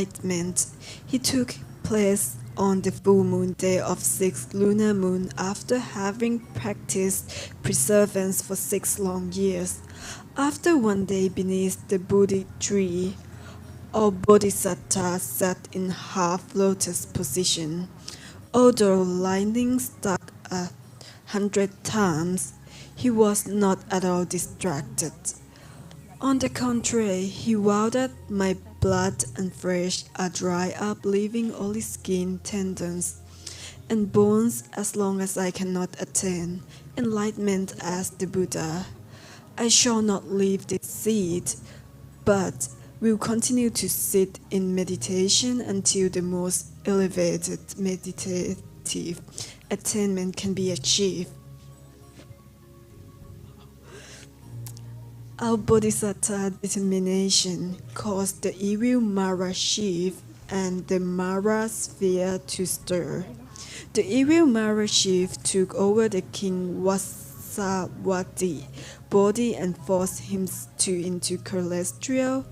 enlightenment. He took place on the full moon day of 6th lunar moon after having practiced perseverance for 6 long years. After one day beneath the Bodhi tree, all bodhisattvas sat in half lotus position. Although lightning struck 100 times, he was not at all distracted. On the contrary, he vowed that my blood and flesh are dried up, leaving only skin, tendons, and bones as long as I cannot attain enlightenment as the Buddha. I shall not leave this seat, but will continue to sit in meditation until the most elevated meditative attainment can be achieved. Our bodhisattva determination caused the evil Mara sheaf and the Mara sphere to stir. The evil Mara sheaf took over the king Vasavati body and forced him into celestial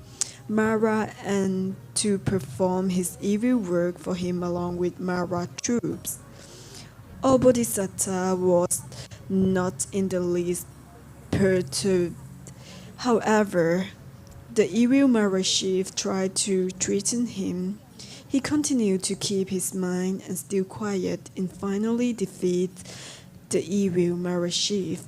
Mara and to perform his evil work for him along with Mara troops. All bodhisattva was not in the least perturbed. However, the evil Mara chief tried to threaten him. He continued to keep his mind and still quiet and finally defeat the evil Mara chief.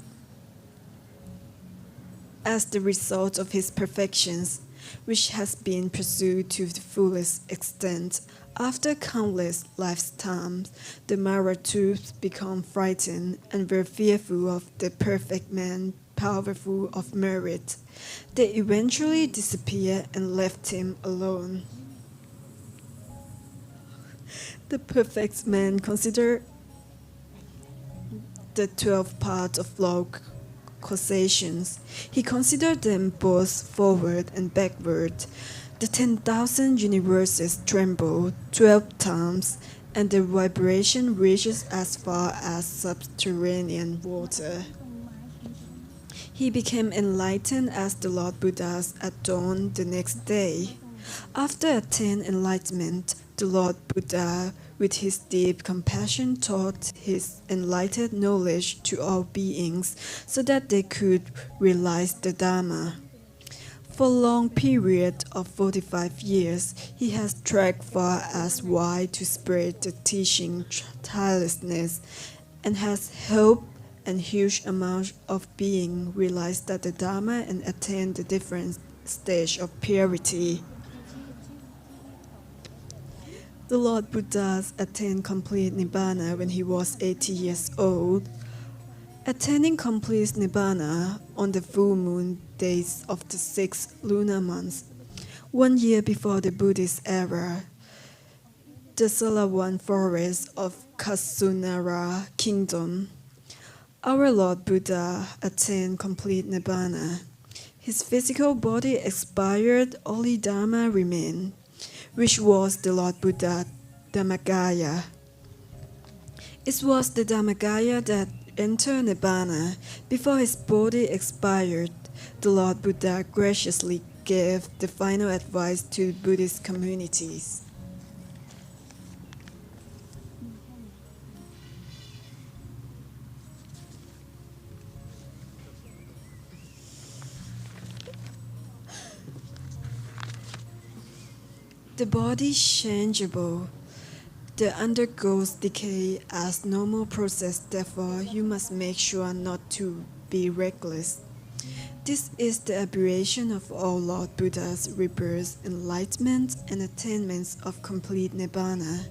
As the result of his perfections, which has been pursued to the fullest extent, after countless lifetimes, the Mara troops become frightened and were fearful of the perfect man, powerful of merit. They eventually disappeared and left him alone. The perfect man considered the 12 parts of law causations. He considered them both forward and backward. The 10,000 universes tremble 12 times, and the vibration reaches as far as subterranean water. He became enlightened as the Lord Buddha at dawn the next day. After attaining enlightenment, the Lord Buddha, with his deep compassion, taught his enlightened knowledge to all beings so that they could realize the Dhamma. For a long period of 45 years, he has trekked far as wide to spread the teaching tirelessness and has helped a huge amount of beings realize that the Dhamma and attain the different stage of purity. The Lord Buddha attained complete Nibbana when he was 80 years old. Attaining complete Nibbana on the full moon days of the 6th lunar month, 1 year before the Buddhist era, the Salawan forest of Kasunara Kingdom, our Lord Buddha attained complete Nibbana. His physical body expired, only Dhamma remained, which was the Lord Buddha Dhammakaya. It was the Dhammakaya that entered Nibbana. Before his body expired, the Lord Buddha graciously gave the final advice to Buddhist communities. The body is changeable. It undergoes decay as normal process, therefore you must make sure not to be reckless. This is the aberration of all Lord Buddha's rebirths, enlightenment, and attainments of complete Nibbana.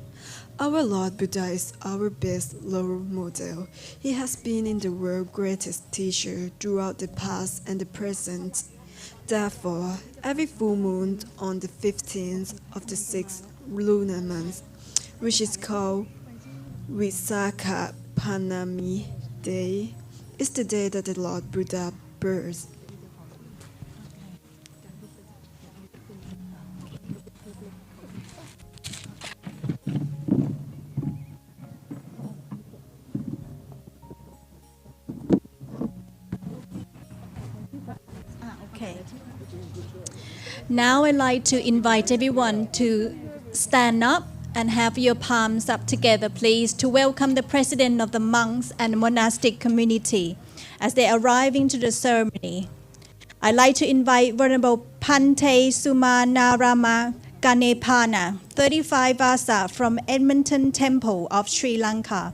Our Lord Buddha is our best role model. He has been in the world's greatest teacher throughout the past and the present. Therefore, every full moon on the 15th of the 6th lunar month, which is called Vesak Day, is the day that the Lord Buddha births. Now I'd like to invite everyone to stand up and have your palms up together, please, to welcome the President of the monks and monastic community as they arrive into the ceremony. I'd like to invite Venerable Pante Sumanarama Ganepana, 35 Vasa from Edmonton Temple of Sri Lanka,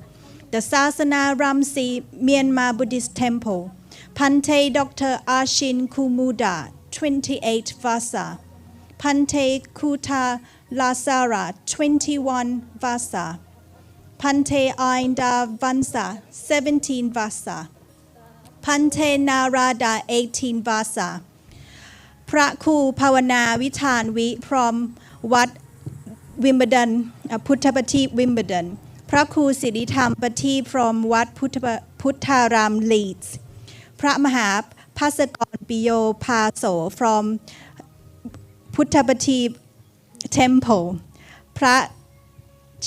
the Sasana Ramsi Myanmar Buddhist Temple, Pante Dr. Ashin Kumuda, 28 Vasa, Pante Kuta Lasara, 21 Vasa, Pante Ainda Vansa, 17 Vasa, Pante Narada, 18 Vasa, พระครูภาวนาวิธานวิ from วัดวิมเบิลดันพุทธประทีปวิมเบิลดันพระครูสิริธรรมประทีป from วัดพุทธารามลีดส์พระมหาภาสกรปิโยภาโส from พุทธประทีป temple พระ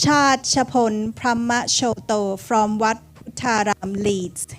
ชาติชพลพรหมโชโต from วัดพุทธารามลีดส์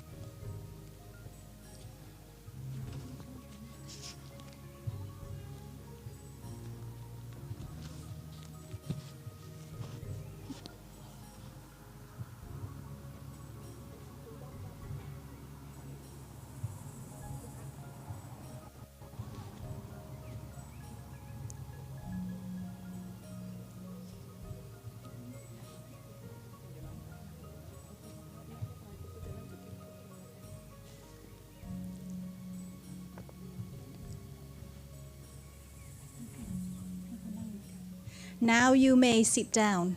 Now you may sit down.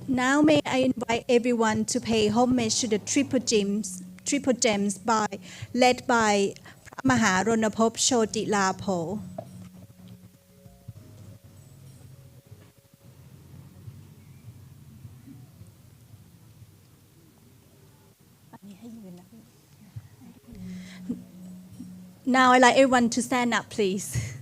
Now may I invite everyone to pay homage to the triple gems led by พระมหารณภพโชติลาโภNow I'd like everyone to stand up, please.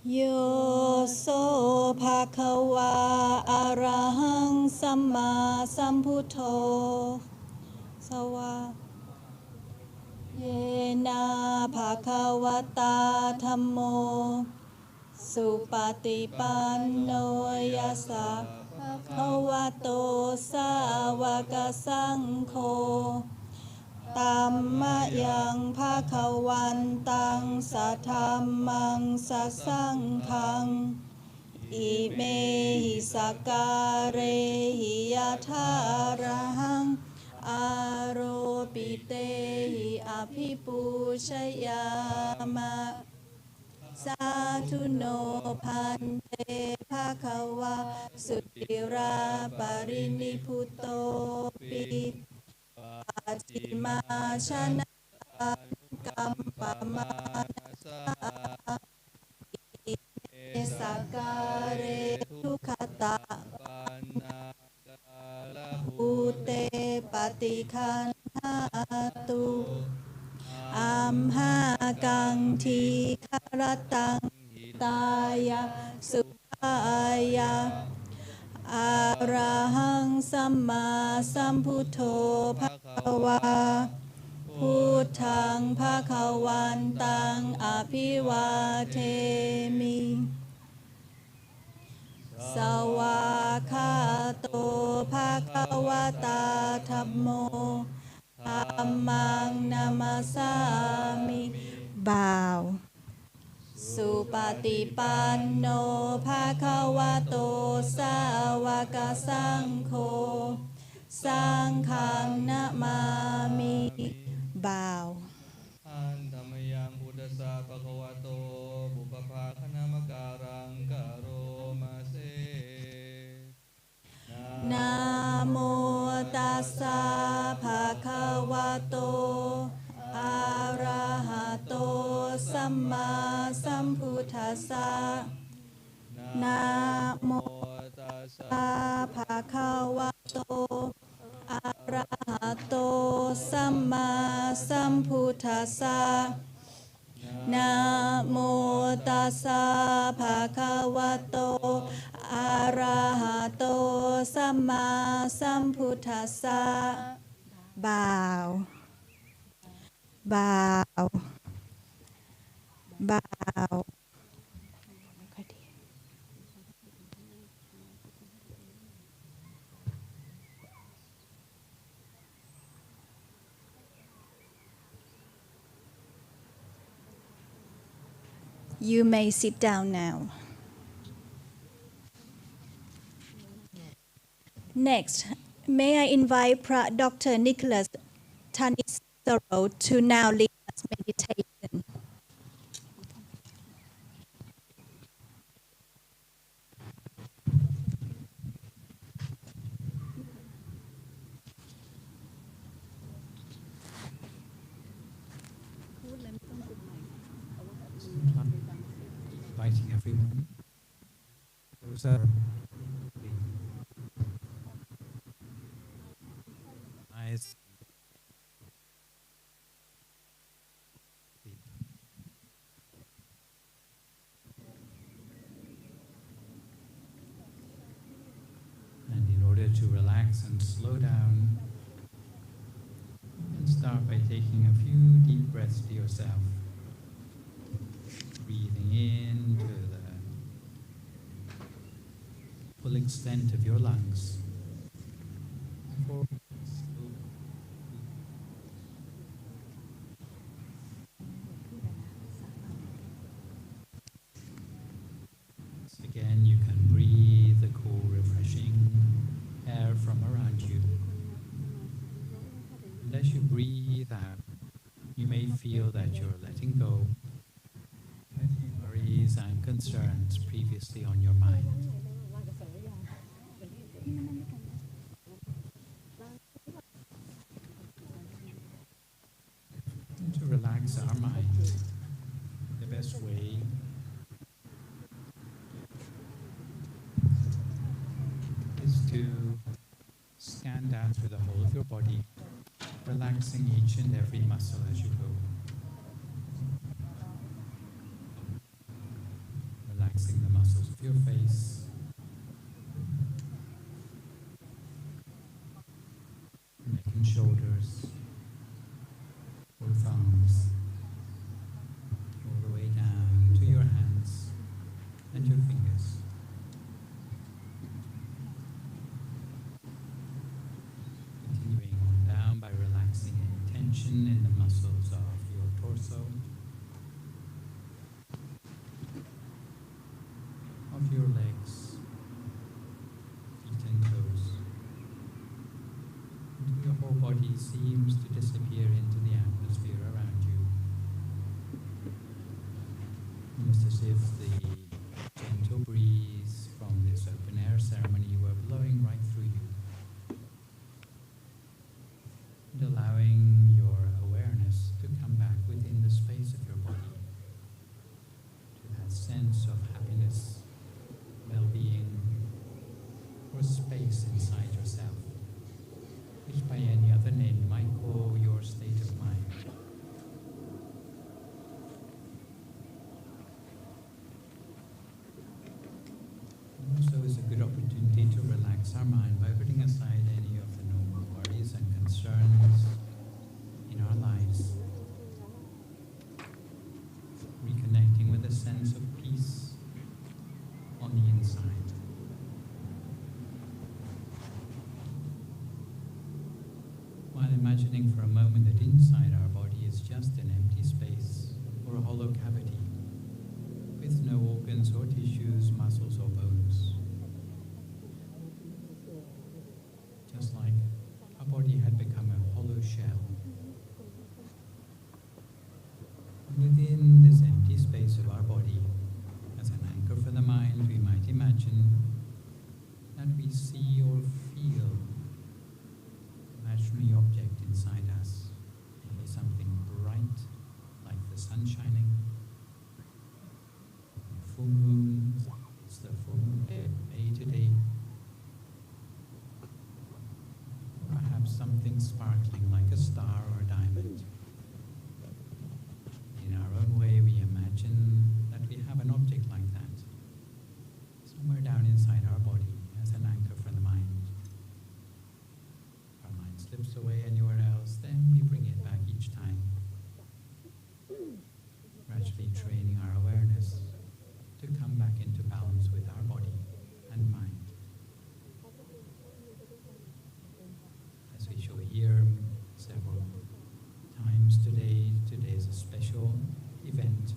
Yo so bhagava arahang samma sambuddho sawa yena bhagavata dhammo supatipanno yassa bhagavato sāvaka saṅkho Tamma yang bhagavantaṃ saddhammaṃ sasaṅgham Imehi sakarehi yatharaham aropitehi abhipushayama Satuno pante bhagava sudira pariniputto pi Pachima shana kampanasa sakare tukata ute patikanhatu amha kangti karatang taya supaya Arahang samma sambuddho bhagava Putthaṃ bhagavantaṃ abhivademi Sawakhato bhagavata dhammo Dhammang namasami. Bow. Supatipanno bhagavato sāvaka saṅkho Saṅghang namami. Bow. อันธรรมยังพุทธสาภควโตบุปภาคณามการังกโรมาเส นะโมตัสสะภะคะวะโตอะระหะโตสัมมาสัมพุทธัสสะนะโมตัสสะภะคะวะโตอะระหะโตสัมมาสัมพุทธัสสะนะโมตัสสะภะคะวะโตอะระหะโตสัมมาสัมพุทธัสสะ Bow Bow Bow You may sit down now. Next, may I invite Dr. Nicholas Tanisaro to now lead us meditation. Inviting everyone. Those are eyes. And in order to relax and slow down, you can start by taking a few deep breaths to yourself. Breathing into the full extent of your lungs. Again, you can breathe the cool, refreshing air from around you. And as you breathe out, you may feel that you're letting go worries and concerns previously on your mind. And to relax our mind, the best way is to scan down through the whole of your body, relaxing each and every muscle as you go. Relaxing the muscles of your face, neck and shoulders, both arms, all the way down to your hands and your fingers. Continuing on down by relaxing any tension in the muscles of your torso, of your legs, feet and toes, until your whole body seems to disappear into the atmosphere around you. Almost as if the gentle breeze from this open air ceremony were blowing right through you, and allowing your awareness to come back within the space of your body, to that sense of happiness, well-being, or space inside yourself, which by any other name you might call your state of mind. imagining for a moment that inside our body is just an empty space or a hollow cavity with no organs or tissues, muscles or bones. Just like our body had become a hollow shell. And within this empty space of our body, as an anchor for the mind, we might imagine that we see or feel an imaginary object inside us, maybe something bright like the sun shining. Full moon, it's the full moon day today. Perhaps something sparkling like a star or a diamond. In our own way, we imagine that we have an object like that, somewhere down inside our body as an anchor for the mind. Our mind slips away anywhere else, then we bring it back each time, gradually training our awareness to come back into balance with our body and mind. As we show here several times today, today is a special event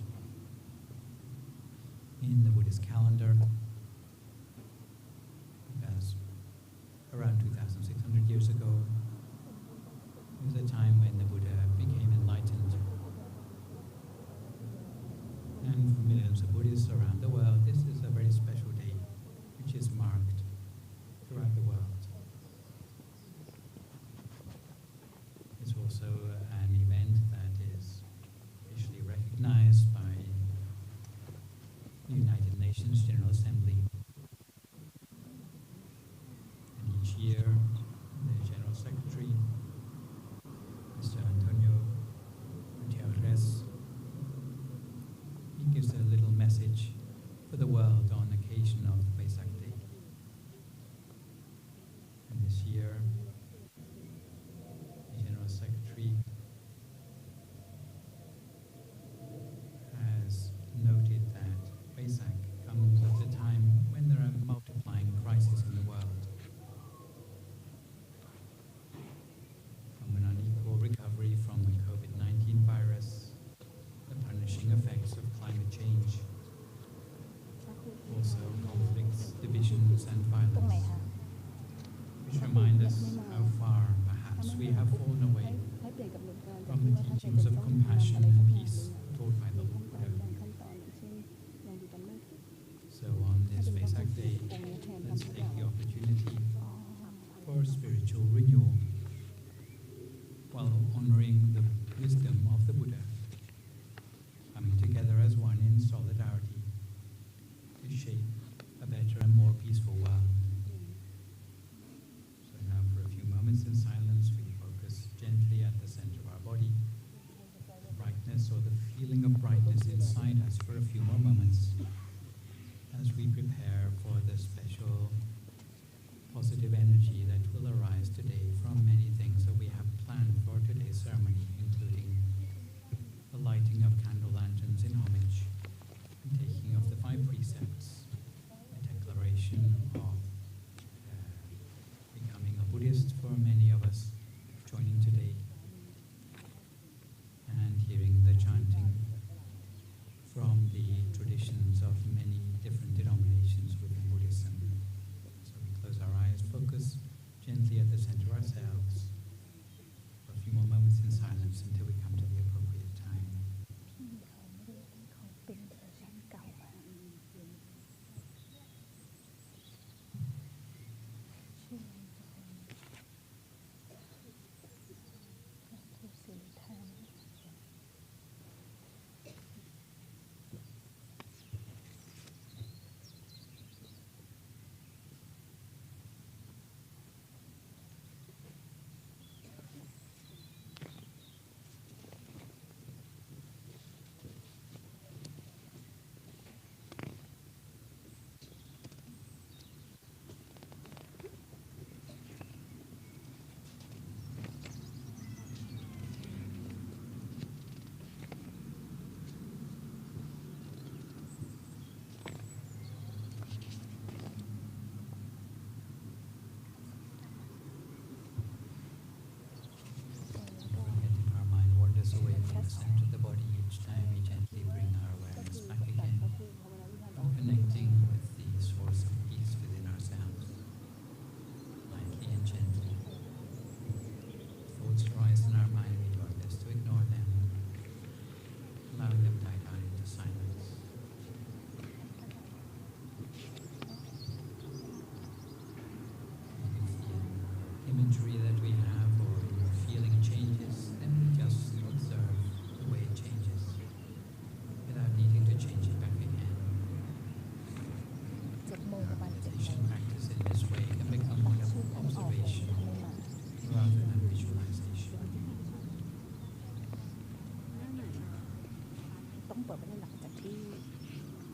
in the Buddhist calendar, because around 2,600 years ago was a time when the Buddha became enlightened. And for millions of Buddhists around the world, this is a very special day, which is marked throughout the world. It's also an event that is officially recognized by the United Nations General Assembly. And each year, the General Secretary, Mr. Antonio Gutierrez, he gives a little message for the world on occasion of Vesak Day. And this year, the General Secretary has noted that Vesak comes at a time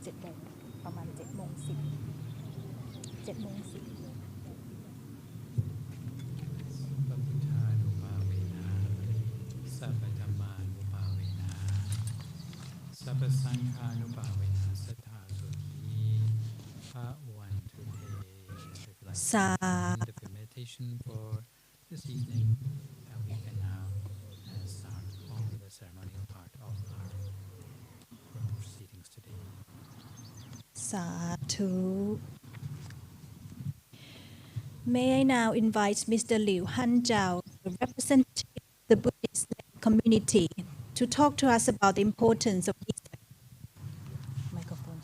7 โมงประมาณ7 โมง 10 7 โมง 10 สัพพุทธานุภาเวนะสัพพธัมมานุภาเวนะสัพพสังฆานุภาเวนะสัทธาโสธีภะวันตุเต สา End of the meditation for this evening. We can now start on the ceremonial part of our proceedings today. สาธุ May I now invite Mr. Liu Hanjiao, the representative of the Buddhist community, to talk to us about the importance of Vesak. Microphone.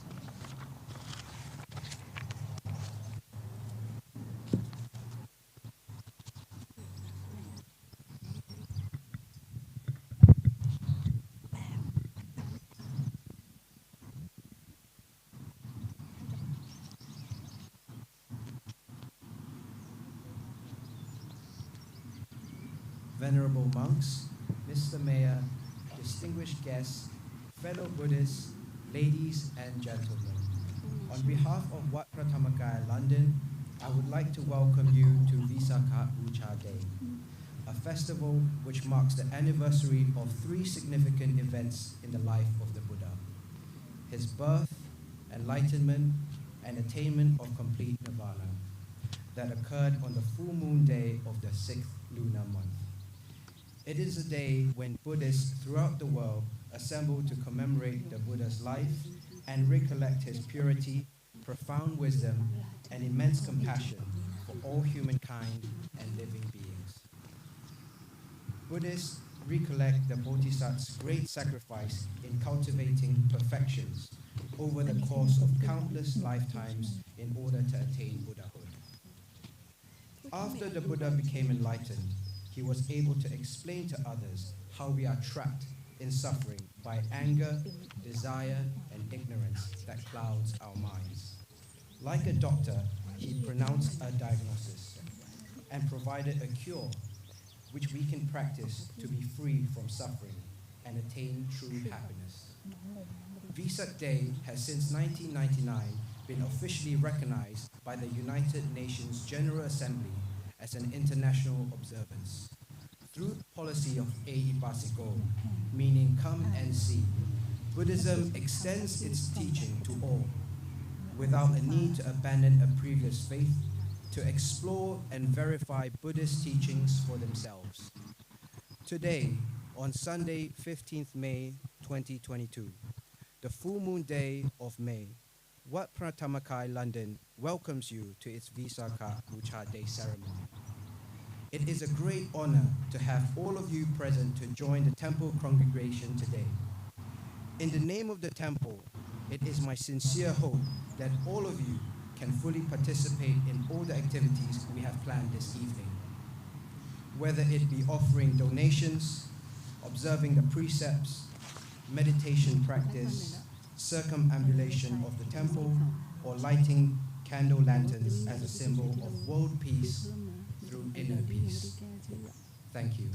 Venerable monks, Mr. Mayor, distinguished guests, fellow Buddhists, ladies and gentlemen. On behalf of Wat Phra Dhammakaya London, I would like to welcome you to Vesak Day, a festival which marks the anniversary of 3 significant events in the life of the Buddha: his birth, enlightenment, and attainment of complete nirvana that occurred on the full moon day of the 6th lunar month. It is a day when Buddhists throughout the world assemble to commemorate the Buddha's life and recollect his purity, profound wisdom, and immense compassion for all humankind and living beings. Buddhists recollect the Bodhisattva's great sacrifice in cultivating perfections over the course of countless lifetimes in order to attain Buddhahood. After the Buddha became enlightened, he was able to explain to others how we are trapped in suffering by anger, desire, and ignorance that clouds our minds. Like a doctor, he pronounced a diagnosis and provided a cure which we can practice to be free from suffering and attain true happiness. Vesak Day has since 1999 been officially recognized by the United Nations General Assembly as an international observance. Through the policy of Eipasiko, meaning come and see, Buddhism extends its teaching to all, without a need to abandon a previous faith, to explore and verify Buddhist teachings for themselves. Today, on Sunday, 15th May 2022, the full moon day of May, Wat Phra Dhammakaya London welcomes you to its Vesak Day Ceremony. It is a great honor to have all of you present to join the temple congregation today. In the name of the temple, it is my sincere hope that all of you can fully participate in all the activities we have planned this evening. Whether it be offering donations, observing the precepts, meditation practice, circumambulation of the temple, or lighting candle lanterns as a symbol of world peace through inner peace. Thank you.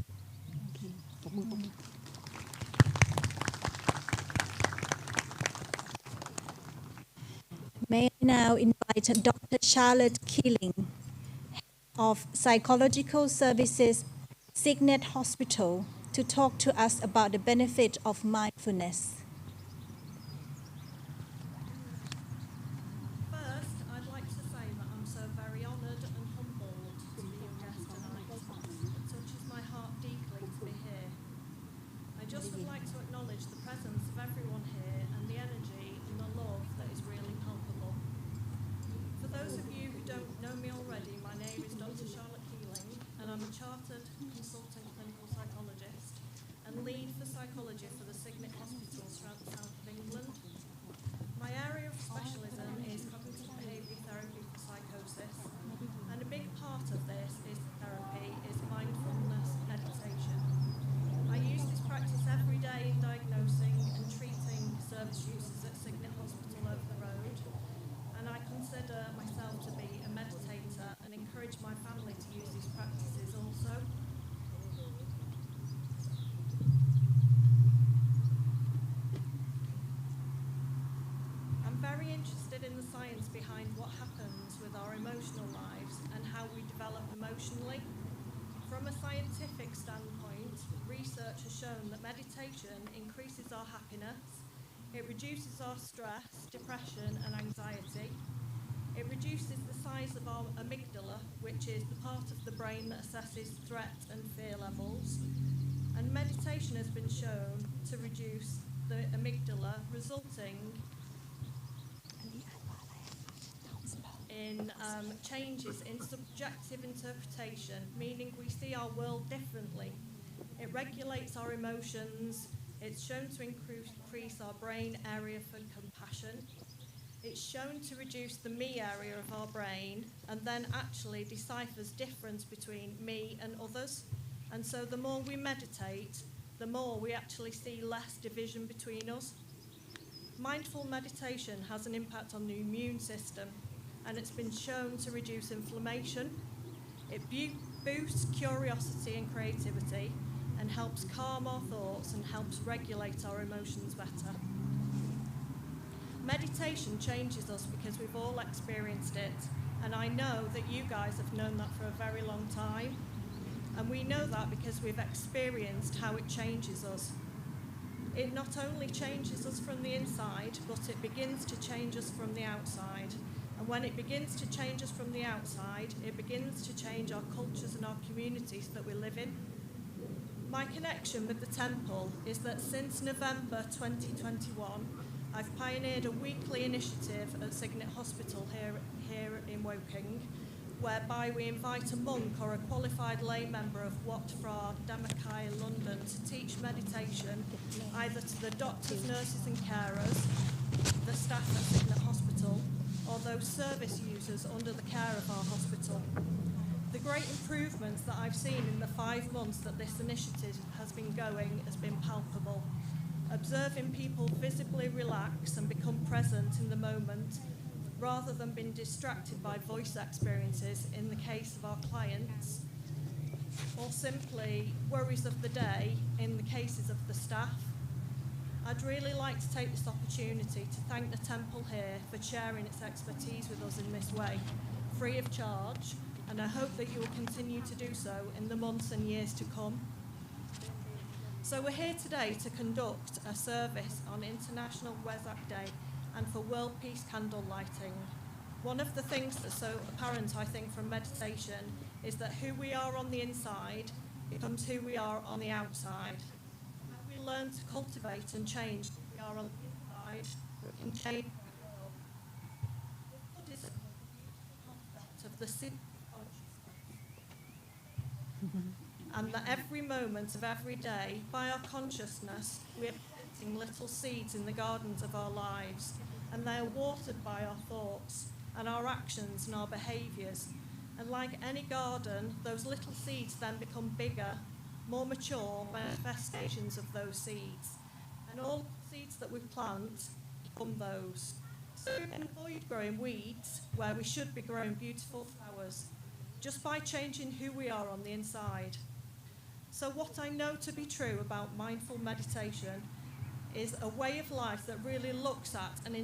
May I now invite Dr. Charlotte Keeling of Psychological Services, Signet Hospital, to talk to us about the benefit of mindfulness. First, I'd like to say that I'm so very honoured and humbled to be your guest tonight. It touches my heart deeply to be here. I just would like to acknowledge the presence of everyone here and the energy and the love that is really palpable. For those of you who don't know me already, my name is Dr. Charlotte Keeling, and I'm a chartered consultant clinical psychologist and lead for psychology for the Signet hospitals throughout the south of England. My area of specialism is cognitive behaviour therapy for psychosis, and a big part of this therapy is mindfulness meditation. I use this practice every day in diagnosing and treating service users at Signet Hospital over the road, and I consider myself to be a meditator and encourage my family to use these practices also. interested in the science behind what happens with our emotional lives and how we develop emotionally. From a scientific standpoint, research has shown that meditation increases our happiness, it reduces our stress, depression and anxiety, it reduces the size of our amygdala, which is the part of the brain that assesses threat and fear levels, and meditation has been shown to reduce the amygdala, resulting in changes in subjective interpretation, meaning we see our world differently. It regulates our emotions. It's shown to increase our brain area for compassion. It's shown to reduce the me area of our brain and then actually deciphers difference between me and others. And so the more we meditate, the more we actually see less division between us. Mindful meditation has an impact on the immune system, and it's been shown to reduce inflammation. It boosts curiosity and creativity and helps calm our thoughts and helps regulate our emotions better. Meditation changes us because we've all experienced it, and I know that you guys have known that for a very long time, and we know that because we've experienced how it changes us. It not only changes us from the inside, but it begins to change us from the outside. And when it begins to change us from the outside, it begins to change our cultures and our communities that we live in. My connection with the temple is that since November 2021, I've pioneered a weekly initiative at Signet Hospital here in Woking, whereby we invite a monk or a qualified lay member of Phra, Dhammakaya, London to teach meditation either to the doctors, nurses and carers, the staff at Signet Hospital, or those service users under the care of our hospital. The great improvements that I've seen in the 5 months that this initiative has been going has been palpable. Observing people visibly relax and become present in the moment rather than being distracted by voice experiences in the case of our clients, or simply worries of the day in the cases of the staff. I'd really like to take this opportunity to thank the temple here for sharing its expertise with us in this way, free of charge, and I hope that you will continue to do so in the months and years to come. So we're here today to conduct a service on International Vesak Day and for World Peace candle lighting. One of the things that's so apparent, I think, from meditation is that who we are on the inside becomes who we are on the outside. How we learn to cultivate and change who we are on the inside, we can change the world. The Buddhist concept of the sin and that every moment of every day, by our consciousness, we are planting little seeds in the gardens of our lives, and they are watered by our thoughts and our actions and our behaviours. And like any garden, those little seeds then become bigger, more mature manifestations of those seeds. And all the seeds that we plant become those. So we can avoid growing weeds where we should be growing beautiful flowers, just by changing who we are on the inside. So what I know to be true about mindful meditation is a way of life that really looks at and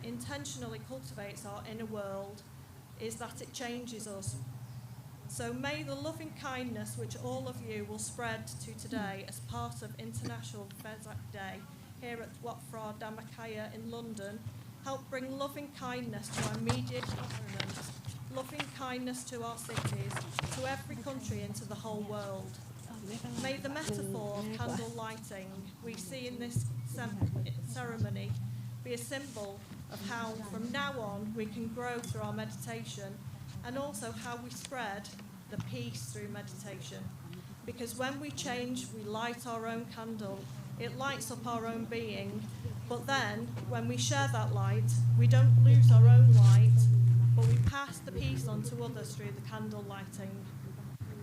intentionally cultivates our inner world, is that it changes us. So may the loving kindness which all of you will spread to today as part of International Vesak Day here at Phra Dhammakaya in London help bring loving kindness to our immediate environment, loving kindness to our cities, to every country and to the whole world. May the metaphor of candle lighting we see in this ceremony be a symbol of how from now on we can grow through our meditation, and also how we spread the peace through meditation. Because when we change, we light our own candle, it lights up our own being, but then when we share that light, we don't lose our own light, but we pass the peace on to others through the candle lighting.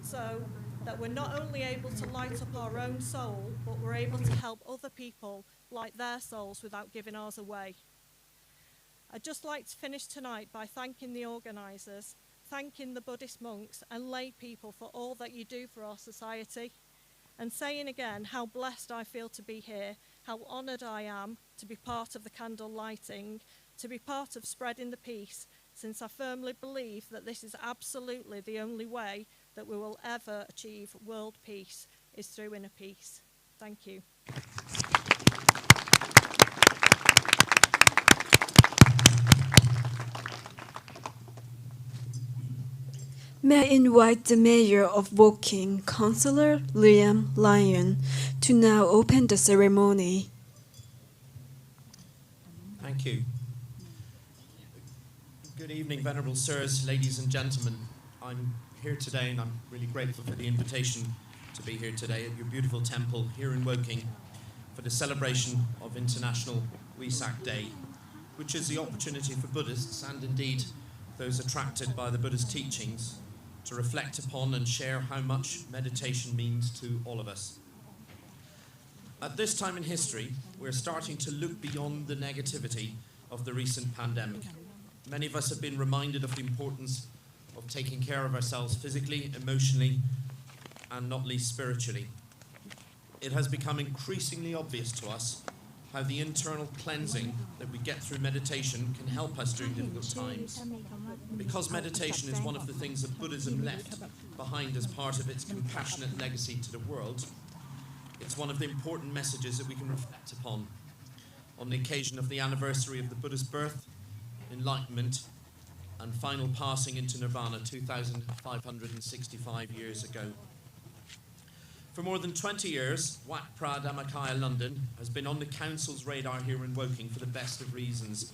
So that we're not only able to light up our own soul, but we're able to help other people light their souls without giving ours away. I'd just like to finish tonight by thanking the organisers, thanking the Buddhist monks and lay people for all that you do for our society, and saying again how blessed I feel to be here, how honoured I am to be part of the candle lighting, to be part of spreading the peace, since I firmly believe that this is absolutely the only way that we will ever achieve world peace, is through inner peace. Thank you. May I invite the Mayor of Woking, Councillor Liam Lyon, to now open the ceremony. Thank you. Good evening, Venerable Sirs, ladies and gentlemen. I'm here today and I'm really grateful for the invitation to be here today at your beautiful temple here in Woking for the celebration of International Vesak Day, which is the opportunity for Buddhists and indeed those attracted by the Buddhist teachings to reflect upon and share how much meditation means to all of us. At this time in history, we're starting to look beyond the negativity of the recent pandemic. Many of us have been reminded of the importance of taking care of ourselves physically, emotionally, and not least spiritually. It has become increasingly obvious to us how the internal cleansing that we get through meditation can help us during difficult times. Because meditation is one of the things that Buddhism left behind as part of its compassionate legacy to the world, it's one of the important messages that we can reflect upon on the occasion of the anniversary of the Buddha's birth, enlightenment, and final passing into nirvana 2,565 years ago. For more than 20 years, Phra Dhammakaya London has been on the Council's radar here in Woking for the best of reasons,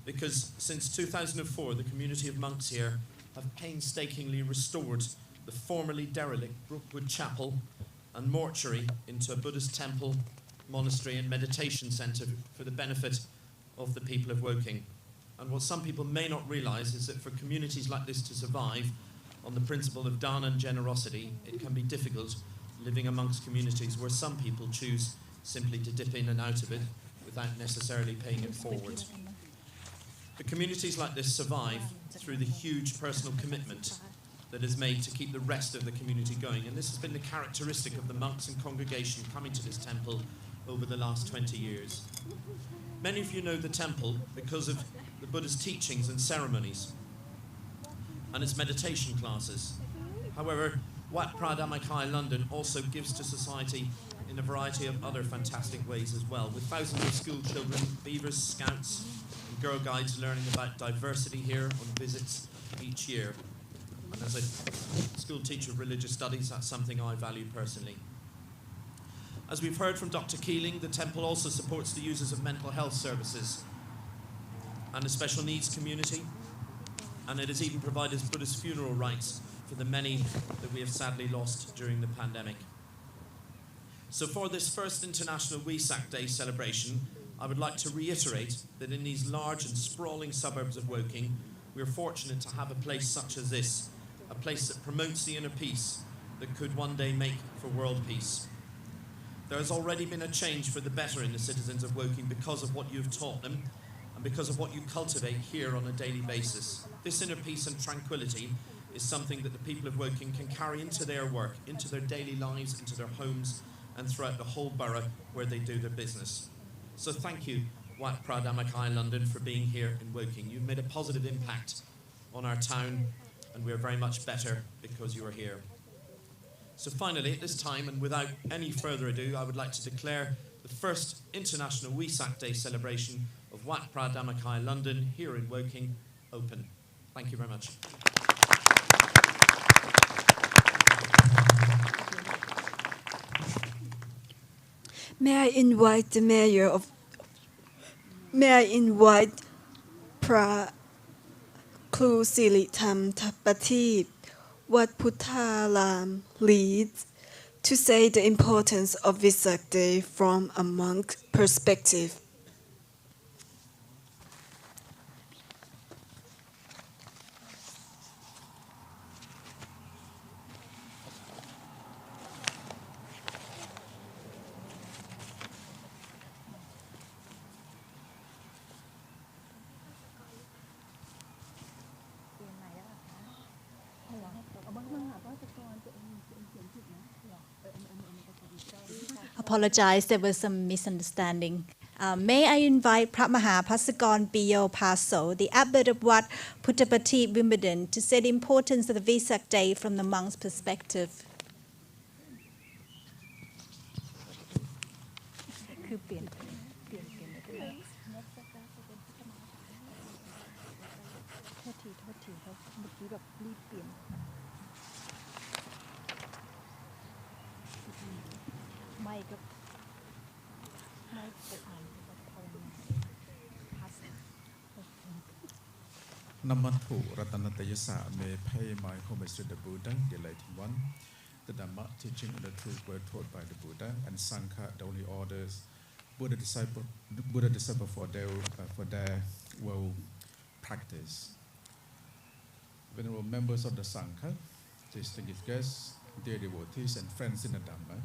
because since 2004 the community of monks here have painstakingly restored the formerly derelict Brookwood Chapel and mortuary into a Buddhist temple, monastery and meditation centre for the benefit of the people of Woking. And what some people may not realise is that for communities like this to survive on the principle of dana and generosity, it can be difficult living amongst communities where some people choose simply to dip in and out of it without necessarily paying it forward. The communities like this survive through the huge personal commitment that is made to keep the rest of the community going, and this has been the characteristic of the monks and congregation coming to this temple over the last 20 years. Many of you know the temple because of the Buddha's teachings and ceremonies and its meditation classes. However, Phra Dhammakaya London also gives to society in a variety of other fantastic ways as well, with thousands of school children, beavers, scouts and girl guides learning about diversity here on visits each year. And as a school teacher of religious studies, that's something I value personally. As we've heard from Dr. Keeling, the temple also supports the users of mental health services and the special needs community, and it has even provided Buddhist funeral rites for the many that we have sadly lost during the pandemic. So for this first International Vesak Day celebration, I would like to reiterate that in these large and sprawling suburbs of Woking, we are fortunate to have a place such as this, a place that promotes the inner peace that could one day make for world peace. There has already been a change for the better in the citizens of Woking because of what you've taught them and because of what you cultivate here on a daily basis. This inner peace and tranquility is something that the people of Woking can carry into their work, into their daily lives, into their homes, and throughout the whole borough where they do their business. So thank you, Phra Dhammakaya London, for being here in Woking. You've made a positive impact on our town, and we are very much better because you are here. So finally, at this time, and without any further ado, I would like to declare the first International Vesak Day celebration of Phra Dhammakaya London here in Woking open. Thank you very much. May I invite the Mayor of Phra Kru Siritam Thapati Wat Puttalam leads to say the importance of Vesak Day from a monk perspective. Apologize, there was some misunderstanding. May I invite Prat Maha Pasakon Biyo Paso, the Abbot of Wat Puttapati, Wimbledon, to say the importance of the Vesak Day from the monk's perspective. Namathu Ratanatayasa, may pay my homage to the Buddha, the enlightened one, the Dhamma teaching and the truth were taught by the Buddha, and Sangha, the only orders, Buddha disciple for their well practice. Venerable members of the Sangha, distinguished guests, dear devotees, and friends in the Dhamma,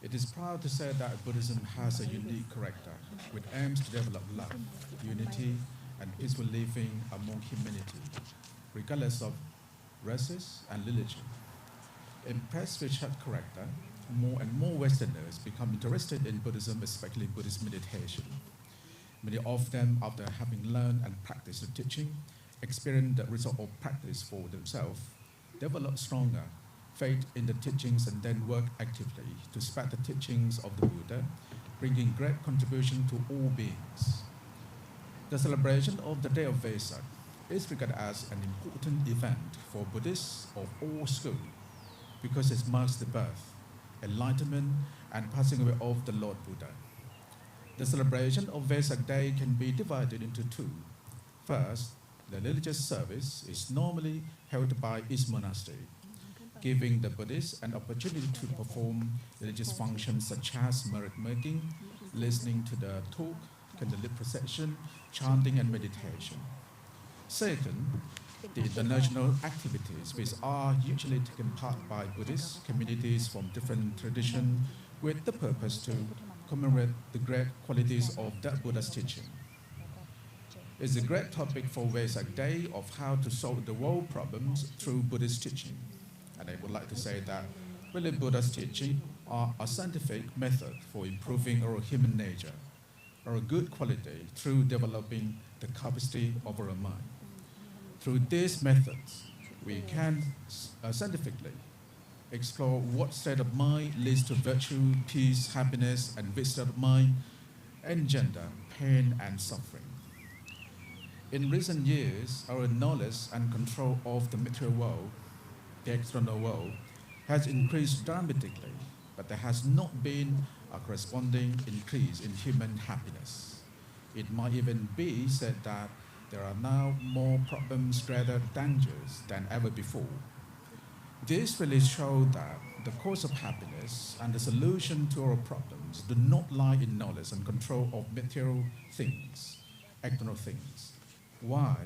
it is proud to say that Buddhism has a unique character, which aims to develop love, unity, and peaceful living among humanity, regardless of races and religion. Impressed with such character, more and more Westerners become interested in Buddhism, especially Buddhist meditation. Many of them, after having learned and practiced the teaching, experience the result of practice for themselves, develop stronger faith in the teachings, and then work actively to spread the teachings of the Buddha, bringing great contribution to all beings. The celebration of the Day of Vesak is regarded as an important event for Buddhists of all schools because it marks the birth, enlightenment, and passing away of the Lord Buddha. The celebration of Vesak Day can be divided into two. First, the religious service is normally held by each monastery, giving the Buddhists an opportunity to perform religious functions such as merit making, listening to the talk, candlelit procession, chanting, and meditation. Second, the international activities, which are usually taken part by Buddhist communities from different traditions with the purpose to commemorate the great qualities of that Buddha's teaching. It's a great topic for Vesak Day of how to solve the world problems through Buddhist teaching. And I would like to say that really Buddha's teaching are a scientific method for improving our human nature, our good quality through developing the capacity of our mind. Through these methods, we can scientifically explore what state of mind leads to virtue, peace, happiness, and which state of mind engender pain and suffering. In recent years, our knowledge and control of the material world, the external world, has increased dramatically, but there has not been a corresponding increase in human happiness. It might even be said that there are now more problems, rather dangers, than ever before. This really shows that the cause of happiness and the solution to our problems do not lie in knowledge and control of material things, external things. Why?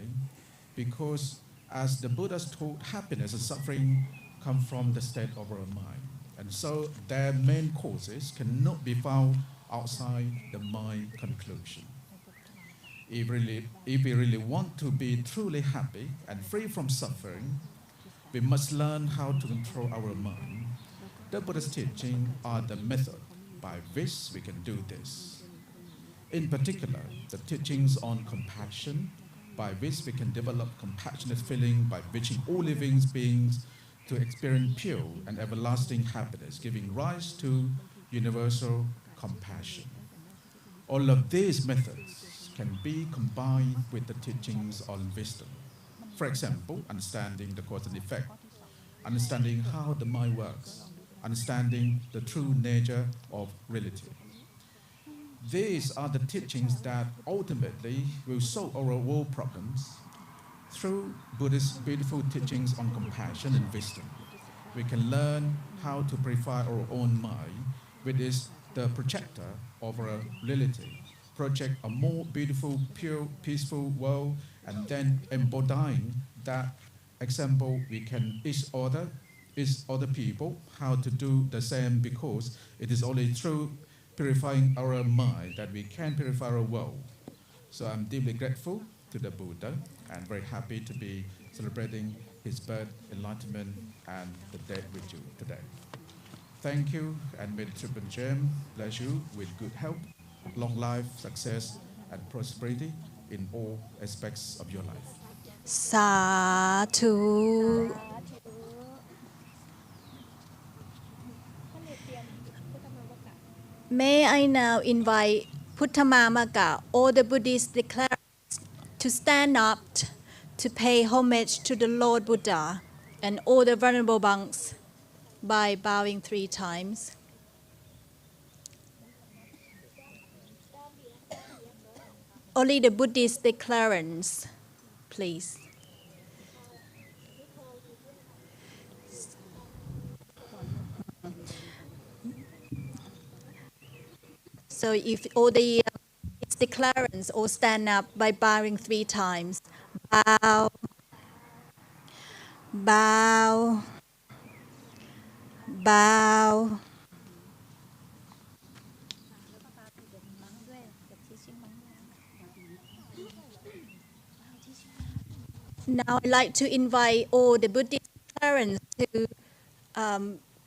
Because as the Buddhas taught, happiness and suffering come from the state of our mind. And so their main causes cannot be found outside the mind conclusion. If we really want to be truly happy and free from suffering, we must learn how to control our mind. The Buddha's teaching are the method by which we can do this. In particular, the teachings on compassion, by which we can develop compassionate feeling by wishing all living beings to experience pure and everlasting happiness, giving rise to universal compassion. All of these methods can be combined with the teachings on wisdom. For example, understanding the cause and effect, understanding how the mind works, understanding the true nature of reality. These are the teachings that ultimately will solve our world problems. Through Buddhist beautiful teachings on compassion and wisdom, we can learn how to purify our own mind, which is the projector of our reality, project a more beautiful, pure, peaceful world, and then embodying that example, we can teach other people how to do the same, because it is only through purifying our mind that we can purify our world. So I'm deeply grateful to the Buddha and very happy to be celebrating his birth, enlightenment, and the day with you today. Thank you, and may the Triple Gem bless you with good health, long life, success, and prosperity in all aspects of your life. สาธุ May I now invite Putthamamaka, all the Buddhist declarants, to stand up to pay homage to the Lord Buddha and all the venerable monks by bowing 3 times. Only the Buddhist declarants, please. So if all the declarants all stand up by bowing 3 times. Bow, bow, bow. Now I'd like to invite all the Buddhist declarants to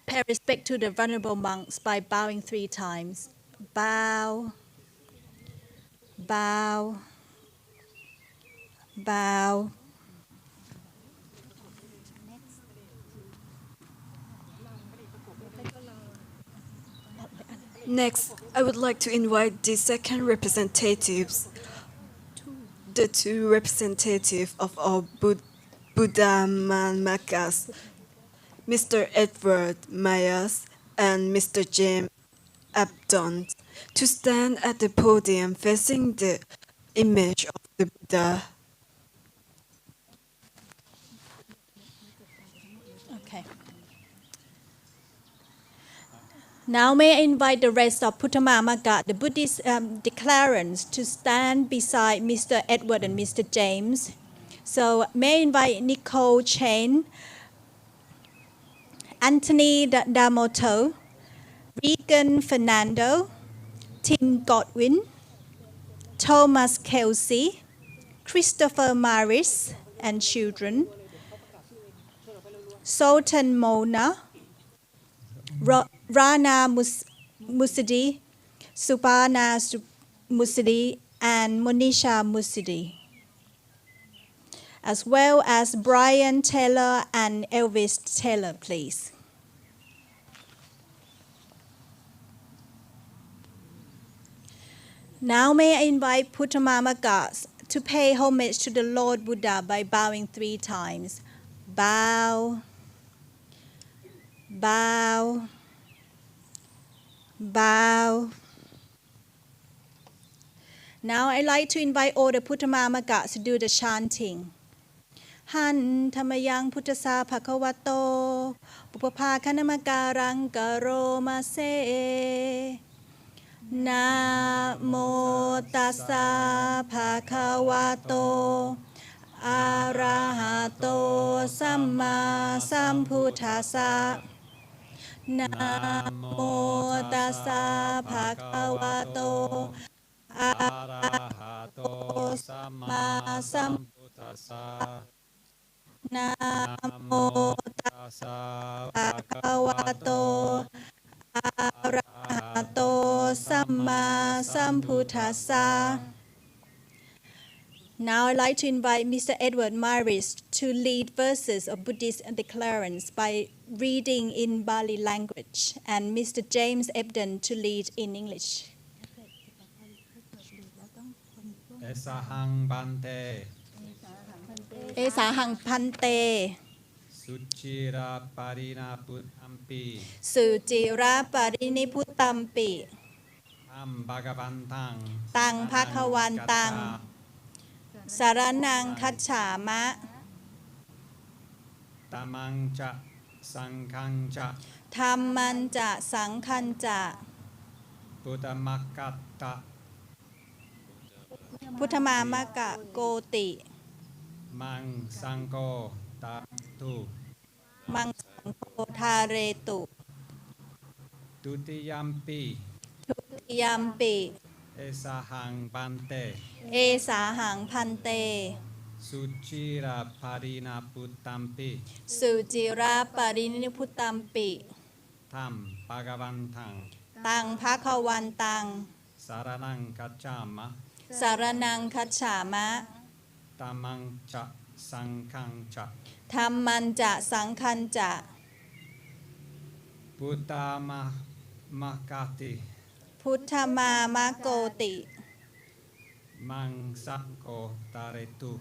pay respect to the venerable monks by bowing 3 times. Bow, bow, bow. Next, I would like to invite the second representatives, the 2 representatives of our Buddhamakas, Mr. Edward Myers and Mr. James Abdon, to stand at the podium facing the image of the Buddha. Okay. Now may I invite the rest of Putthamamaka, the Buddhist declarants, to stand beside Mr. Edward and Mr. James. So may I invite Nicole Chen, Anthony Damoto, Regan Fernando, Tim Godwin, Thomas Kelsey, Christopher Maris and children, Sultan Mona, Rana Musidi, Subhana Musidi, and Monisha Musidi, as well as Brian Taylor and Elvis Taylor, please. Now may I invite Putthamamakas to pay homage to the Lord Buddha by bowing 3 times. Bow, bow, bow. Now I'd like to invite all the Putthamamakas to do the chanting. Han Thamayang Puttasa Bhagavato Buppapha Kanamakarang Karo Mase Namo Tassa Bhagavato Arahato Samma Sambuddhassa Namo Tassa Bhagavato Arahato Samma Sambuddhassa Namo Tassa Bhagavato Arahato Samma Sambuddhassa. Now I'd like to invite Mr. Edward Maris to lead verses of Buddhist declarants by reading in Bali language, and Mr. James Ebden to lead in English. Esahang Bante Esahang Pante Suchira Parina Putampi Sujira Pariniputampi Am Bhagavantang Tang Bhagavantang Saranang Kachama Tamang Cha Sanghang Cha Thamman Cha Sangkhan Cha Buddhamakatta Putthamamaka Koti Mang Sangko Tatu Mang Sangko Tharetu Tutiyampi Yampi Esahang Bante Esahang Pante Suchira Parina Putampi Sujira Pariniputampi Tham Bhagavantang Tang Bhagavantang สารนังกัจจามะ สารนังคัจฉามะ ตัมมังจะสังฆังจะ ธัมมันจะสังคันจะ พุทธามะมะกาติ พุทธมามะโกติ มังสังโฆตาเรตุ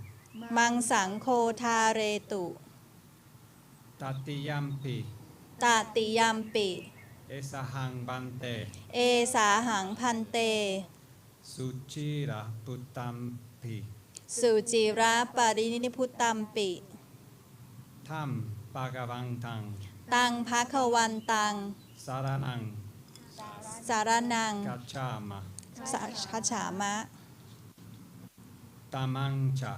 มังสังโฆทาเรตุ ตัตติยัมปิ ตาติยัมปิ เอสหังบันเต เอสาหังพันเต สุจิระพุตตัมปิ สุจิระปรินิพุตตัมปิ ธัมปะกวังตัง ตังภะคะวันตัง สารนัง สารนัง กัจจามะ คัจฉามะ ตัมมังจะ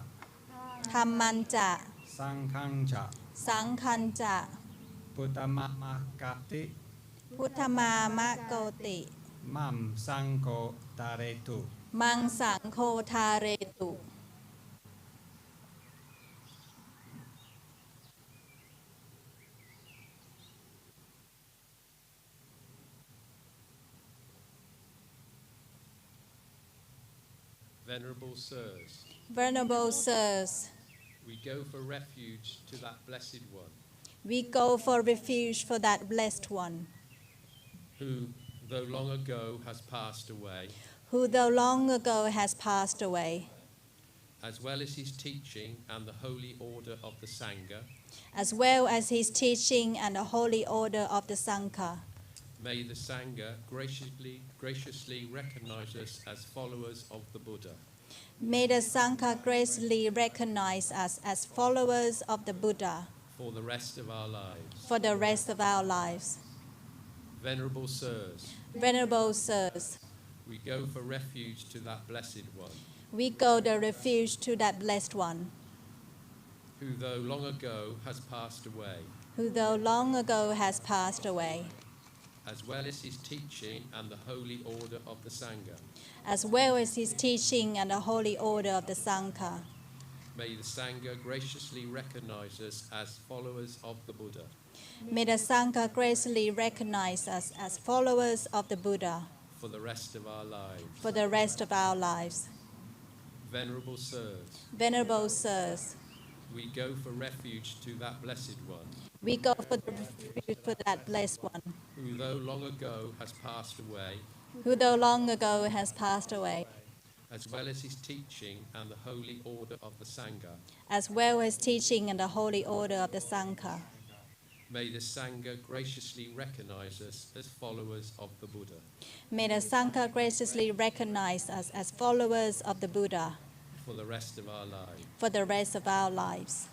ธัมมันจะ สังฆังจะ สังคันจะ พุทธมะมะกาติ พุทธมามะโกติ มัมสังโฆตาเรตุ มังสังโฆทาเรตุ Venerable Sirs, Venerable Sirs, we go for refuge to that Blessed One, we go for refuge for that blessed one, who, though long ago has passed away, who though long ago has passed away, as well as his teaching and the holy order of the Sangha, as well as his teaching and the holy order of the Sangha. may the Sangha graciously recognize us as followers of the Buddha. May the Sangha graciously recognize us as followers of the Buddha for the rest of our lives. for the rest of our lives. Venerable Sirs, Venerable Sirs, we go for refuge to that Blessed One, we go the refuge to that blessed one, who, though long ago has passed away, who though long ago has passed away, as well as his teaching and the holy order of the Sangha. as well as his teaching and the holy order of the Sangha. May the Sangha graciously recognize us as followers of the Buddha May the Sangha graciously recognize us as followers of the Buddha for the rest of our lives. for the rest of our lives. Venerable Sirs, Venerable Sirs, we go for refuge to that Blessed One, we go for the refuge for that blessed one, who, though long ago has passed away, who though long ago has passed away, as well as his teaching and the holy order of the Sangha. as well as teaching and the holy order of the Sangha. May the Sangha graciously recognize us as followers of the Buddha May the Sangha graciously recognize us as followers of the Buddha for the rest of our lives. for the rest of our lives.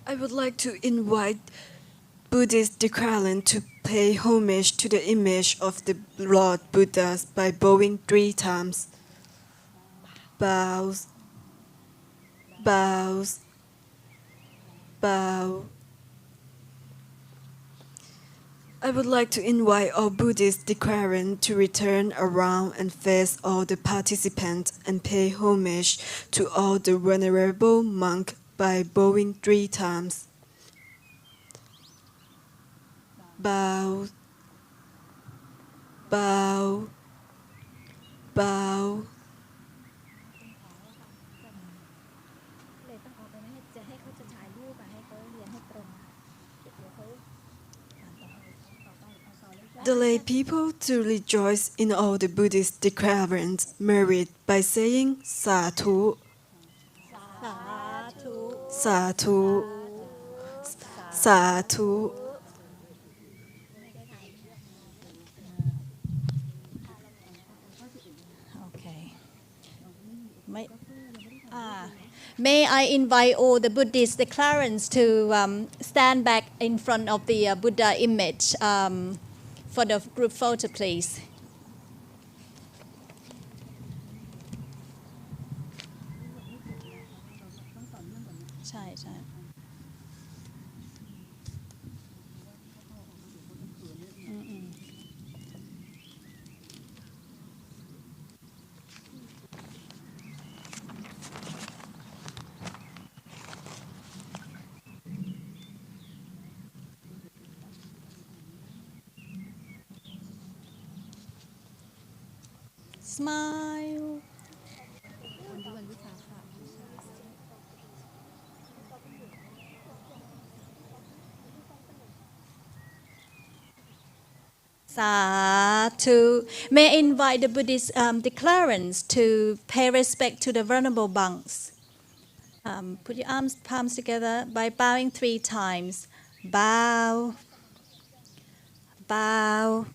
I would like to invite Buddhist declarant to pay homage to the image of the Lord Buddha by bowing 3 times. Bows, bows, bow. I would like to invite all Buddhist declarants to return around and face all the participants and pay homage to all the venerable monk by bowing 3 times. Bow, bow, bow. เลยต้องออกไปไม่ให้จะให้เขาจะถ่ายรูปให้เขาเรียนให้ตรงเดี๋ยวเขาอ่านต่อเลย The lay people to rejoice in all the Buddhist declarants merit by saying Sadhu, สาธุ Sadhu, Sadhu. Okay. May I invite all the Buddhist declarants to stand back in front of the Buddha image for the group photo, please. ใช่ใช่ Smile. Sadhu. May I invite the Buddhist declarants to pay respect to the venerable monks. Put your palms together by bowing 3 times. Bow, bow,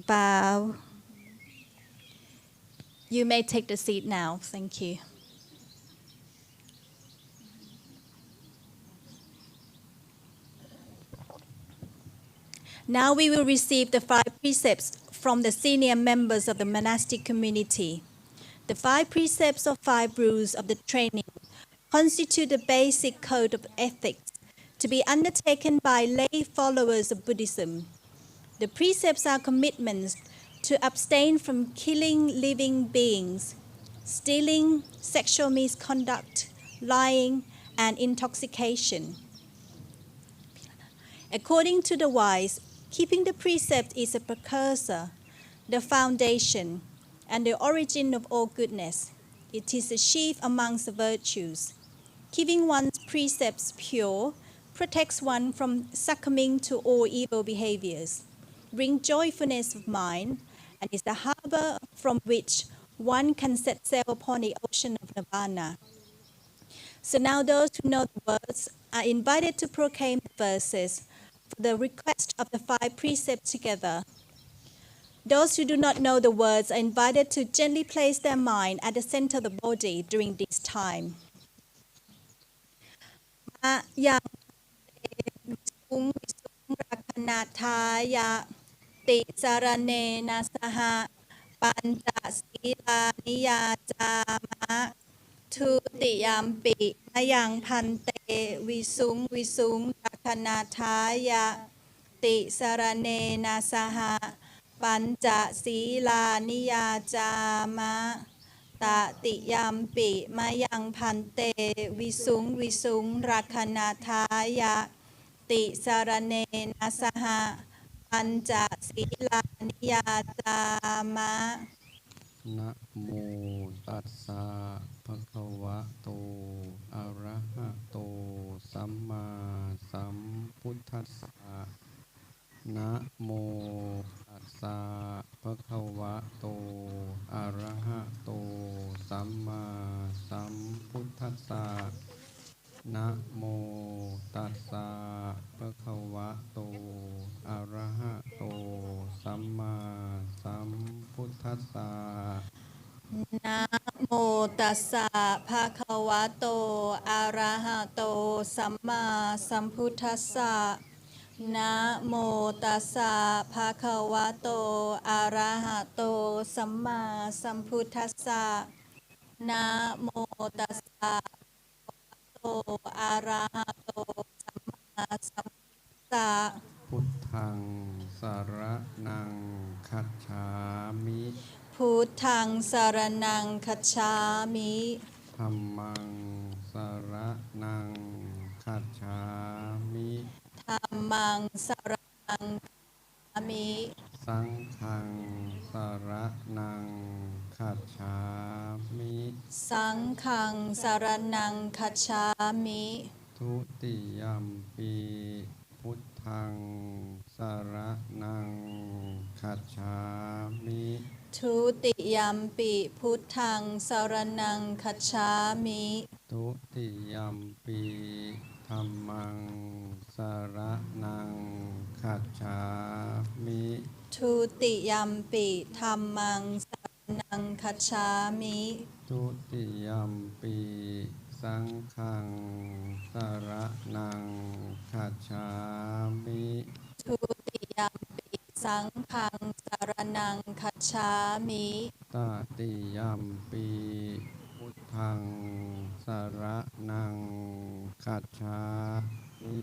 bow. You may take the seat now. Thank you. Now we will receive the 5 precepts from the senior members of the monastic community. The 5 precepts or 5 rules of the training constitute the basic code of ethics to be undertaken by lay followers of Buddhism. The precepts are commitments to abstain from killing living beings, stealing, sexual misconduct, lying, and intoxication. According to the wise, keeping the precept is a precursor, the foundation, and the origin of all goodness. It is the chief amongst the virtues. Keeping one's precepts pure protects one from succumbing to all evil behaviors, brings joyfulness of mind, and is the harbor from which one can set sail upon the ocean of nirvana. So now those who know the words are invited to proclaim the verses for the request of the 5 precepts together. Those who do not know the words are invited to gently place their mind at the center of the body during this time. ยังวิสุงรักนาทายะติสารเนนะสหปัญจศีลานิยาจามะทุติยามปิมะยังพันเตวิสุงรักนาทายะติสารเนนะสหปัญจศีลานิยาจามะตติยามปิมะยังพันเตวิสุงรักนาทายะติสารเนนะสหปัญจศีลานิยาจามะ นะโมตัสสะภะคะวะโตอะระหะโตสัมมาสัมพุทธัสสะนะโมตัสสะภะคะวะโตอะระหะโตสัมมาสัมพุทธัสสะนะโมตัสสะภะคะวะโตอะระหะโตสัมมาสัมพุทธัสสะนะโมตัสสะภะคะวะโตอะระหะโตสัมมาสัมพุทธัสสะนะโมตัสสะภะคะวะโตอะระหะโตสัมมาสัมพุทธัสสะนะโมตัสสะโตอะระหะโตสัมมาสัมพุทธัสสะพุทธังสรณังคัจฉามิพุทธังสรณังคัจฉามิธัมมังสรณังคัจฉามิธัมมังสรณังคัจฉามิสังฆังสรณังคัจฉามิสังฆังสรณังคัจฉามิทุติยมปีพุทธังสรณังคัจฉามิทุติยมปิพุทธังสรณังคัจฉามิทุติยมปีธัมมังสรณังคัจฉามิทุติยมปิธัมมังสรณังคัจฉามิทุติยมปีสังฆังสรณังคัจฉามิทุติยมปิสังฆังสรณังคัจฉามิตติยมปีพุทธังสรณังคัจฉามิ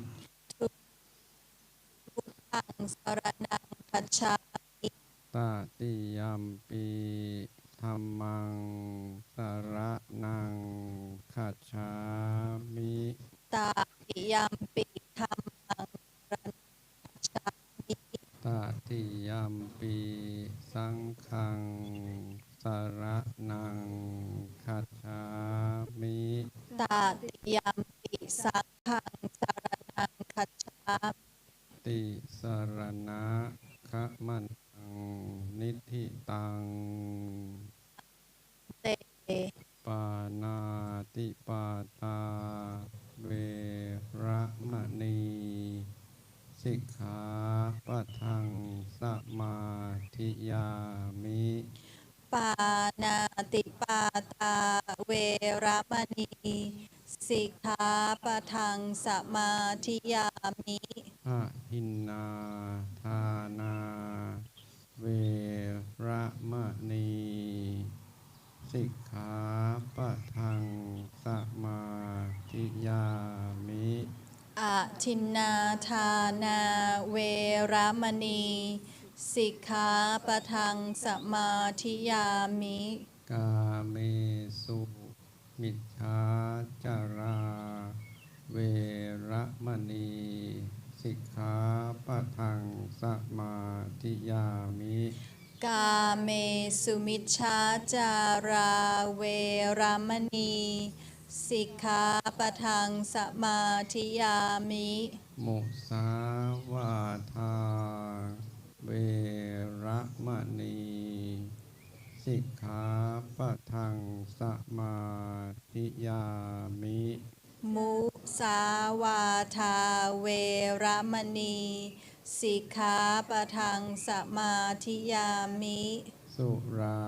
พุทธังสรณังคัจฉามิตติยมปีธัมมังสรณังคัจฉามิตติยมปิธัมมังสรณังคัจฉามิตติยมปีสั สังฆังสรณังคัจฉามิ ตาติยัมปิสังฆังสรณังคัจฉามิ ติสรณะขะมันตังนิธิตัง เต ปานาติปาตาเวระมณีสิกขาปะทังสมาธิยามิ ปานาติปาตาเวระมณีสิกขาปะทังสมาธิยามิ อะหินนาทานาเวระมณีสิกขาปะทังสมาธิยามิ อะทินนาทานาเวระมณีสิกขาปะทังสมาธิยามิ กาเมสุมิจฉาจาราเวระมณีสิกขาปะทังสมาธิยามิ กาเมสุมิชฌาจาราเวระมณีสิกขาปะทังสมาธิยามิ มุสาวาทาเวระมณีสิกขาปะทังสมาธิยามิ มุสาวาทาเวระมณีสิกขาปะทังสมาธิยามิ สุรา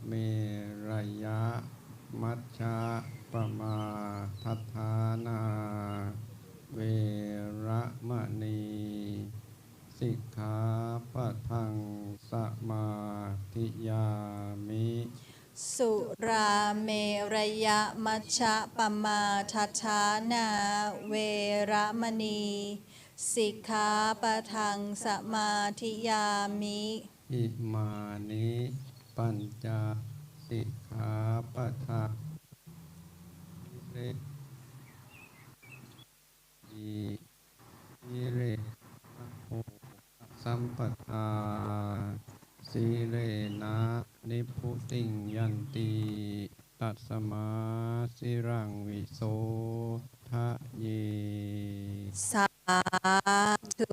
เมรยะมัชฌะปมาทัฏฐานาเวระมณีสิกขาปะทังสมาธิยามิ สุราเมรยะมัชฌะปมาทัฏฐานาเวระมณีสิกขาปะทังสมาธิยามิ อิมานิปัญจสิกขาปะทังเรอิเรนะโหสัมปทาสีเรนะนิพพุติงยันติตัสมาสิรังวิโสทะเย สาธุ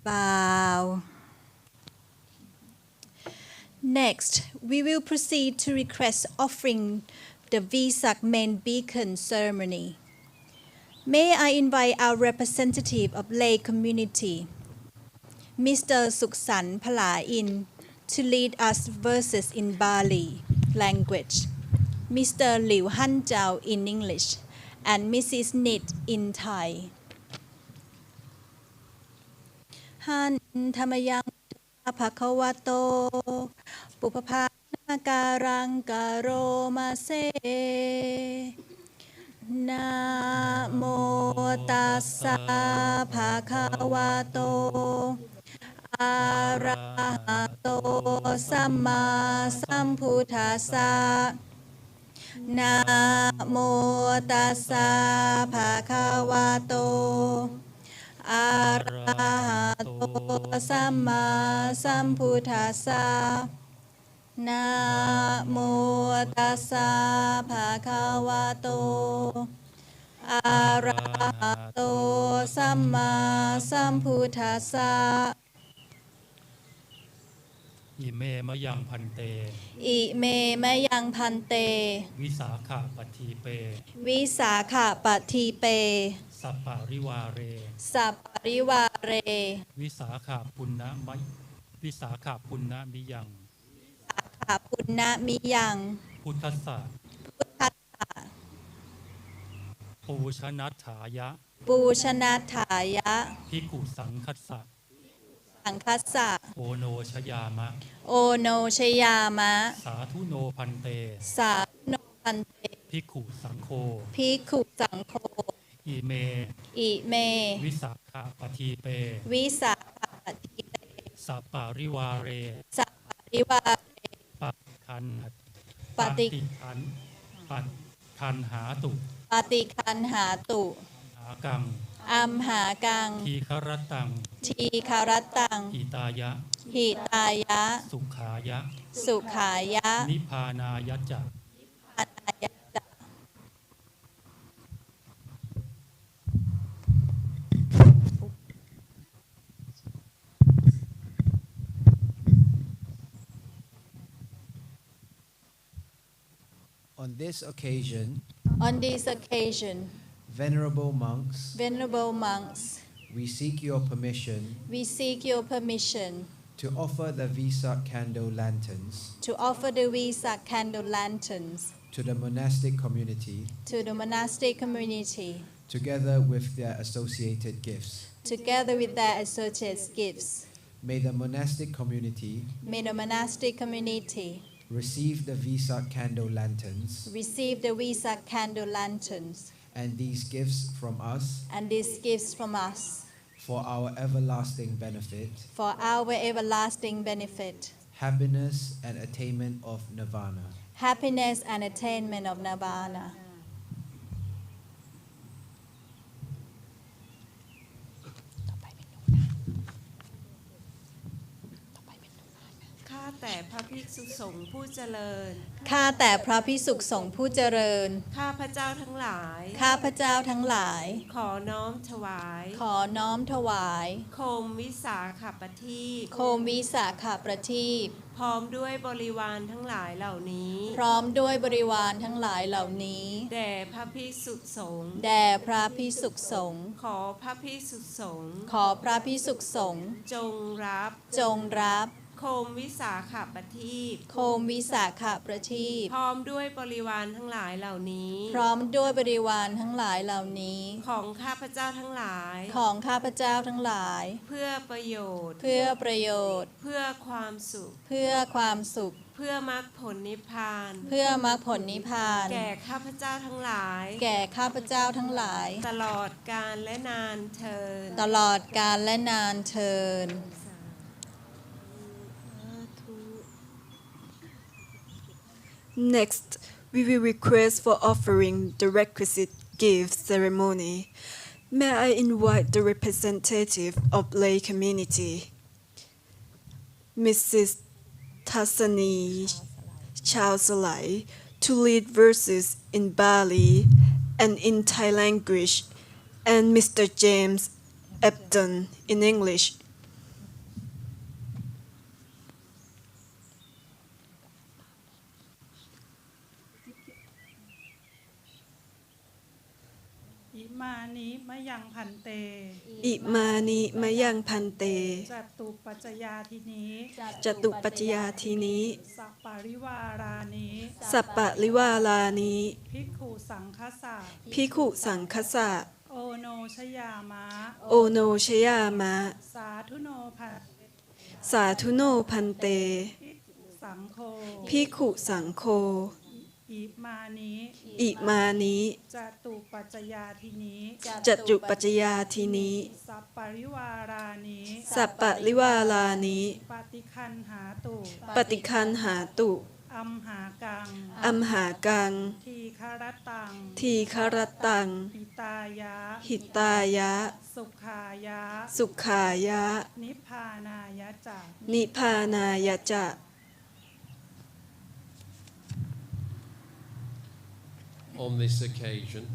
bow. Next, we will proceed to request offering the Vesak main beacon ceremony. May I invite our representative of lay community, Mr. Suksan Palain, to lead us verses in Bali language, Mr. Liu Hanjao in English, and Mrs. Nit in Thai. Han Thamayang Phakhawato Pupapana Karang Karo Mase Namo Tassa Phakhawato Arahato Samma Sambuddhassa Namo Tassa Phakhawato Arahato Samma Sambuddhassa Namo Tassa Phakhawato Arahato Samma Sambuddhassa อิเมมะยังพันเต อิเมมะยังพันเต วิสาขะปทีเป วิสาขปทีเป สัปปาริวาเร สัปปริวาเร วิสาขะปุณณะวิสาขะปุณณมิยัง ขาปุณณมิยัง พุทธัสสะ พุทธัสสะ ปูชนัตถายะ ปูชนาถายะ ภิกขุสังคัสสะ สังคัสสะ โอโนชยามะ โอโนชยามะ สาธุโนพันเต สาธุโนพันเต ภิกขุสังโฆ ภิกขุสังโฆ อิเม อิเม วิสาขะปทีเป วิสาขปทีเป สัปปาริวาเร สัปปริวาเร ปฏิคัน ปฏิ คันปฏิคันหาตุ ปฏิคันหาตุ หากัง อัมหากัง ทีฆรตัง ทีคารตัง หิตายะ หิตายะ สุขายะ สุขายะ นิพพานายะจะ On this occasion, On this occasion, venerable monks, venerable monks, we seek your permission we seek your permission to offer the Vesak candle lanterns to offer the Vesak candle lanterns to the monastic community to the monastic community, together with their associated gifts. together with their associates' gifts. May the monastic community May the monastic community receive the Vesak candle lanterns receive the Vesak candle lanterns and these gifts from us and these gifts from us for our everlasting benefit, for our everlasting benefit, happiness and attainment of nirvana. happiness and attainment of nirvana. ข้าแต่พระภิกษุสงฆ์ผู้เจริญ ข้าแต่พระภิกษุสงฆ์ผู้เจริญ ข้าพระเจ้าทั้งหลาย ข้าพระเจ้าทั้งหลาย ขอน้อมถวาย ขอน้อมถวาย โคมวิสาขปทีป โคมวิสาขประทีป พร้อมด้วยบริวารทั้งหลายเหล่านี้ พร้อมด้วยบริวารทั้งหลายเหล่านี้ แด่พระภิกษุสงฆ์ แด่พระภิกษุสงฆ์ ขอพระภิกษุสงฆ์ ขอพระภิกษุสงฆ์ จงรับ จงรับ โคมวิสาขปทีป โคมวิสาขประทีป พร้อมด้วยบริวารทั้งหลายเหล่านี้ พร้อมด้วยบริวารทั้งหลายเหล่านี้ ของข้าพเจ้าทั้งหลาย ของข้าพเจ้าทั้งหลาย เพื่อประโยชน์ เพื่อประโยชน์ เพื่อความสุข เพื่อความสุข เพื่อมรรคผลนิพพาน เพื่อมรรคผลนิพพาน แก่ข้าพเจ้าทั้งหลาย แก่ข้าพเจ้าทั้งหลาย ตลอดกาลและนานเทิน ตลอดกาลและนานเทิน Next, we will request for offering the requisite gift ceremony. May I invite the representative of lay community, Mrs. Tassani Chowsalai, to lead verses in Bali and in Thai language, and Mr. James Epton in English. อิมานิมะยังพันเต อิมานิมะยังพันเต จตุปัจจยาทินี้ จตุปัจจยาทีนี้ สัปปาริวารานิ สัปปะลิวาลานิ ภิกขุสังฆสะ ภิกขุสังคสะ โอโนชยามะ โอโนชยามะ สาธุโนพัน สาธุโนพันเต สังโฆ ภิกขุสังโฆ อิมานิ อิมานิ จตุปัจจยาทินี้ จตุปัจจยาทีนี้ สัปปาริวารานิ สัปปะลิวาลานิ ปฏิคันหาตุ ปฏิคันหาตุ อัมหากัง อัมหากัง ทีคารตัง ทีคารตัง หิตายะ หิตายะ สุขายะ สุขายะ นิพพานายะจัก นิพพานายะจะ On this occasion,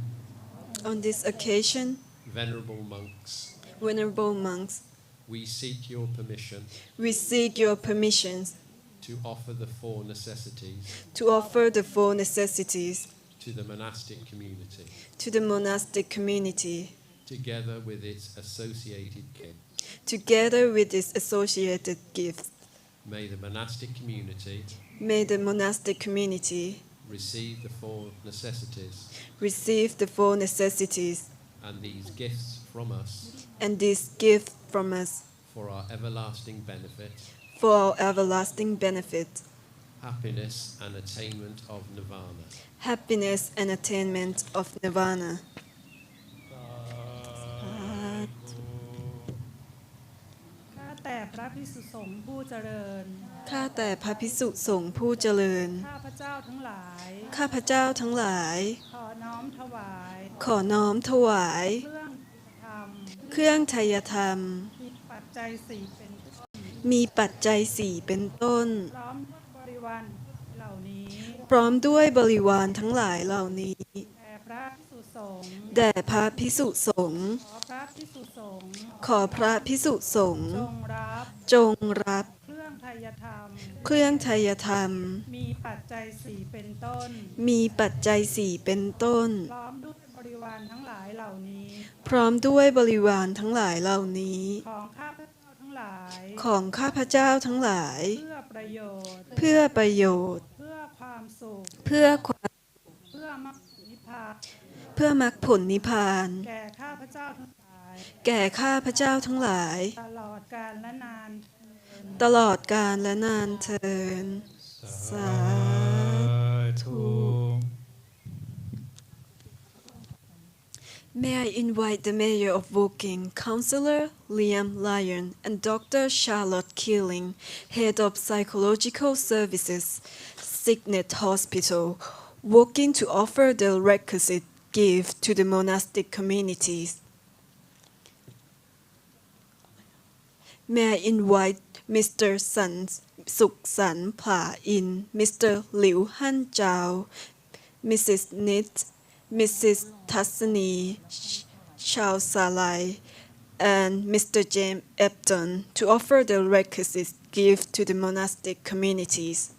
On this occasion, venerable monks, venerable monks, we seek your permission we seek your permissions to offer the four necessities to offer the four necessities to the monastic community, to the monastic community, together with its associated gifts. together with its associated gifts. May the monastic community May the monastic community receive the four necessities receive the four necessities and these gifts from us and this gift from us for our everlasting benefit, for our everlasting benefit, happiness and attainment of nirvana. happiness and attainment of nirvana. ข้าแต่พระภิกษุสงฆ์ผู้เจริญ ข้าแต่พระภิกษุสงฆ์ผู้เจริญ ข้าพระเจ้าทั้งหลาย ข้าพเจ้าทั้งหลาย ขอน้อมถวาย ขอน้อมถวาย เครื่องธรรม เครื่องไทยธรรม มีปัจจัยสี่เป็นต้น มีปัจจัยสี่เป็นต้น พร้อมด้วยบริวารเหล่านี้ พร้อมด้วยบริวารทั้งหลายเหล่านี้ แด่พระภิกษุสงฆ์ แด่พระภิกษุสงฆ์ ขอพระภิกษุสงฆ์ ขอพระภิกษุสงฆ์ จงรับ จงรับ เครื่องไทยธรรม เครื่องไทยธรรม มีปัจจัยสี่เป็นต้น มีปัจจัยสี่เป็นต้น พร้อมด้วยบริวารทั้งหลายเหล่านี้ พร้อมด้วยบริวารทั้งหลายเหล่านี้ ของข้าพเจ้าทั้งหลาย ของข้าพเจ้าทั้งหลาย เพื่อประโยชน์ เพื่อประโยชน์ เพื่อความสุข เพื่อความ เพื่อมรรคนิพพาน เพื่อมรรคผลนิพพาน แก่ข้าพเจ้าทั้งหลาย แก่ข้าพเจ้าทั้งหลาย ตลอดกาลและนานเทอญ ตลอดกาลและนานเทินสาธุ May I invite the Mayor of Woking, Councillor Liam Lyon, and Dr. Charlotte Keeling, Head of Psychological Services, Signet Hospital, Woking, to offer the requisite gift to the monastic communities. May I invite Mr. Suksan Phra In, Mr. Liu Han Jiao, Mrs. Nit, Mrs. Tassani Chao Salai, and Mr. James Epton to offer the requisite gift to the monastic communities.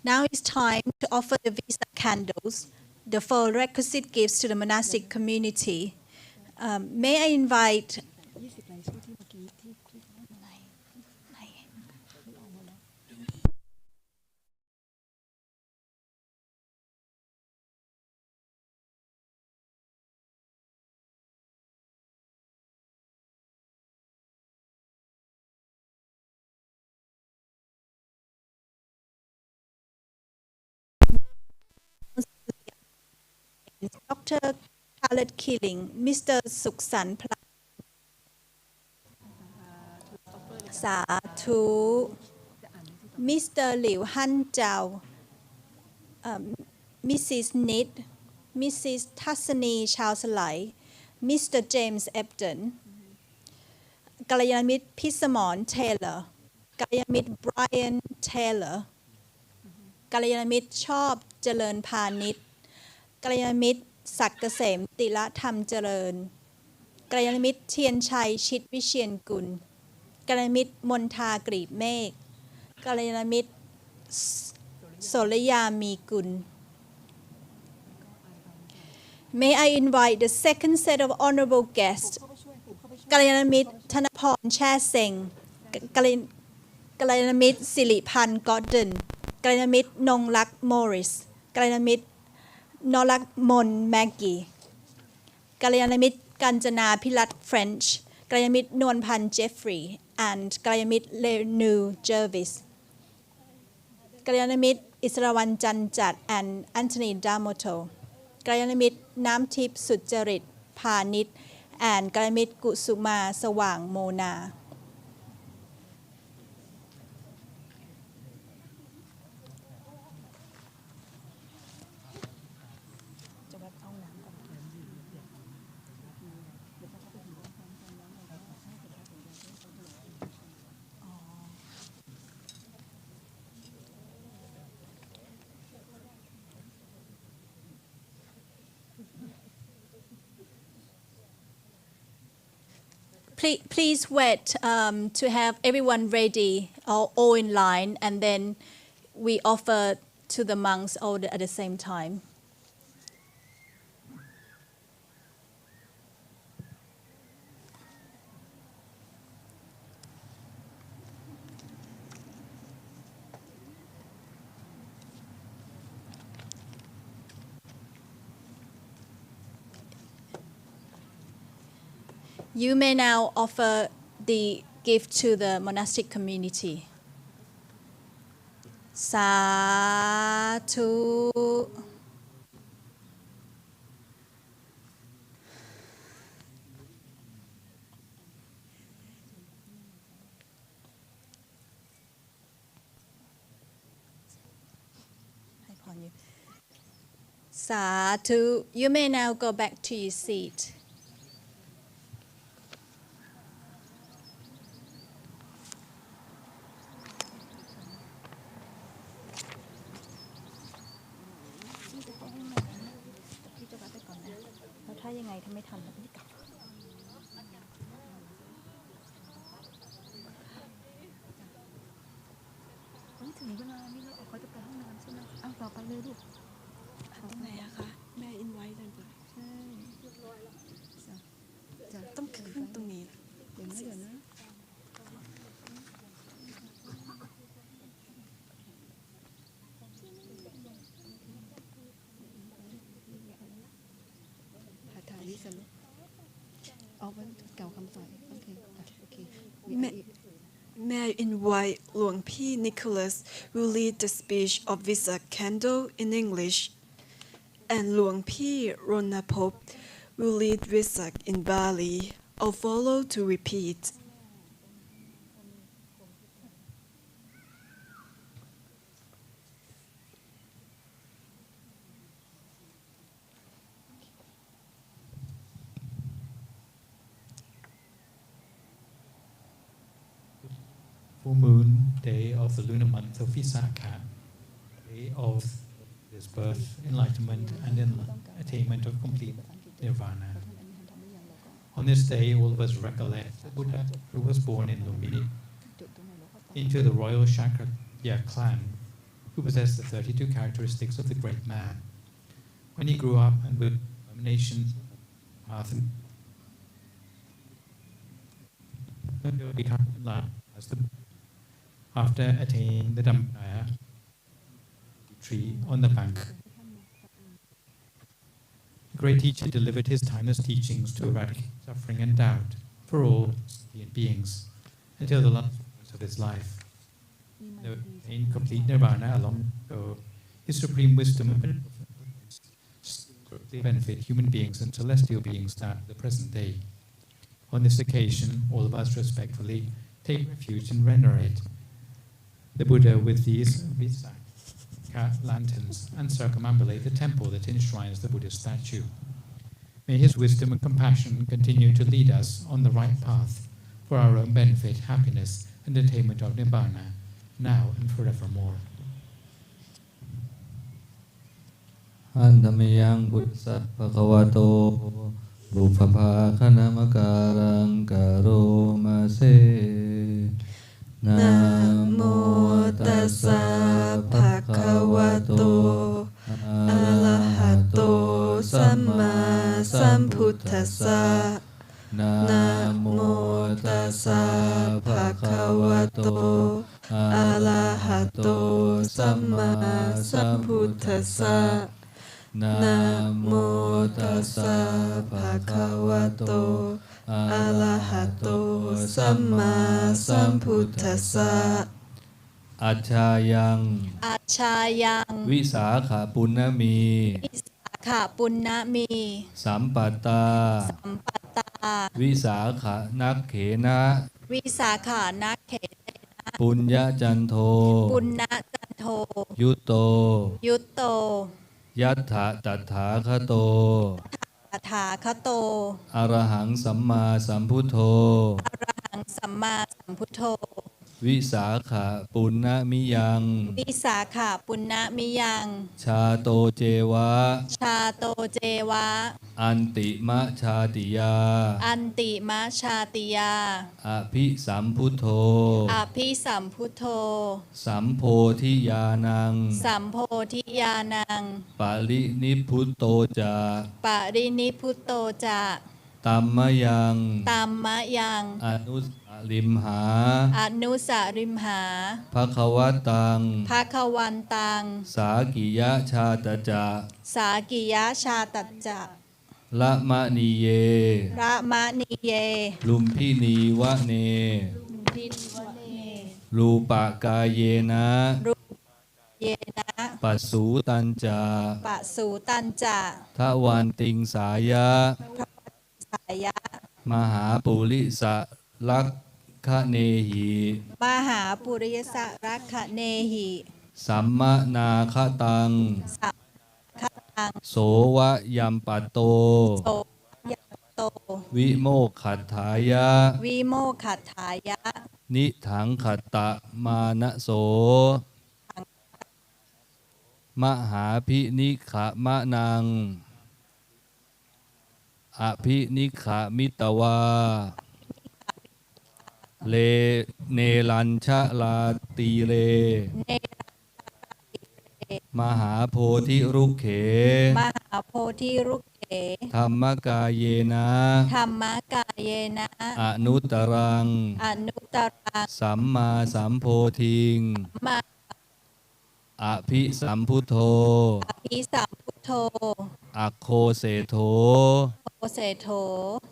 Now it's time to offer the Vesak candles, the 4 requisite gifts to the monastic community. May I invite Dr. Charlotte Keeling, Mr. Suksan Phra สาธุ Mr. Liu Han Jiao, Mrs. Nit, Mrs. Tassani Chao Salai, Mr. James Epton, กัลยาณมิตรพิสมร Taylor, กัลยาณมิตร Brian Taylor, กัลยาณมิตรชอบเจริญพาณิชย์ กัลยาณมิตรศักดิ์เกษมติละธรรมเจริญ กัลยาณมิตรเทียนชัยชิดวิเชียรกุล กัลยาณมิตรมนทากรีบเมฆ กัลยาณมิตรโสรยามีกุล May I invite the second set of honorable guests, กัลยาณมิตรธนพรแช่เซ็ง กัลยาณมิตรสิริพันธ์กอดเดน กัลยาณมิตรนงลักษณ์มอริส กัลยาณมิตรนรักมนแมกกี้ กัลยาณมิตรกัญจนาพิรัตน์เฟรนช์ กัลยาณมิตรนวลพันธ์เจฟฟรีย์ and กัลยาณมิตรเลนูเจอร์วิส กัลยาณมิตรอิสรวรรณจันจัด and แอนโทนีดามโต กัลยาณมิตรน้ำทิพย์สุจริตพาณิชย์ and กัลยาณมิตรกุสุมาสว่างโมนา Please wait to have everyone ready all in line, and then we offer to the monks all at the same time. You may now offer the gift to the monastic community. สาธุสาธุ You may now go back to your seat. May I invite Luang P. Nicholas will lead the speech of Vesak Candle in English, and Luang P. Ronapop will lead Vesak in Bali. I'll follow to repeat. Full moon day of the lunar month of Visakha, day of his birth, enlightenment, and attainment of complete nirvana. On this day, all of us recollect the Buddha who was born in Lumbini into the royal Shakrya clan, who possessed the 32 characteristics of the great man. When he grew up and with determination, path and become enlightened as the after attaining the Dhammakaya tree on the bank. The great teacher delivered his timeless teachings to eradicate suffering and doubt for all sentient beings until the last moments of his life. In complete nirvana along ago, his supreme wisdom and benefit human beings and celestial beings now at the present day. On this occasion, all of us respectfully take refuge and venerate the Buddha with these Visakha lanterns and circumambulate the temple that enshrines the Buddhist statue. May his wisdom and compassion continue to lead us on the right path for our own benefit, happiness, and attainment of Nibbana, now and forevermore. Andameyang Buddhasa Bhagavato Bhupapa Kanamakarang Karomase Namo tassa bhagavato arahato samma sambuddhassa. Namo tassa bhagavato arahato samma sambuddhassa. Namo tassa bhagavato arahato samma sambuddhassa. Achayang Visakha Punnami Sampata Visakha Nakhena Punya Janto Yutto Yatha Tatha Khato Arahang Samma Samputo Visakha Punnamiyang Chato Jeva Antima Chatiya Abhi Samputo Sampothiyanang Pariniputto Ja Tammayang Anusarimha Bhagavantang Sakiya Chataja Lamaniye Lumpini Vane Lupakayena เยนะ ปัสสูตัญจา ปะสูตัญจะ ทวันติงสายะ สายะ มหาปุริสลักขเนหิ มหาปุริยสรักขเนหิ สัมมนาคตัง สัมคตัง โสวะยัมปัตโต โสยโต วิโมกขัตถายะ วิโมกขัตถายะ นิถังขัตตะมานะโส มหาภินิขะมะนัง อภินิขะมิตวา เลเนลัญชะลาตีเร มหาโพธิรุกเข มหาโพธิรุกเข ธรรมกายเยนะ ธรรมกายเยนะ อนุตรัง อนุตรัง สัมมาสัมโพธิง มา อภิสัมพุทโธ อภิสัมพุทโธ อัคโคเสโธ โอเสโธ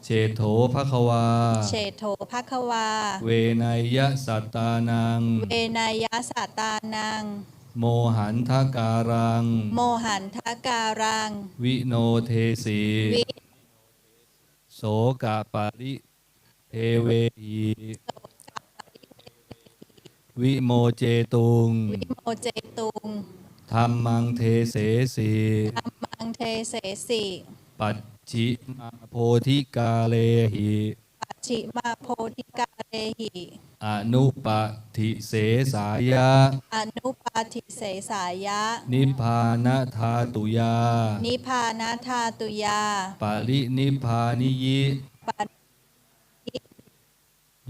เชโธภควา เชโธภควา เวไนยสัตตานัง เวนายสัตตานัง โมหันทการัง โมหันทการัง วิโนเทสี วิ โสกะปริเทเวหิวิโมเจตุง วิโมเจตุง ธัมมังเทเสสี ธัมมังเทเสสิ ปัจฉิมาโพธิกาเลหิ ปัจฉิมาโพธิกาเรหิ อนุปฏิเสสายะ อนุปาทิเสสายะ นิพพานธาตุยา นิพพานาธาตุยา ปรินิพพานิยิ ปัจ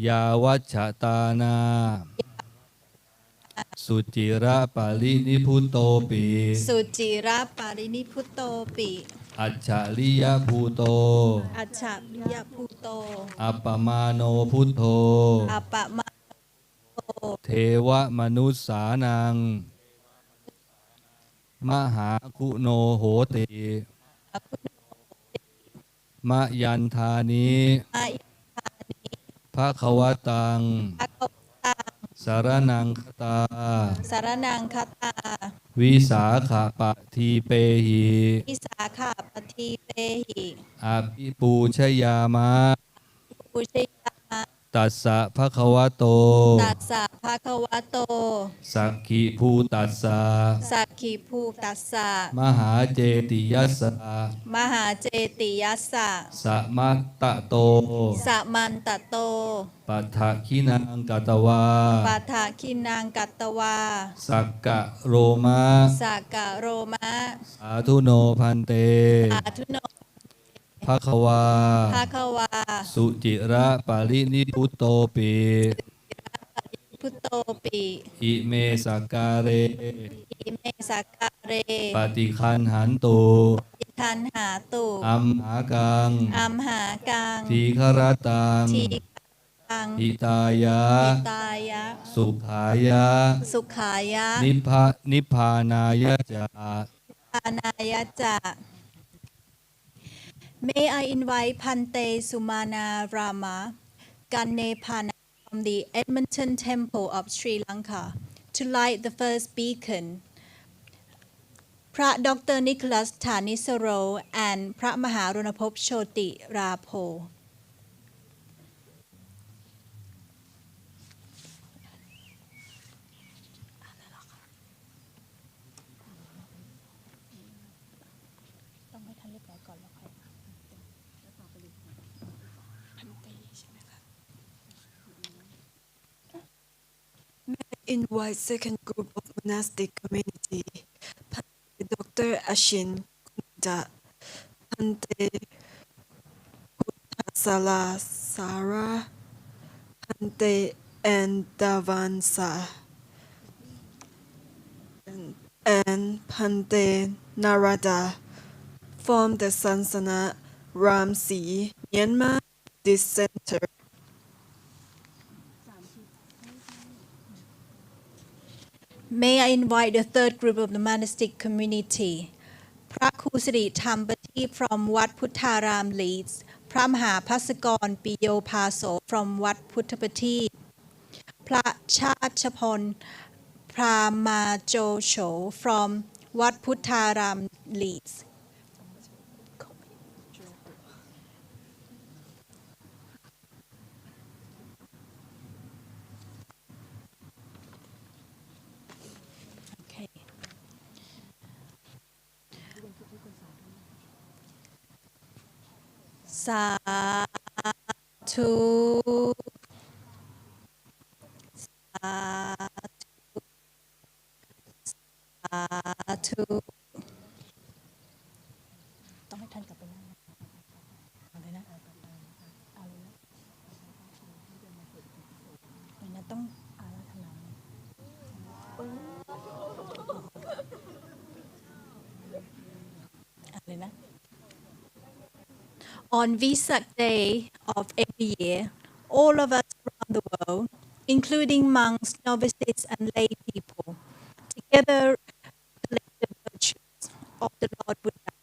ยาวัชตานา สุจิระปรินิพุตโตปิ สุจิระปารินิพุตโตปิ อัจฉริยภูโต อัจฉริยภูโต อัปปมาโนพุทโธ อัปปะมาโต เทวมนุสสานัง มหาคุโนโหติ มะยันธานิ อายุ ภะคะวตัง ภะคะวตัง สารนังคตา สารนังคตา วิสาขปทีเปหิ วิสาขาปฏิเปหิ อภิปูชยามะ ปุชยามะ ตัสสะภะคะวะโต ตัสสะภะคะวะโต สักขิภูตัสสะ สักขิภูตัสสะ มหาเจติยัสสะ มหาเจติยัสสะ สัมมัตตะโต สัมมันตโต ปัฏฐคินังกัตวา ปัฏฐาคินังกัตตวา สักกะโรมะ สักกะโรมะ สาธุโนพันเต อาทุโน ภะคะวา ภะคะวา สุจิระปรินิพุตโตปิ พุตโตปิ อิเมสักการเร อิเมสักกะเร ปฏิคันหันตุ อิทันหาตุ อัมหากัง อัมหากัง ทีฆรตัง ทีกัง อิตายะ อิตายะ สุขายะ สุขายะ นิพพานายะจา ปานายะจะ May I invite Pante Sumana Rama Ganepana from the Edmonton Temple of Sri Lanka to light the first beacon. Phra Dr. Nicholas Thanisaro and Phra Maharunapop Choti Rapo. Invite second group of monastic community. Pante Dr. Ashin Kunda, Pante Uttasala Sara, Pante and Davansa, and Pante Narada form the Sansana Ramsi Myanmar Buddhist Center. May I invite the third group of the monastic community. พระครูสิริธรรมประทีป from วัดพุทธาราม leads พระมหาภัสกรปิโยภาโส from วัดพุทธประทีปพระชาติพล Phra from Wat Puttaram leads. Okay. Sadhu. Sadhu. ต้องให้ท่านกลับไปนั่งเอาเลยนะเอาเลยนะเอาเลยนะต้องอาราธนาเอาเลยนะ On Vesak Day of every year, all of us around the world, including monks, novices, and lay people, together collect the virtues of the Lord Buddha.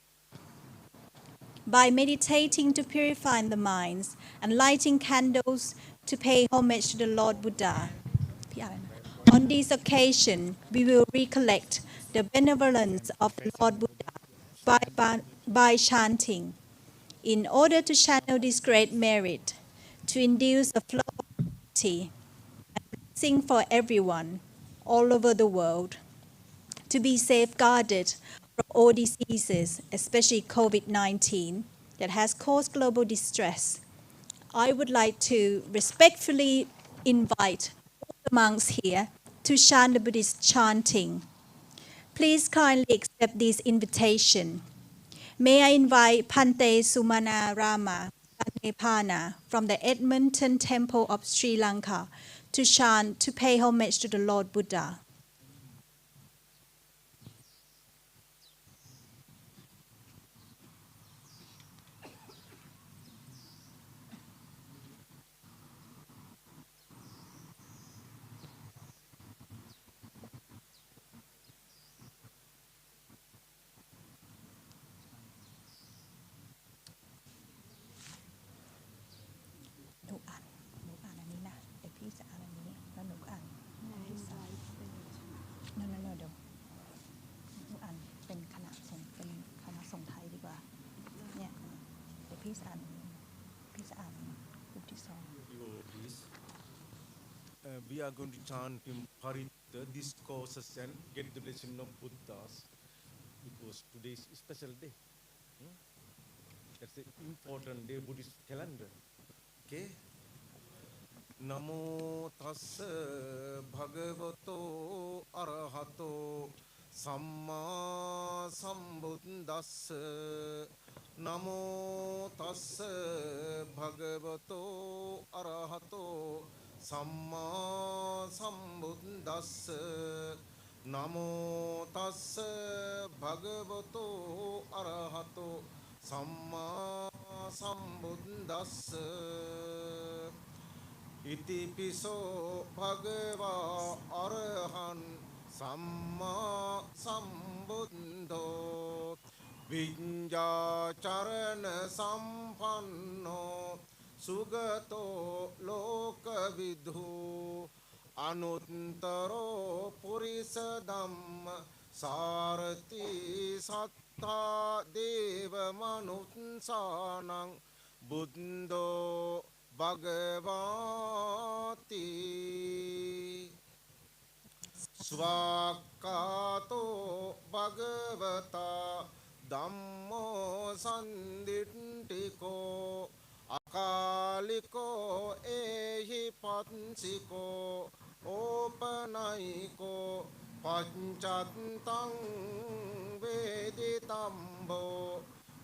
By meditating to purify the minds and lighting candles to pay homage to the Lord Buddha. On this occasion, we will recollect the benevolence of the Lord Buddha by chanting, in order to channel this great merit, to induce a flow of unity and blessing for everyone all over the world, to be safeguarded from all diseases, especially COVID-19, that has caused global distress. I would like to respectfully invite all the monks here to chant the Buddhist chanting. Please kindly accept this invitation. May I invite Pante Sumana Rama Nepana from the Edmonton Temple of Sri Lanka to chant to pay homage to the Lord Buddha. We are going to chant in Parita, this causes and get the blessing of Buddhas, because today is a special day. That's an important day, Buddhist calendar. Okay? Namo tassa bhagavato arahato samma sambuddhassa. Namo tassa bhagavato arahato samma sambuddhassa. Namo tassa bhagavato arahato samma sambuddhassa. Iti piso bhagava arahan samma sambuddho vinja charana sampanno sugato loka vidhu anuttaro purisa dhamma sarati sattha deva manutsanang buddho Bhagavati Svakato Bhagavata Dhammo Sanditiko Akaliko Ehi Pansiko Opanaiko Panchantang Veditambo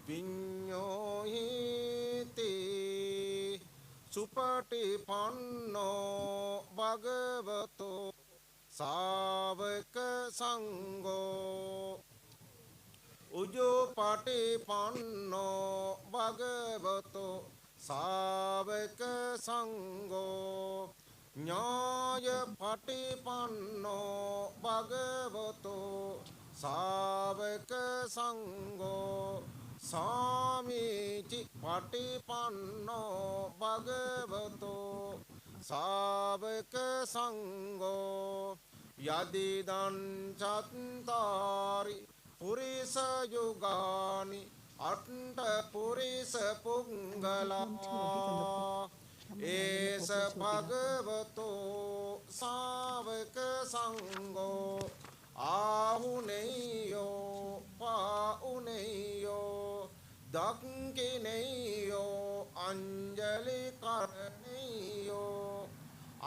Vinyohiti Supatipanno Bhagavato Savaka Sangho Ujupatipanno Bhagavato Savaka Sangho Nyaya Patipanno Bhagavato Savaka Sangho Samici Patipanno Bhagavato Savaka Sangho යදිදං චත්තාරි පුරිස යුගානි අට්ඨ පුරිස පුංගලා ඒස භගවතෝ සාවක සංඝෝ ආහුනේයෝ පාඋනේයෝ දක්ඛිනේයෝ අංජලි කරණේයෝ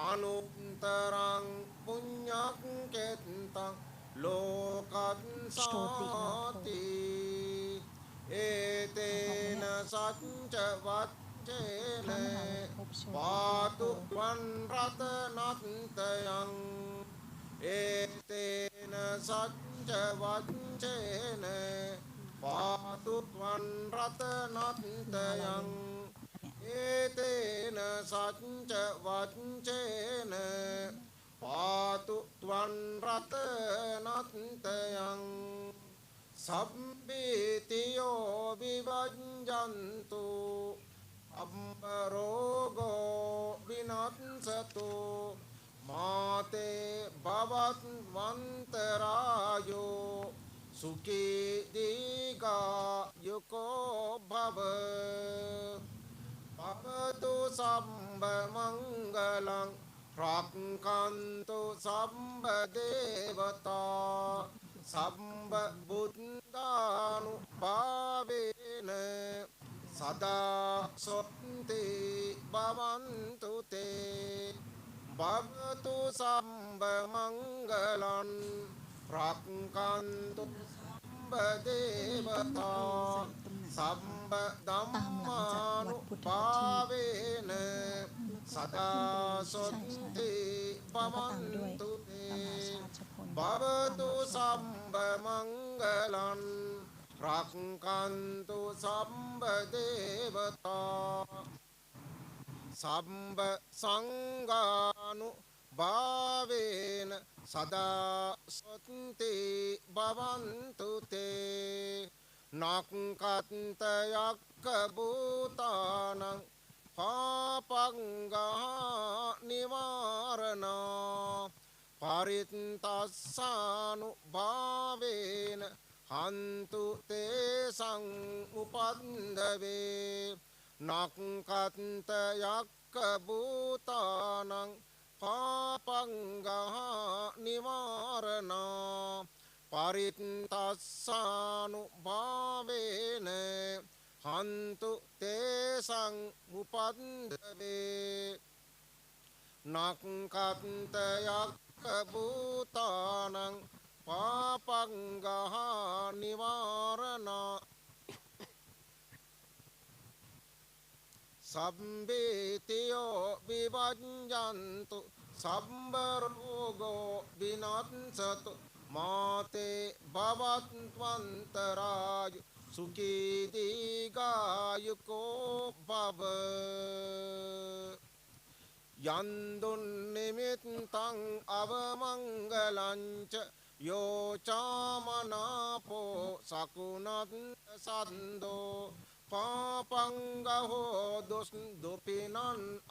අනුත්තරං පුඤ්ඤක් කෙත්තං ලෝකස්සාති ඒතේන සච්ච වච්චේන පාතු ත්වං රතනත්තයං ඒතේන සච්ච වච්චේන පාතු ත්වං රතනත්තයං ඒතේන සච්ච වච්චේන පාතු ත්වං රතනත්තයං සම්පීතියෝ විවජ්ජන්තු අම්බරෝගෝ විනස්සතු මාතේ භවත් වන්තරායෝ සුඛී දීඝා යුකෝ භව භවතු සම්බ මංගලං රක්ඛන්තු සම්බ දේවතා සම්බ බුද්ධානුභාවේන සදා සොත්ති භවන්තු තේ භවතු සම්බ මංගලං රක්ඛන්තු සම්බ දේවතා සම්බ ධම්මානුභාවේන සදා සොත්ති භවන්තු තේ භවතු සම්බ මංගලං රක්ඛන්තු සම්බ දේවතා සම්බ සංඝානු භාවේන සදා සොත්ති භවන්තු තේ නක්ඛන්ත යක්ඛ භූතානං පාපංගා නිවාරණා පරිත්තස්සානු භාවේන හන්තු තේසං උපන්දවේ නක්ඛන්ත යක්ඛ භූතානං පාපංගා නිවාරණා පරිත්තස්සානු භාවේන හන්තු තේසං උපන්දවේ නක්ඛන්ත යක්ඛ භූතානං පාපංගා නිවාරණා සම්බේතියෝ විවජ්ජන්තු සම්බ රෝගෝ විනස්සතු මාතේ භවත්වන්තරායු සුඛී දීඝායුකෝ භව යන්දුන් නිමිත්තං අවමංගලංච යෝචාමනාපෝ සකුණත් සන්දෝ පාපංගහෝ දුපිනං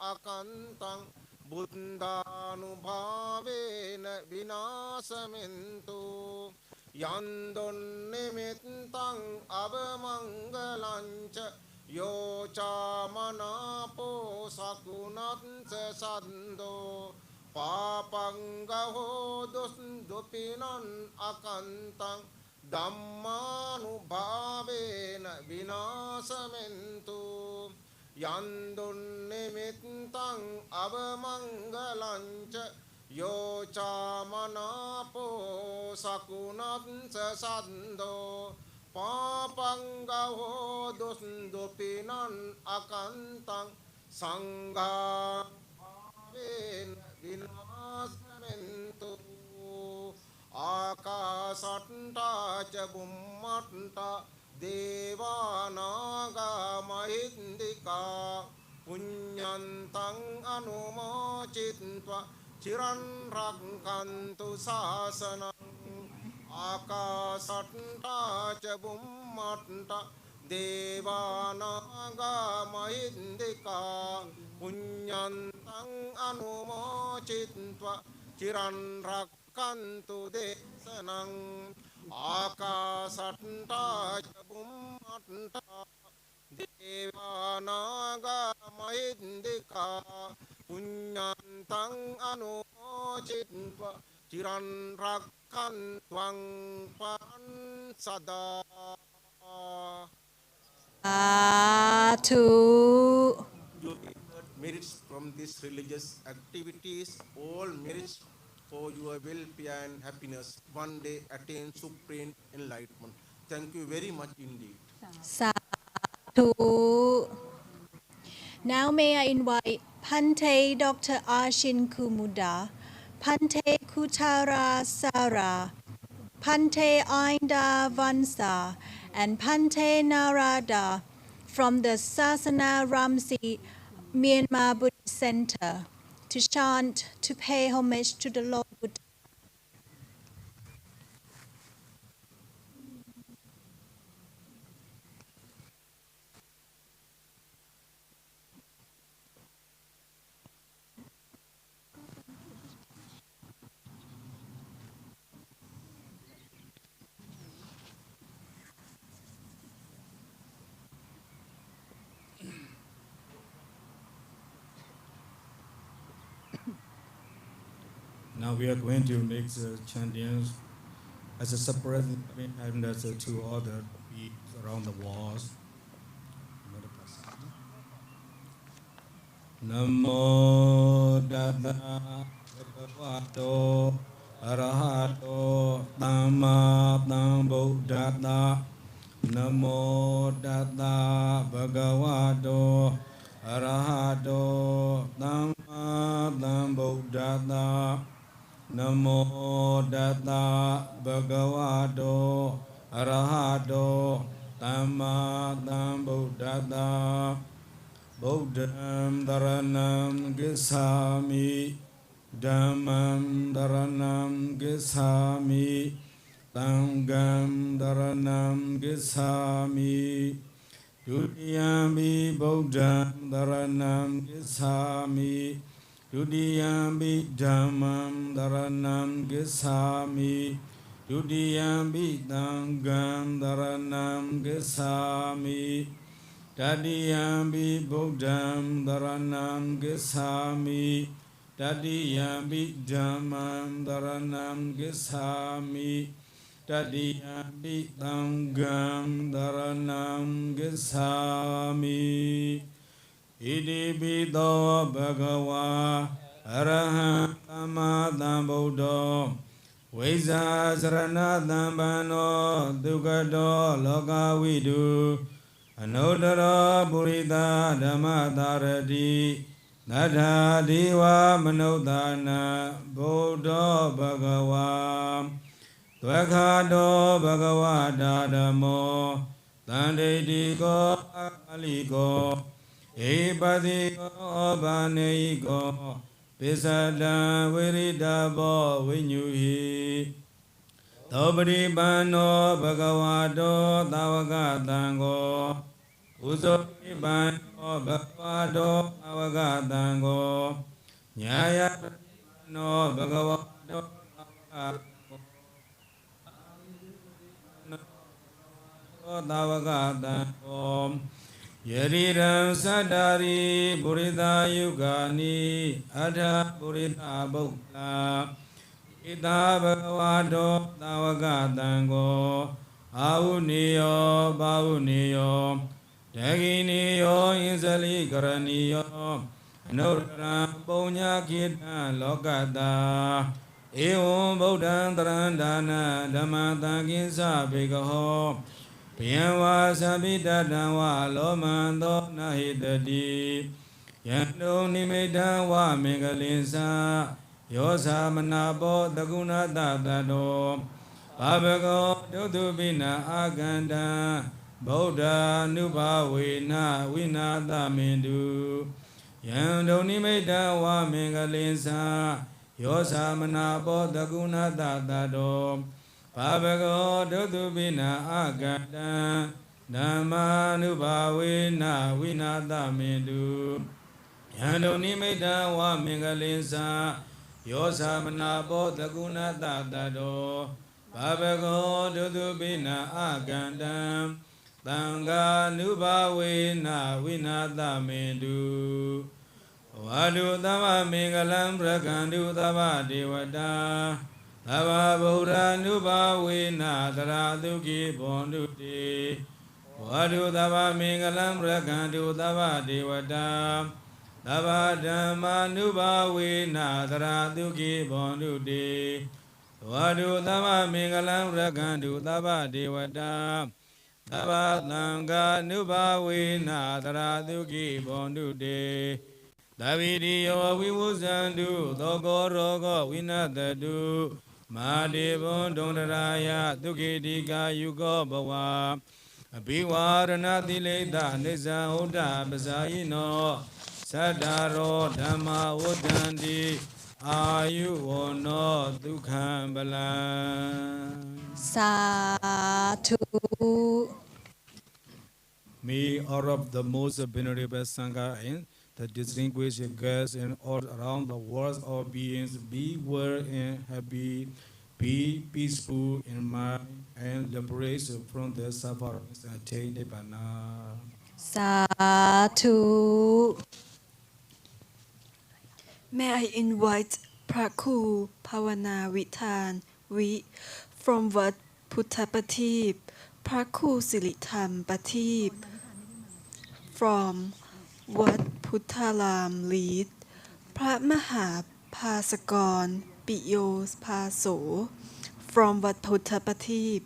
අකන්තං බුද්ධානුභාවේන විනාශමෙන්තු යන්දුන් නිමිත්තං අවමංගලංච යෝචාමනාපෝ සකුණත් සන්දෝ පාපංගහෝ දුපිනං අකන්තං ධම්මානුභාවේන විනාශමෙන්තු යන්දුන් නිමිත්තං අවමංගලංච යෝචාමනාපෝ සකුණත් සන්දෝ පාපංගහෝ දුපිනං අකන්තං සංඝාභාවේන විනාශමෙන්තු ආකාසට්ටා ච බුම්මට්ටා දේවානාගා මහින්దికා පුඤ්ඤන්තං අනුමෝචිත්වා චිරන් රක්ඛන්තු ශාසනං ආකාසට්ටා ච බුම්මට්ටා දේවානාගා මහින්దికා පුඤ්ඤන්තං අනුමෝචිත්වා චිරන් රක්ඛන්තු රක්칸තු දේශනං ආකාසට්ටා ච බුම්මට්ටා දේවානාගා මහින්దికා පුඤ්ඤන්තං අනුමෝචිත්වා චිරන් රක්칸ත්වං පරං සදා Satu. You get merits from these religious activities, all merits for your well-being and happiness. One day attain supreme enlightenment. Thank you very much indeed. Satu. Now may I invite Pante Dr. Ashin Kumuda, Pante Kutara Sara, Pante Ainda Vansa, and Pante Narada from the Sasana Ramsi Myanmar Buddhist Center to chant, to pay homage to the Lord Buddha. Now we are going to make the chantings as a separate and as a two other beats around the walls. Namo Tassa Bhagavato Arahato Dhamma Sambuddhassa. Namo Tassa Bhagavato Arahato Dhamma Sambuddhassa. Namo Tassa Bhagavato Arahato Dhamma Sambuddhassa. Buddham Dharanam Gissami, Dhammam Dharanam Gissami, Sangham Dharanam Gissami, Dutiyampi Buddham Dharanam Gissami, Dutiyampi Dhammam Dharanam Gissami, Dutiyampi Sangham Dharanam Gissami, Tadiyampi Buddham Dharanam Gissami, Tadiyampi Dhammam Dharanam Gissami, Tadiyampi Sangham Dharanam Gissami. Idipito Bhagava Arahantama Sambuddho Vaisa Sarana Dhammano Dukkhato Lokavidu Anuttara Purita Dhammatarati Natha Deva Manodana Buddha Bhagava Tvakhato Bhagavata Dhammo Tandetiko Akaliko Epatiko Paneiko Pisada Viridabo Vinyuhi Topadipanno Bhagavato Tavagatango Usodipanno Bhagavato Tavagatango Nyayatanno Bhagavato Tavagatango Yariram Sadari Purita Yugani Adha Purita Bhukta Ita Bhagavato Tavagatango Avuniyo Bhavuniyo Daginiyo Insali Karaniyo Anuttara Punya Kita Lokata Evam Buddham Tarandana Dhammatakisa Bhikaho Piyanva Sabhidadava Lomanto Nahidati Yando Nimitta Va Mengalinsa Yosa Manapo Daguna Tatato Pabhago Dutubina Aganda Buddha Nubhavina Vinata Mindu Yando Nimitta Va Mengalinsa Yosa Manapo Daguna Tatato Pabhago Dutubina Aganda Dhamma Nubhavina Vinata Mindu Yando Nimitta Va Mengalinsa Yo samana bodha guna tatado Babago dudubina agandam Tanga nubawina vinata mendu Wadu tava mingalam prakandu tava devata Tava Buddha nubawina taraduki bonduti Wadu tava mingalam prakandu tava devata Tava dhamma nubawina taraduki bonduti Wadu tava mingalam prakandu tava devata Tava tanga nubawina taraduki bonduti Davidiyo vivusandu Dogorogo vinatadu Madevon Dondaraya Dukidika Yugo Bhawa Abhivarana Dileta Nisa Uda Basayino Sadaro Dhamma Udandi Ayu Ono Dukham Balan สาธุ May all of the most venerable Sangha and the distinguished guests and all around the world of beings be well and happy, be peaceful in mind and liberation from their sufferings and attain Nibbana. สาธุ May I invite พระครูภาวนาวิธานวิ from วัดพุทธประทีปพระครูสิริธรรมประทีป from วัดพุทธารามลีดพระมหาภาสกรปิโยภาโส from วัดพุทธประทีป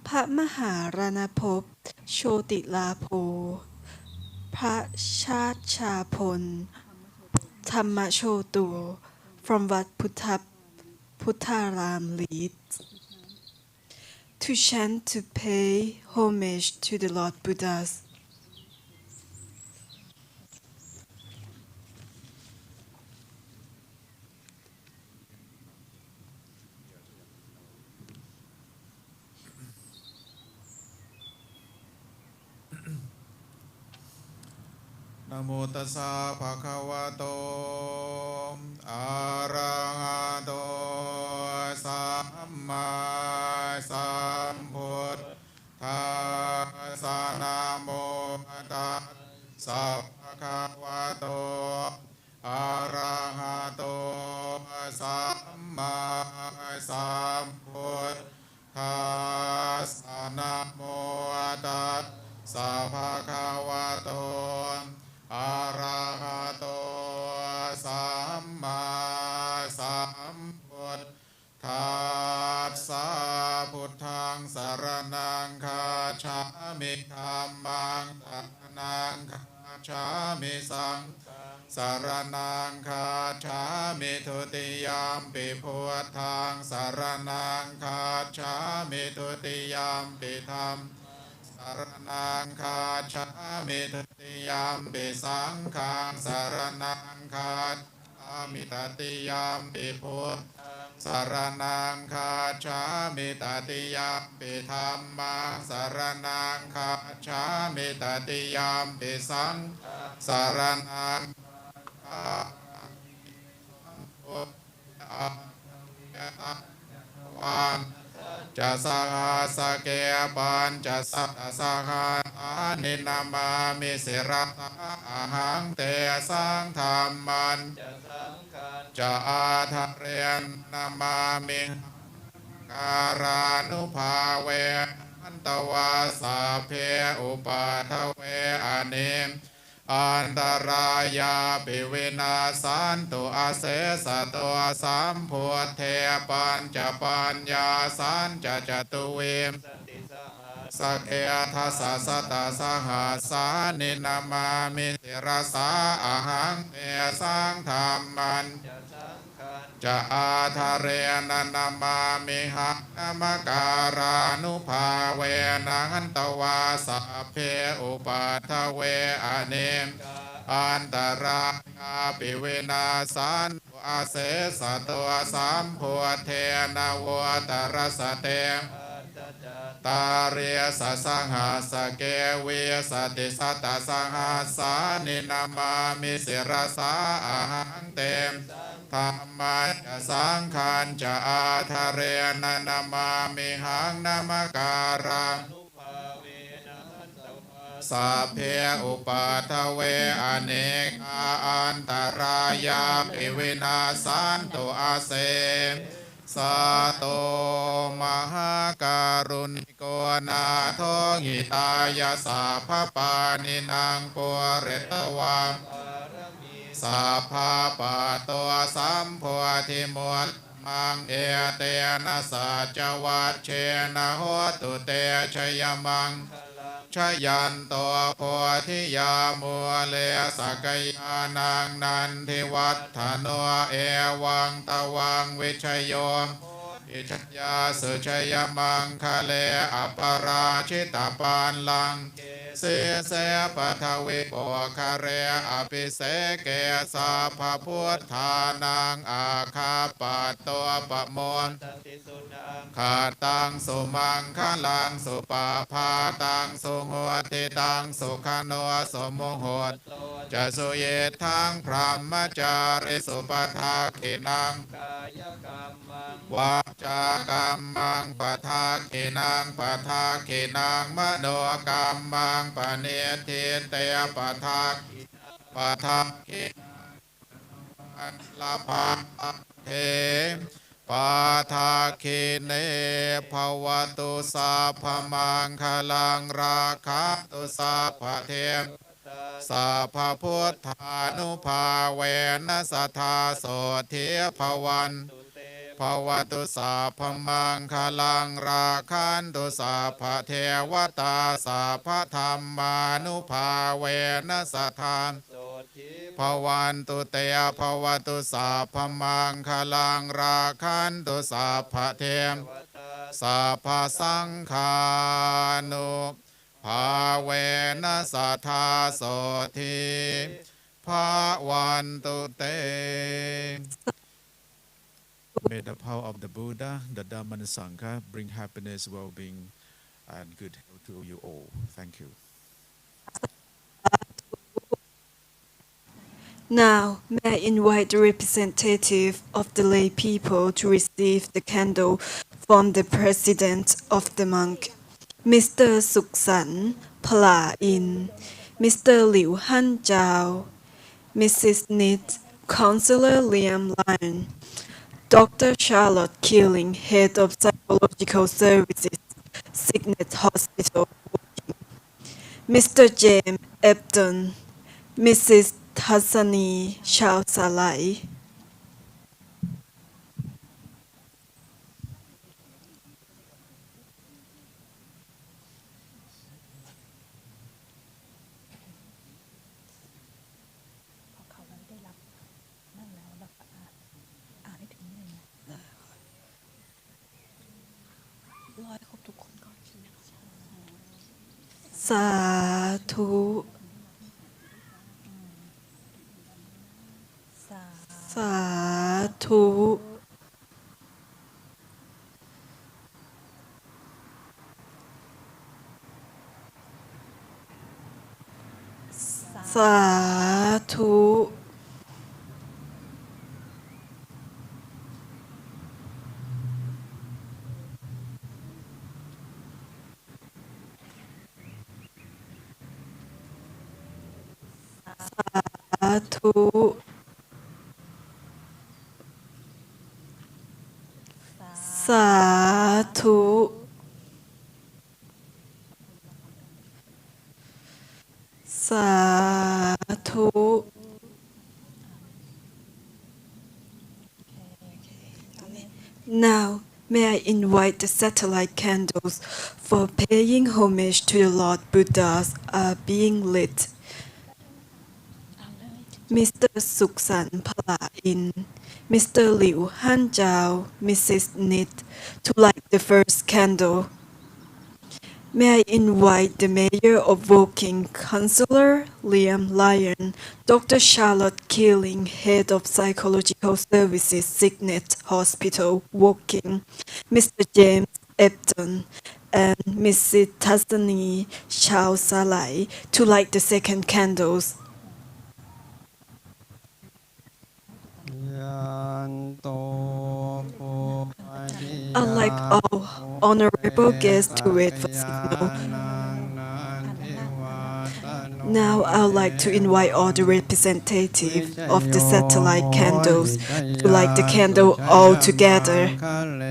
พระมหารณภพโชติลาโภ พระชาติชาพล ธรรมโชตุ from วัดพุทธารามลีด to chant to pay homage to the Lord Buddhas. Namo tassa bhagavato arahato samma sambuddhassa namo tassa bhagavato arahato samma sambuddhassa namo tassa bhagavato Arahato Samma Sambuddhassa Buddhaṃ Saraṇaṃ Gacchāmi Dhammaṃ Saraṇaṃ Gacchāmi Saṅghāṃ Saraṇaṃ Gacchāmi Tutiyampi Buddhaṃ Saraṇaṃ Gacchāmi Tutiyampi Dhammāṃ Saraṇaṃ Gacchāmi Tatiyampi Saṅghāṃ Saraṇaṃ Gacchāmi Tatiyampi Buddhaṃ Saraṇaṃ Gacchāmi Tatiyampi Dhammaṃ Saraṇaṃ Gacchāmi Tatiyampi Saṅghāṃ Saraṇaṃ Gacchāmi Jasa sake pan jasa saha aninamami sirata ahang te sang thamman ja'atharyan namami karanuphave antava saphe upathawe anim Antaraya Bivinasantu Asesato Asamputte Pancha Panya Sancha Chatuim Sakya Sasata Sahasani Namami Tirasa Ahang Pesang Thamman Ja'atharena Namami Hamakarānuphāve Nantava Saphe Upathawe Anim Antaraya Bivinasantu Asesato Asamputte Navotarasate Tariya Sasangasa Kewe Sati Sata Sangasa Ninamami Sirasa Ahang Tem ธรรมันจะสังขันจะอาทะเรนะนามามิหังนามการังสัพเพอุปัทเวอเนกาอันตรายาปิวินาสันตุอาเสสัตโตมหาการุณิโกนาโทหิตายาสัพพปานินางปุเรตวังสัพพะปะตัวสัมโพธิมุตมังเอเตนะสัจวัชเชนะโหตุเตชยมังชยันตัวโพธิยามัวเลสกยานังนันทิวัฒโนเอวังตวังวิชโยอิชยาสุชยมังคะเลอปราชิตปานลังเสเสปัทวิโปคะเรอภิเสเกสาภพุทธานังอาคาปัตตัวปะมนขาตังสุมังคลังสุปาพาตังสุงวติตังสุขโนสมุหดจะสุเยทังพรหมจาริสุปทาขินังวาจากรรมังปทาขินังปทาขินังมโนกรรมังปเนทิเตปทาขินังลาภาเทปาทาคิเนภวตุสาพมังคลังราคะตุสาพเทมสัพพพุทธานุภาเวนัสทธาโสทิภวันภวตุสาพมังคลังราคันตุสาพเทวตาสัพพธรรมานุภาเวนัสทธาภวันตุเตภวตุสาพมังคลังราคันตุสาพเทมสัพพสังฆานุภาเวนัสทธาโสทิภวันตุเต May the power of the Buddha, the Dhamma and the Sangha bring happiness, well-being, and good health to you all. Thank you. Now, may I invite the representative of the lay people to receive the candle from the president of the monk, Mr. Suksan Phra In, Mr. Liu Han Zhao, Mrs. Nit, Counselor Liam Lyon, Dr. Charlotte Keeling, Head of Psychological Services, Signet Hospital, Mr. James Ebdon, Mrs. Tassani Chao Salai. Sadhu. Sadhu. Sadhu. Sadhu. Sadhu. Sadhu. Now, may I invite the satellite candles for paying homage to the Lord Buddhas are being lit. Mr. Suksan Phra In, Mr. Liu Han Zhao, Mrs. Nit, to light the first candle. May I invite the Mayor of Woking, Councillor Liam Lyon, Dr. Charlotte Keeling, Head of Psychological Services, Signet Hospital, Woking, Mr. James Ebdon, and Mrs. Tassani Chao Salai to light the second candles. Ya โตโพธิยา Unlike all honorable guests to wait for signal, นังนันทิวาตโน now I would like to invite all the representatives of the satellite candles to light the candle all together. คะเล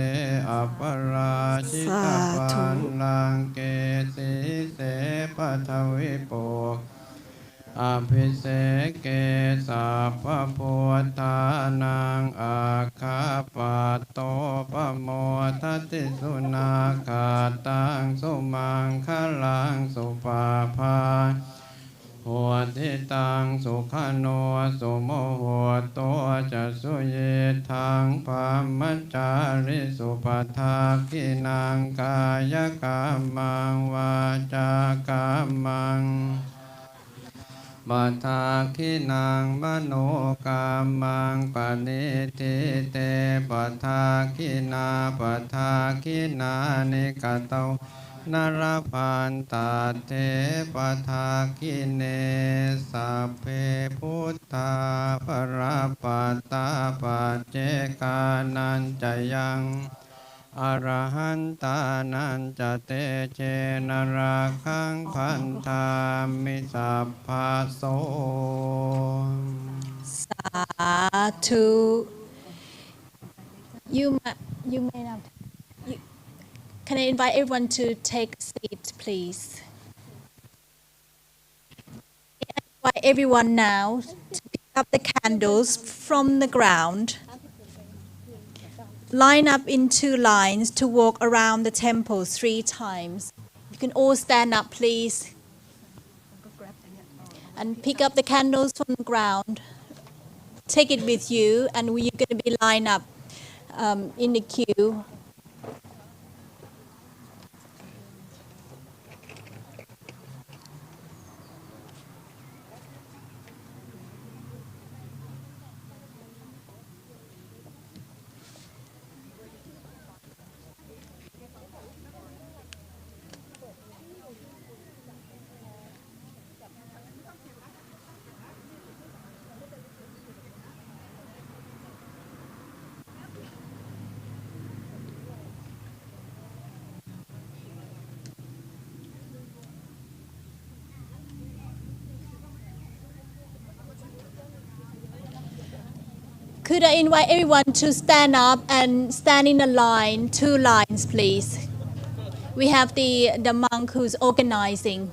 อปราชิตปันลังเกสีเสปัทวิโปอภิเสกเกสัพพพุทธานังอาคาปัตโตปโมทัตติสุนาคาตังสุมังคลังสุปาภาหัวทิตังสุขโนสุโมหัวโตจะสุเยทังพามัจจาริสุปทากินังกายกรรมังวาจากรรมังปัทาคินังมโนกรรมังปณิทิเตปัทาคินาปัทาคินานิกตโตนรพันตาเทปทาคิเนสัพเพพุทธาปราปัตตาปัจเจกานันจะยังอรหันตานันจะเตเจนราคังพันธามิสัพพะโส Satu. You may now. Can I invite everyone to take a seat, please? I invite everyone now to pick up the candles from the ground. Line up in 2 lines to walk around the temple 3 times. You can all stand up, please. And pick up the candles from the ground. Take it with you, and you're going to be lined up in the queue. Could I invite everyone to stand up and stand in a line, 2 lines, please? We have the monk who's organizing.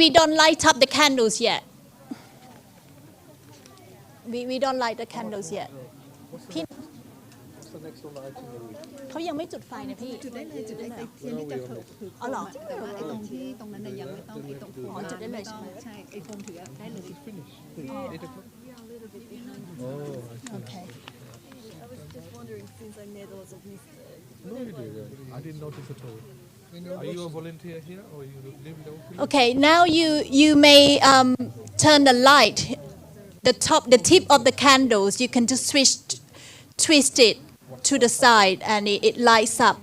We don't light up the candles yet. We don't light the candles yet. พี่เขายังไม่จุดไฟนะพี่จุดได้เลยจุดได้เลยเทียนที่จะถืออ๋อเหรอแต่ว่าไอ้ตรงที่ตรงนั้นน่ะยังไม่ต้องไอ้ตรงหัวจุดได้เลยใช่ไหมใช่ไอ้โฟมถือได้เลย Okay. I was just wondering since I made lots of mistakes. No, you didn't. I didn't notice at all. Are you a volunteer here or you live locally? Okay, now you may turn the light, the tip of the candles. You can just twist it to the side, and it lights up.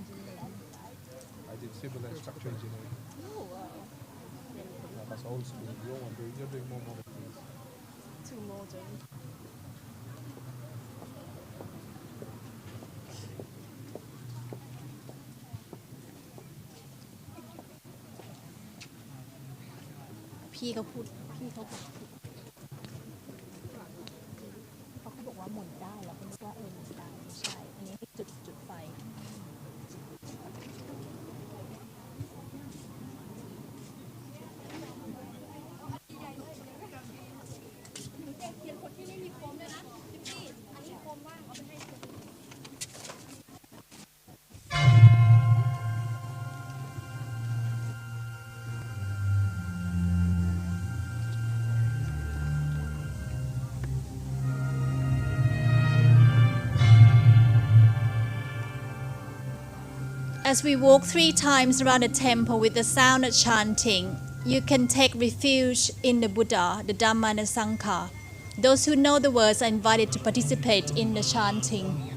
I did civil and structural engineering. Oh wow! That's old school. You're doing more modern things. Too modern. He เขาบอกว่าหมุนได้แล้วเป็นว่าหมุนได้ไม่ใช่อันนี้ให้จุดไฟ ข As we walk 3 times around the temple with the sound of chanting, you can take refuge in the Buddha, the Dhamma, and the Sangha. Those who know the words are invited to participate in the chanting.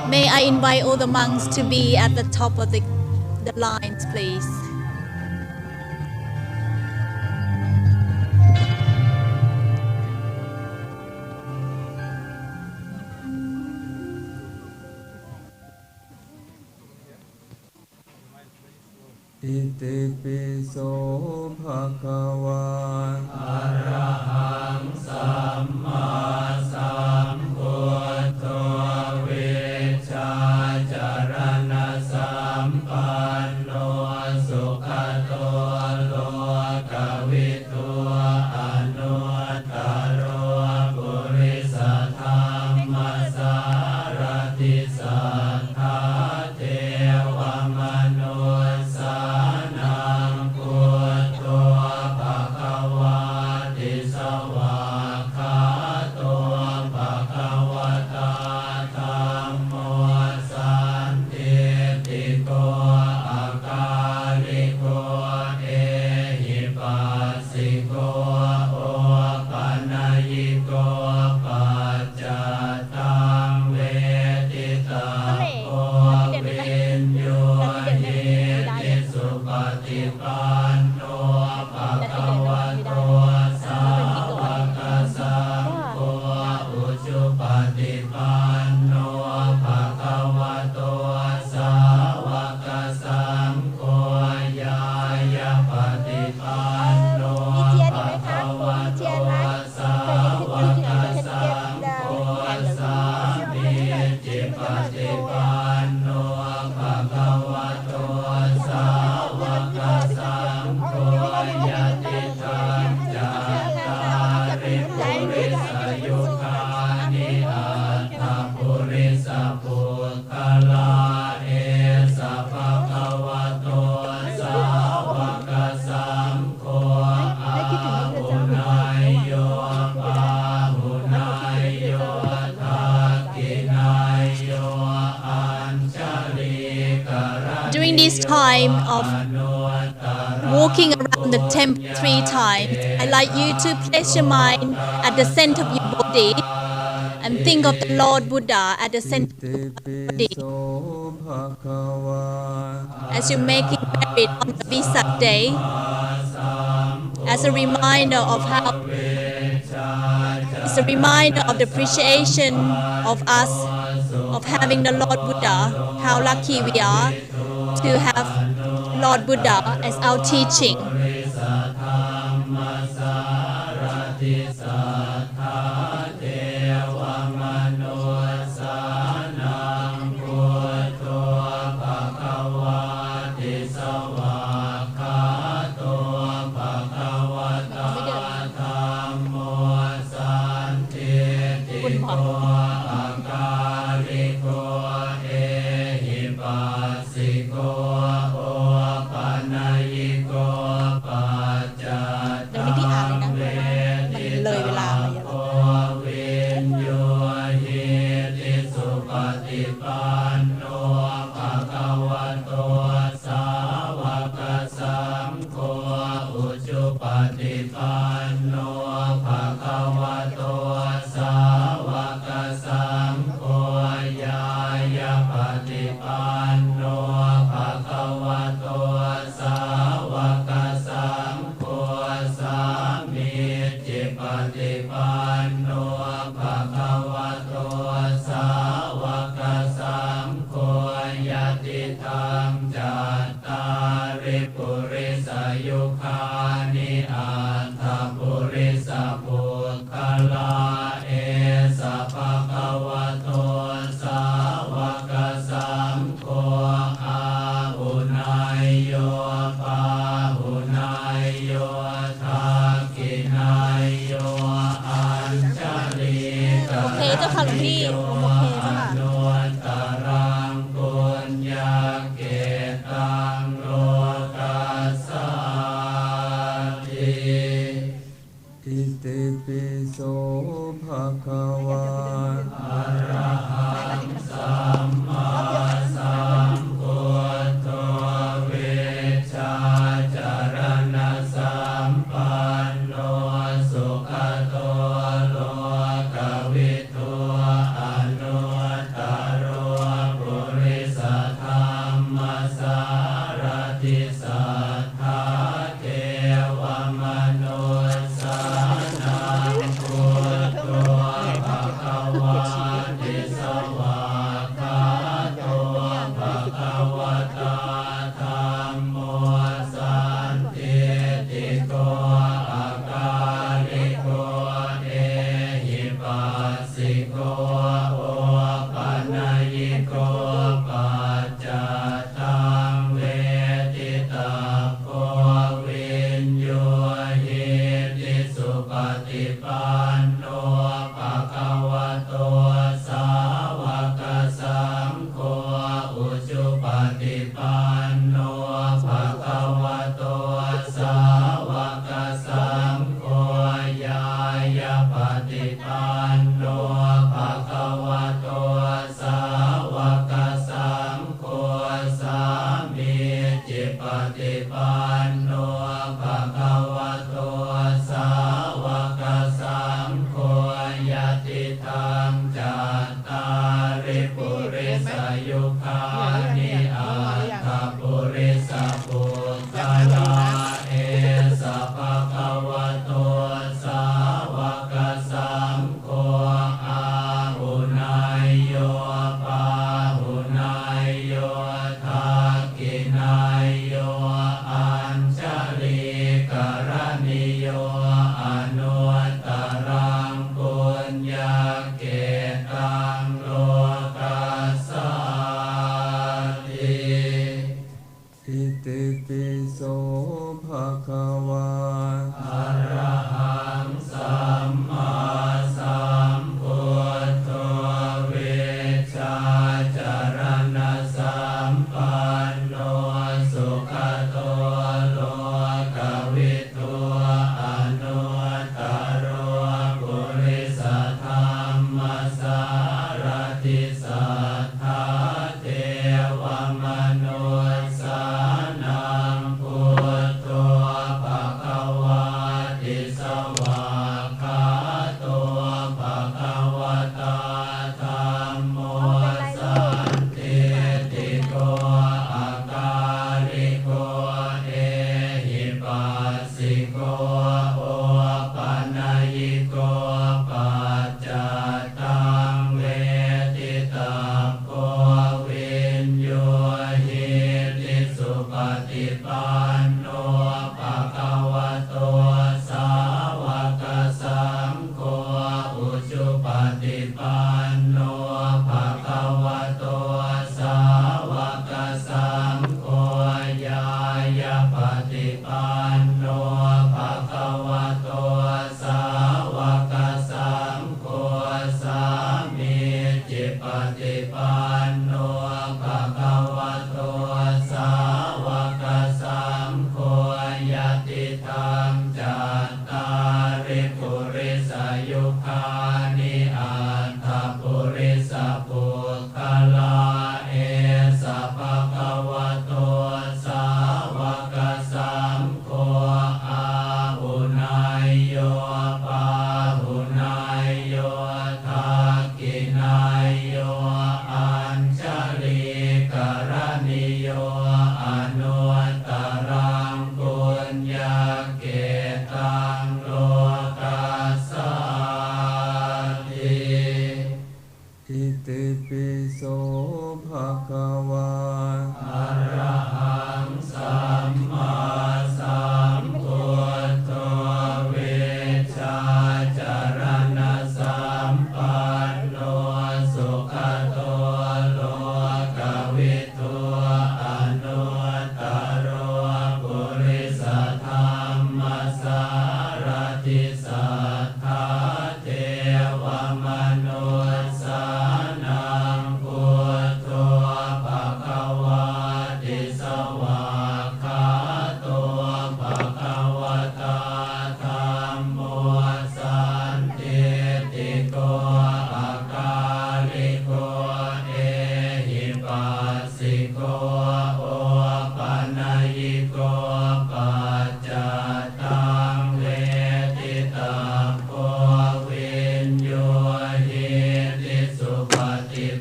May I invite all the monks to be at the top of the lines, please. Itipiso bhagava arahang samma sambuddho vichacharana sampanno sukhato lokavito anuttaro purisa dhamma sarati sattha deva manusa During this time of walking around the temple 3 times, I'd like you to place your mind at the center of your body and think of the Lord Buddha at the center of your body. As you're making merit on the Vesak Day, as a reminder of how it's a reminder of the appreciation of us, of having the Lord Buddha, how lucky we are to have Lord Buddha as our teaching. Pati panno ที่โอเคเจ้าค่ะ อิติปิโสภะคะวะอะระหังสัมมาสัมพุทโธเวชาจารณะสัมปันโนสุขโตโลกวิทูอนุตตโรปุริสธรรมสารติสัทธาเทวมนุสสานังพุทโธภะคะวะติสวากขาโตภะคะวะตาธัมโมสันติติโกอาการิโกเอหิปัสสิโกโอปัญญิโกปัจจตังเวทิตาโกวินโยหิติสุปฏิปันโนภะคะวะโตสาวกสังโฆอุจุปฏิปันโนภะคะวะโตสาวกสังโฆญาญาปฏิปันโนภะคะวะโตสาวกสังโฆสามีจิปฏิปันโนภะคะวะโตสาวกสังโฆยติธังจัตตาริปุริสยุคานิอัตถปุริสปุตตะลาเอสะภะคะวะโตสาวกสังโฆอาหุนายโยปาหุนายโยทักขินายโยอัญชลีกรณิโยอนุตตรังปุญญเกตังโลกัสสาติอิติปิโสภะคะวะอะระหังสัมมาสัมพุทโธเวชาจารณะสัมปันโนสุขโตโลกวิทูอนุตตโรปุริสธรรมสารติสัทธาเทวมนุสสานังพุทโธภะคะวะติสวากขาโตภะคะวะตาธัมโมสันติติโกอาการิโกเอหิปัสสิโกโอปัญญิโกปัจจตังเวทิตาโกวินโยหิติสุปฏิปันโนภะคะวะโตสาวกสังโฆอุจุปฏิปันโนภะคะวะโตสาวกสังโฆญาญาปฏิปันโนภะคะวะโตสาวกสังโฆสามีจิปฏิปันโนภะคะวะโตสาวกสังโฆยติธังจัตตาริปุริสยุคานิอัตถปุริสปุตตะลาเอสะภะคะวะโตสาวกสังโฆอาหุนายโยปาหุนายโยทักขินายโยอัญชลีกรณิโยอนุตตรังปุญญเกตังโลกัสสาติอิติปิโสภะคะวะอะระหังสัมมาสัมพุทโธเวชาจารณะสัมปันโนสุขโตโลกวิทูอนุตตโรปุริสธรรมสารติสัทธาเทวมนุสสา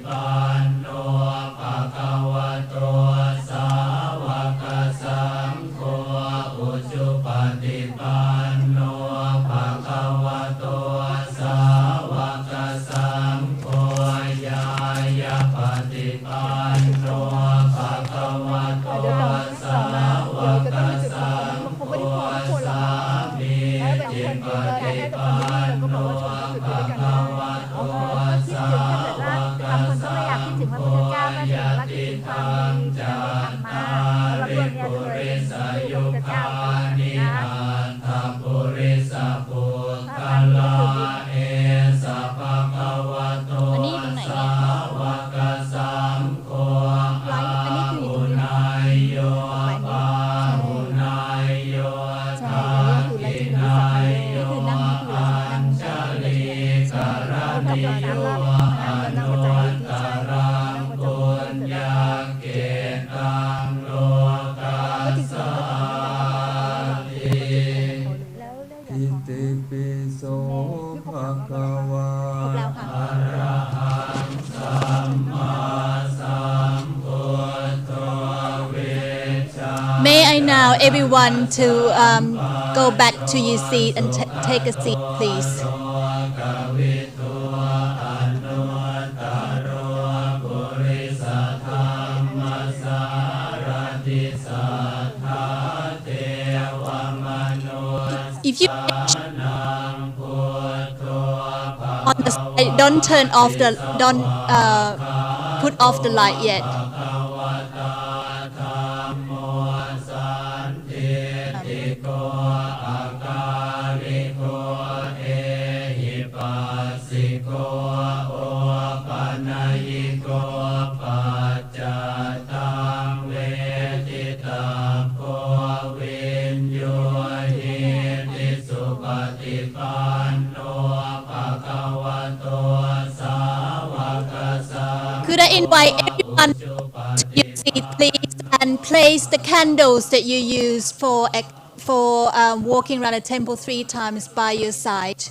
ปันโนภะคะวะโตสาวกสังโฆอุจุปฏิปันโนภะคะวะโตสาวกสังโฆญาญาปฏิปันโนภะคะวะโตสาวกสังโฆสามีจิปฏิปันโนภะคะวะโตสาวกสังโฆญาติธังจัตตาริปุริสยุคานิอัตถปุริสปุคคลาเอสะภะคะวะโตสาวกสังโฆอาหุนายโยปาหุนายโยทักขินายโยอัญชลีกรณิโยอนุตตรังปุญญเกตังโลกัสสาติอิติปิโสภะคะวะอะระหังสัมมาสัมพุทโธเวชา May I now everyone to go back to your seat and take a seat, please. 'If you on the side, don't turn off the, don't put off the light yet. Could I invite everyone to your seat, please, and place the candles that you use for walking around the temple 3 times by your side.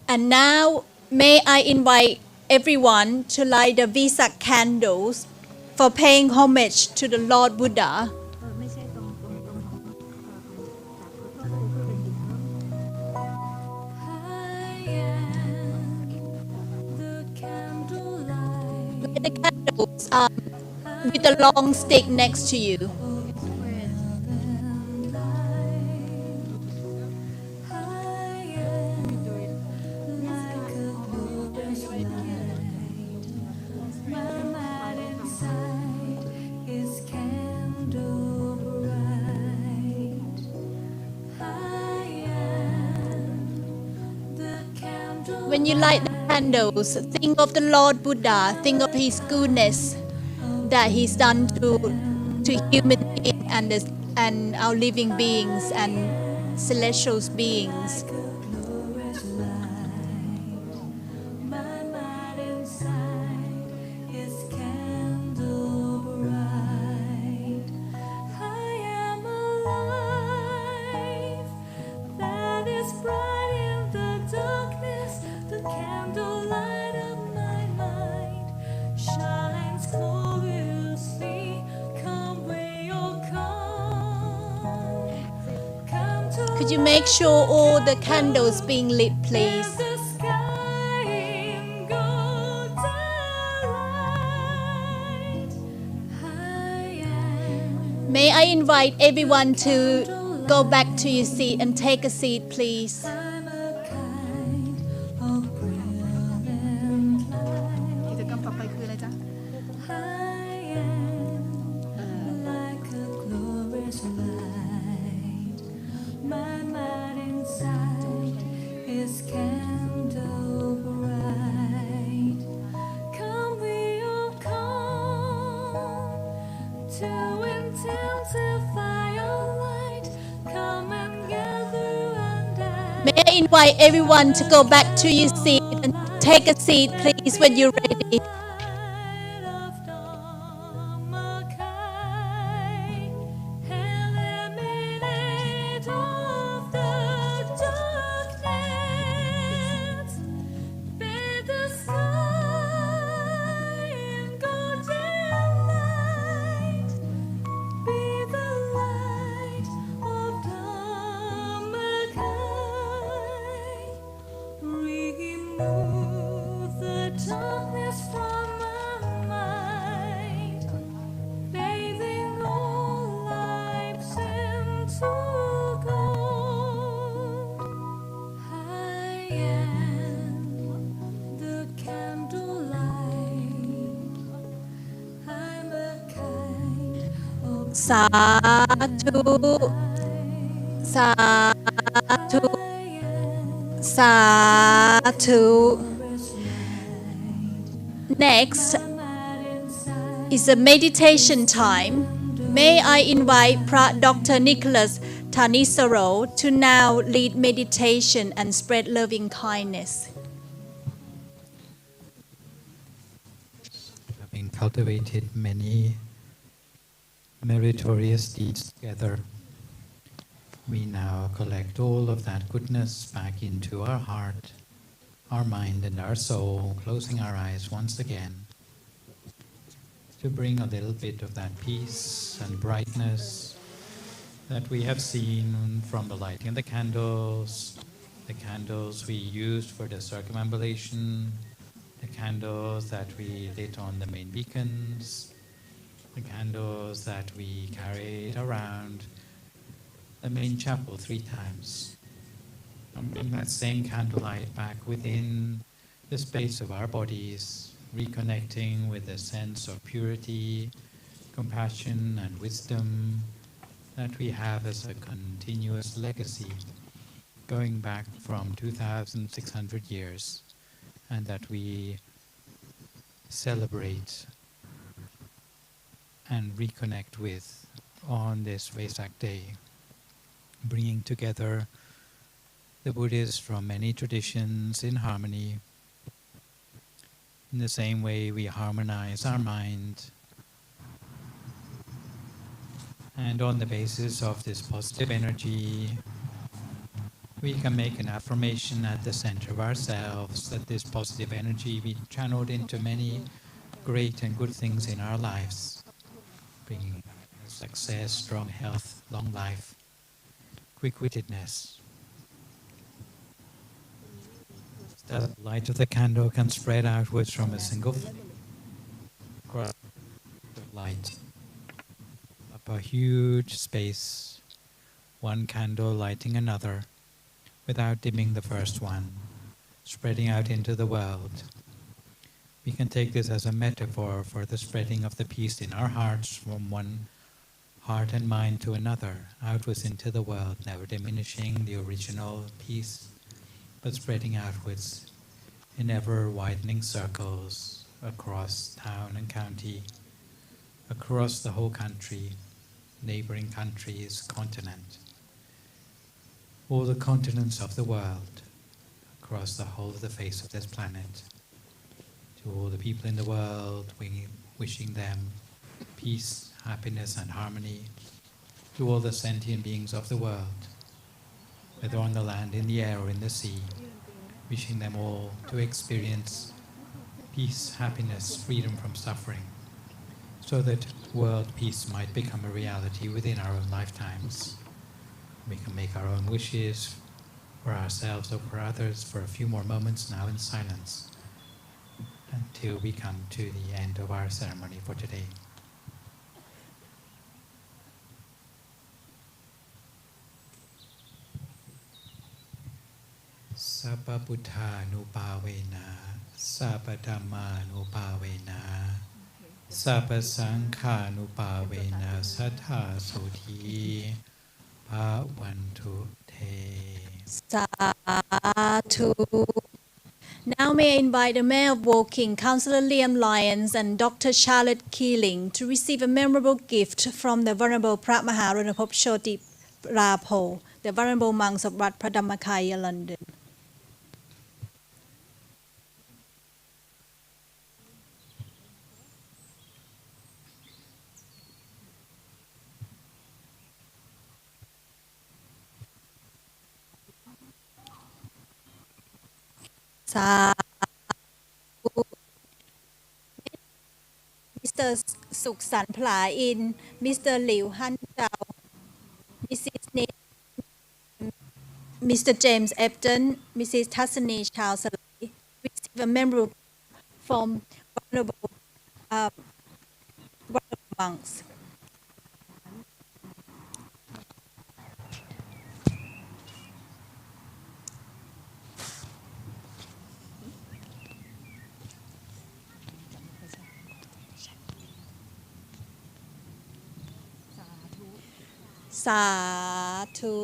And now, may I invite everyone to light the Vesak candles for paying homage to the Lord Buddha. Light the candles with a long stick next to you. When you light the candles, think of the Lord Buddha, think of his goodness that he's done to human beings and our living beings and celestial beings. Could you make sure all the candles being lit, please? May I invite everyone to go back to your seat and take a seat, please. May I invite everyone to go back to your seat and take a seat, please, when you're ready. สาธุสาธุสาธุ Next is a meditation time. May I invite Phra Dr. Nicholas Tanisaro to now lead meditation and spread loving kindness. Having cultivated many meritorious deeds together, we now collect all of that goodness back into our heart, our mind, and our soul, closing our eyes once again to bring a little bit of that peace and brightness that we have seen from the lighting of the candles we used for the circumambulation, the candles that we lit on the main beacons, the candles that we carried around the main chapel 3 times. And bring that same candlelight back within the space of our bodies, reconnecting with a sense of purity, compassion, and wisdom that we have as a continuous legacy going back from 2,600 years, and that we celebrate and reconnect with on this Vesak Day, bringing together the Buddhists from many traditions in harmony. In the same way we harmonize our mind, and on the basis of this positive energy, we can make an affirmation at the center of ourselves that this positive energy be channeled into many great and good things in our lives, bringing success, strong health, long life, quick-wittedness. The light of the candle can spread outwards from a single light up a huge space, one candle lighting another without dimming the first one, spreading out into the world. We can take this as a metaphor for the spreading of the peace in our hearts from one heart and mind to another, outwards into the world, never diminishing the original peace, but spreading outwards in ever-widening circles across town and county, across the whole country, neighboring countries, continent, all the continents of the world, across the whole of the face of this planet. To all the people in the world, wishing them peace, happiness, and harmony. To all the sentient beings of the world, whether on the land, in the air, or in the sea, wishing them all to experience peace, happiness, freedom from suffering, so that world peace might become a reality within our own lifetimes. We can make our own wishes for ourselves or for others for a few more moments now in silence until we come to the end of our ceremony for today. Sabba Buddha Nupavena, Sabba Dhamma Nupavena, Sabba Sankha Nupavena, Sattha Soti, Bhavantu Te. Sadhu. Now may I invite the Mayor of Woking, Councillor Liam Lyons and Dr. Charlotte Keeling to receive a memorable gift from the Venerable Phra Maharanapop Shoti Rapo, the Venerable Monks of Wat Phra Dhammakaya, London. Mr. Suksan Phla In, Mr. Liu Han Chao, Mrs. Nate, Mr. James Epton, Mrs. Tassani Chow Salai, receive a memorable from Venerable monks. สาธุ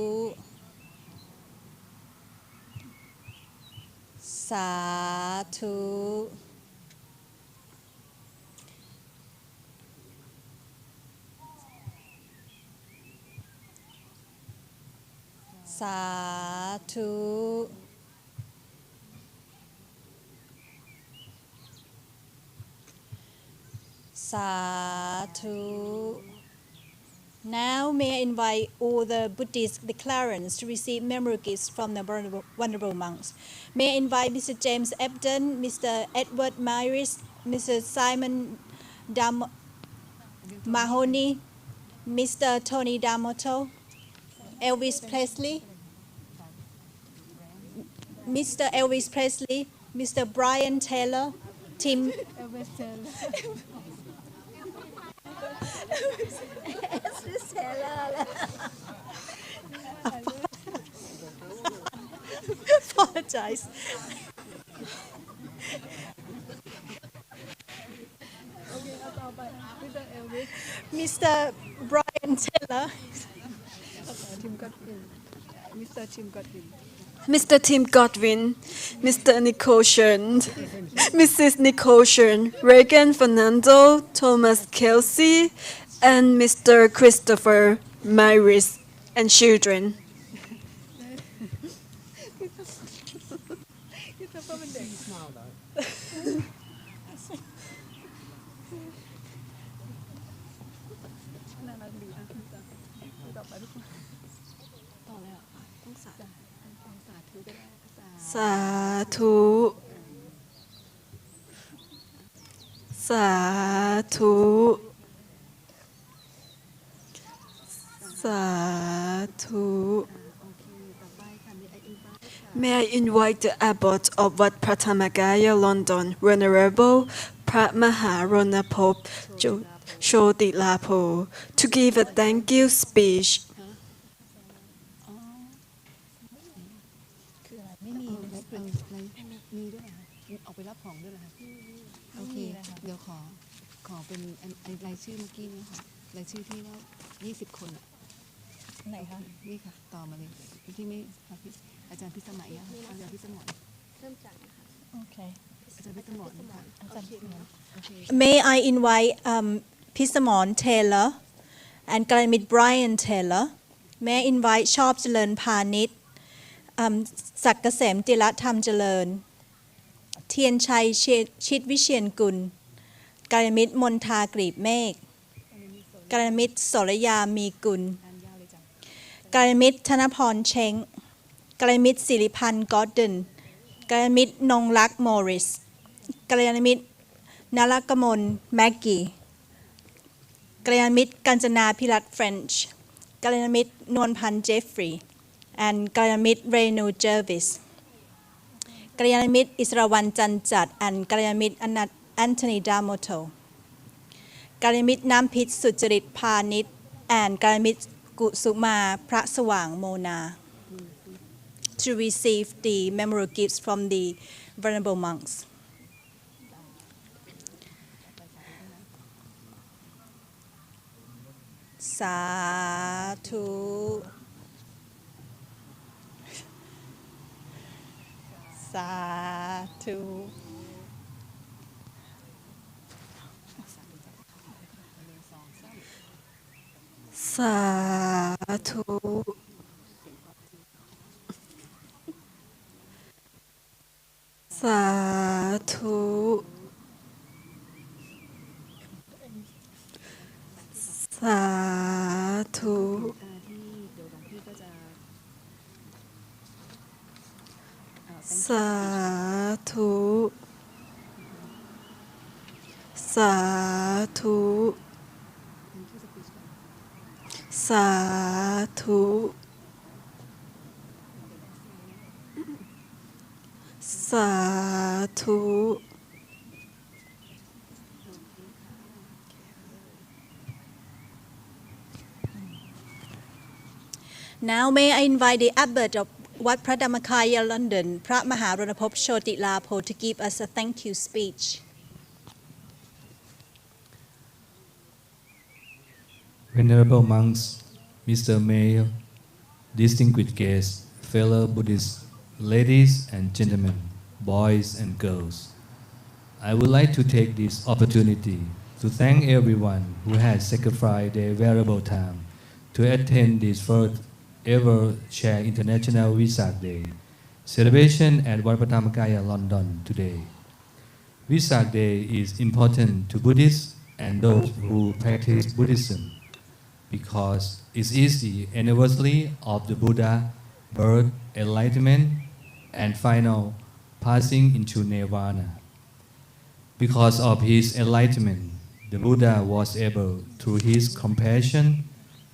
สาธุสาธุสาธุ Now may I invite all the Buddhist declarants to receive memorial gifts from the Venerable monks. May I invite Mr. James Ebden, Mr. Edward Myris, Mr. Simon Mahoney, Mr. Tony D'Amato, Elvis Presley, Mr. Elvis Presley, Mr. Brian Taylor, Tim Apologize. Mr. Brian Taylor. Mr. Tim Godwin, Mr. Nicole Shen, Mrs. Nicole Shen, Reagan Fernando, Thomas Kelsey, and Mr. Christopher Myris, and children. Sadhu. Sadhu. Sadhu. May I invite the abbot of Wat Dhammakaya, London, Venerable Phra Maharonapop Chotilapo, to give a thank you speech. ออกไปรับของด้วยเหรอคะโอเคเดี๋ยวขอเป็นรายชื่อเมื่อกี้นี้ค่ะรายชื่อที่ว่า20 คนไหนคะนี่ค่ะต่อมาเลยที่ไม่อาจารย์พิสมัยอะอาจารย์พิสมรเริ่มจากนะคะโอเคอาจารย์พิสมรค่ะอาจารย์พิสมร May I invite Pisamon Taylor and Granamit Brian Taylor. May I invite ชอบเจริญพาณิชย์ศักดิ์เกษมจิรธรรมเจริญเทียนชัยชิดวิเชียรกุลกัลยาณมิตรมนทากรีบเมฆกัลยาณมิตรสรยามีกุลกัลยาณมิตรธนพรเช้งกัลยาณมิตรสิริพันธ์กอร์ดอนกัลยาณมิตรนงรักมอริสกัลยาณมิตรนรกมลแม็กกี้กัลยาณมิตรกัญจนาพิรัตน์เฟรนช์กัลยาณมิตรนวลพันธ์เจฟฟรีย์ and กัลยาณมิตรเรนูเจอร์วิสกัลยาณมิตรอิสราวันจันจัด and กัลยาณมิตรแอนโทนีดามโตกัลยาณมิตรน้ำพิษสุจริตพาณิชย์ and กัลยาณมิตรกุสุมาพระสว่างโมนา to receive the memorial gifts from the venerable monks. Sadhu. Sadhu. Sadhu. Sadhu. Sadhu. Sadhu. Sadhu. Sadhu. Sadhu. Now may I invite the abbot of Wat Dhammakaya, London, Phra Maharonapop Chotilapo, to give us a thank you speech. Venerable monks, Mr. Mayor, distinguished guests, fellow Buddhists, ladies and gentlemen, boys and girls. I would like to take this opportunity to thank everyone who has sacrificed their valuable time to attend this first ever Share International Vesak Day celebration at Wat Dhammakaya, London today. Vesak Day is important to Buddhists and those who practice Buddhism because it is the anniversary of the Buddha birth, enlightenment, and final passing into nirvana. Because of his enlightenment, the Buddha was able, through his compassion,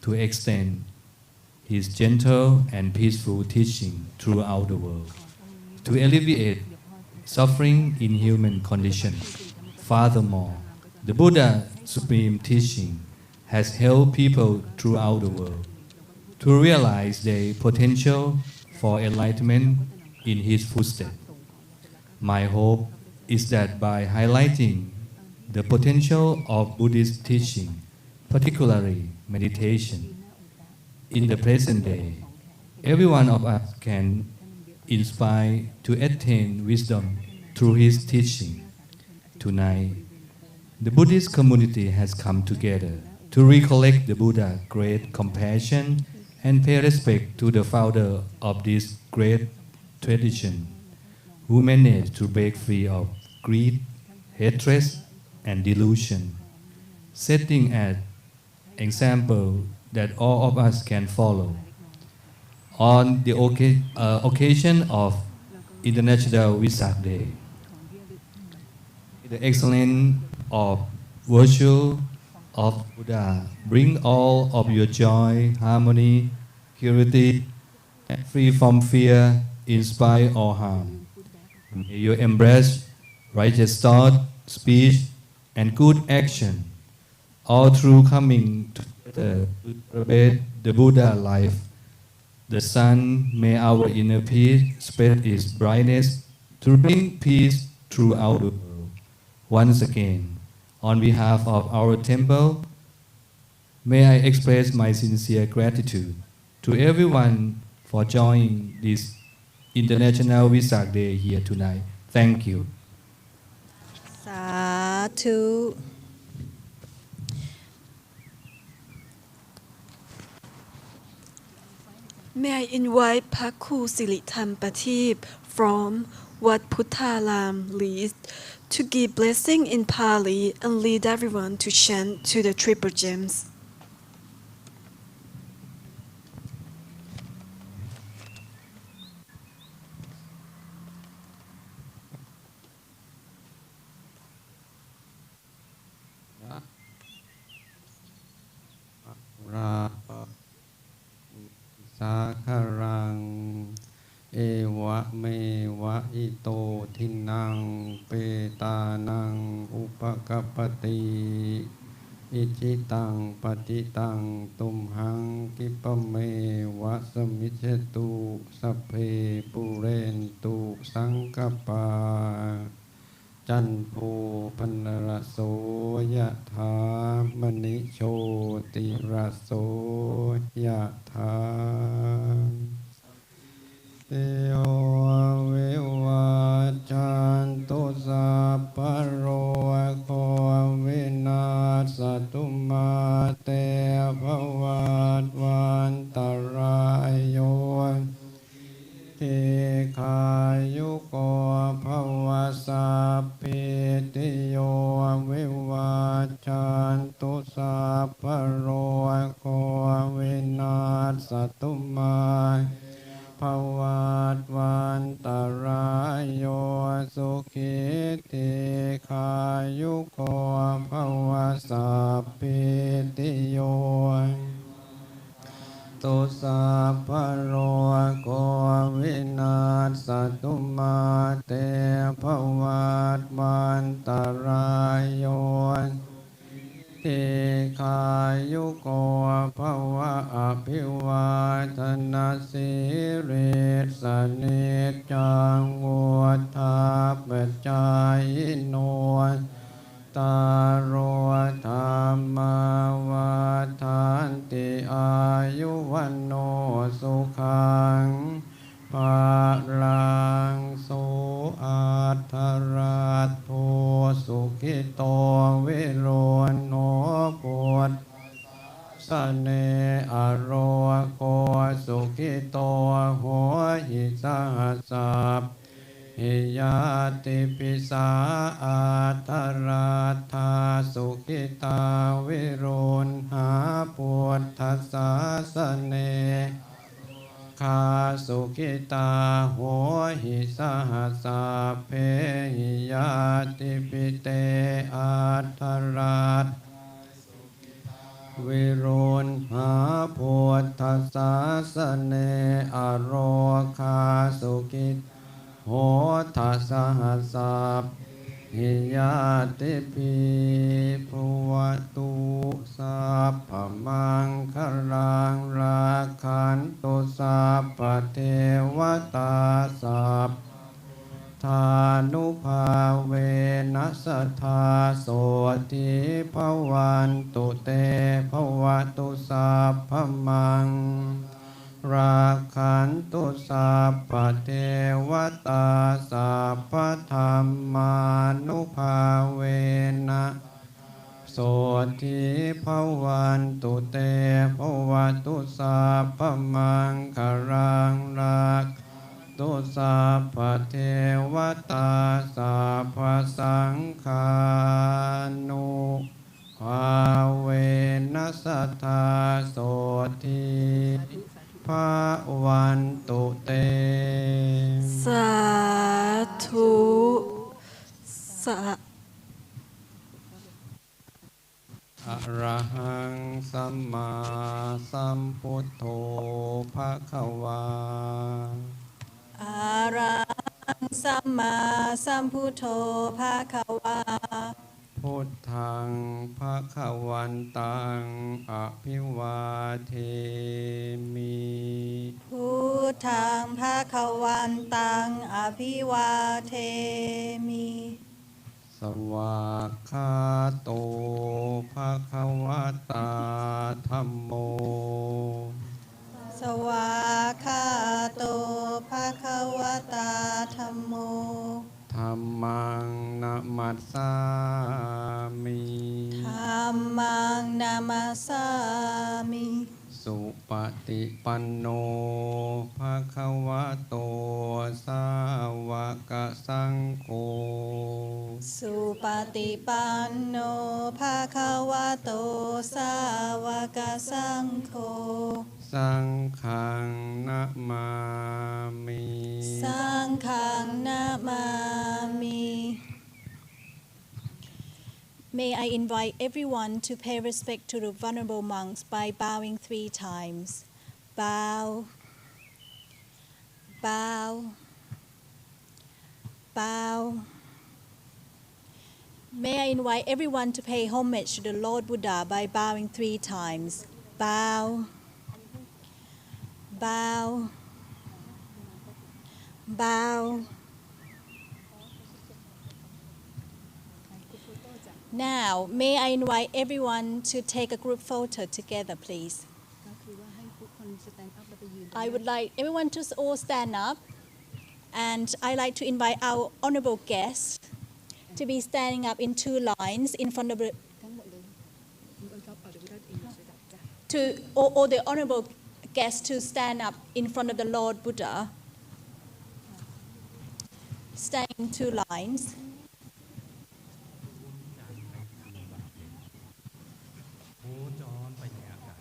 to extend his gentle and peaceful teaching throughout the world, to alleviate suffering in human condition. Furthermore, the Buddha's supreme teaching has helped people throughout the world to realize their potential for enlightenment in his footsteps. My hope is that by highlighting the potential of Buddhist teaching, particularly meditation, in the present day, every one of us can inspire to attain wisdom through his teaching. Tonight, the Buddhist community has come together to recollect the Buddha's great compassion and pay respect to the founder of this great tradition, who managed to break free of greed, hatred, and delusion, setting an example that all of us can follow. On the occasion of International Vesak Day, the excellence of virtue of Buddha bring all of your joy, harmony, purity, and free from fear, inspire or harm. May you embrace righteous thought, speech, and good action, all through coming together to celebrate the Buddha life. The sun, may our inner peace spread its brightness to bring peace throughout the world. Once again, on behalf of our temple, may I express my sincere gratitude to everyone for joining this International Vesak Day here tonight. Thank you. Sadhu. May I invite Paku Siritam Patip from Wat Puttalam Lead to give blessing in Pali and lead everyone to chant to the Triple Gems. Phra สาคารังเอวะเมวะอิโตทินังเปตานังอุปกัปปติอิจิตังปฏิตังตุมหังกิปะเมวะสมิจฉตุสัพเพปุเรนตุสังกปาจันโพปนรโสยะถามณิโชติรโสยะถาเตโยวิวัจจันตุสัพพะโรโควินาศตุมาเตภวัตวันตรายโยทิขายุโกภวสัพพิติโยวิวัจจันตุสัพพะโรโควินาศตุมาภวัตวันตรายโยสุขิติขายุโกภวสัพพิติโยตุสัพพะโรโควินาศตุมาเตภวัตวันตรายโยทิขายุโกภวะอภิวาทนาสิริสนิจจังวุฒาปัจจายโนตารโรธรรมวัฏฐานติอายุ ขิโตวิโรจโนปุตสเนอโรโกสุขิโตโหหิสหัสสะหิยาติปิสาอาทาราธาสุขิตาวิรุณหาปุตทัสสะสเนคาสุขิตาโหหิสหัสสะเพหิยาติปิเตอาทาราวิรุณหาพุทธัสสะสเนอโรคาสุขิตโหทัสสะหัสสะหิยาติปิภวตุสัพพมังคลังราคันตุสัพพเทวตาสัพทานุภาเวนัสสทธาโสติภวันตุเตภวตุสัพพมังราคันตุสัพพเทวตาสัพพธรรมานุภาเวนะโสติภวันตุเตภวตุสัพพมังคลังรักตุสัพพเทวตาสัพพสังฆานุภาเวนัสสทธาโสติภวันตุเต สาธุสา อะระหังสัมมาสัมพุทโธภะคะวาอะระหังสัมมาสัมพุทโธภะคะวาพุทธังภะคะวันตังอภิวาเทมิพุทธังภะคะวันตังอภิวาเทมิ สวากขาโตภะคะวะตาธัมโมสวากขาโตภะคะวะตาธัมโมธัมมังนะมัสสามิธัมมังนามัสสามิสุปฏิปันโนภะคะวะโตสาวกสังโฆสุปฏิปันโนภะคะวะโตสาวกสังโฆสังฆังนะมามิสังฆังนะมามิ May I invite everyone to pay respect to the venerable monks by bowing 3 times. Bow, bow, bow. May I invite everyone to pay homage to the Lord Buddha by bowing 3 times. Bow, bow, bow. Now, may I invite everyone to take a group photo together, please. I would like everyone to all stand up, and I'd like to invite our honorable guests to be standing up in 2 lines in front of the all the honorable guests to stand up in front of the Lord Buddha, standing in 2 lines. โคจรไปในอากาศ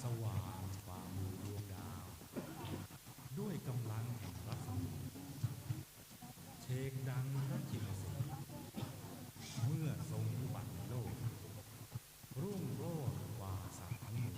สว่างกว่าหมู่ดวงดาวด้วยกำลังแห่งรัศมีเชกดังพระจิตรศรีเมื่อทรงอุบัติในโลกรุ่งโรจน์กว่าสัตว์ทั้งหมด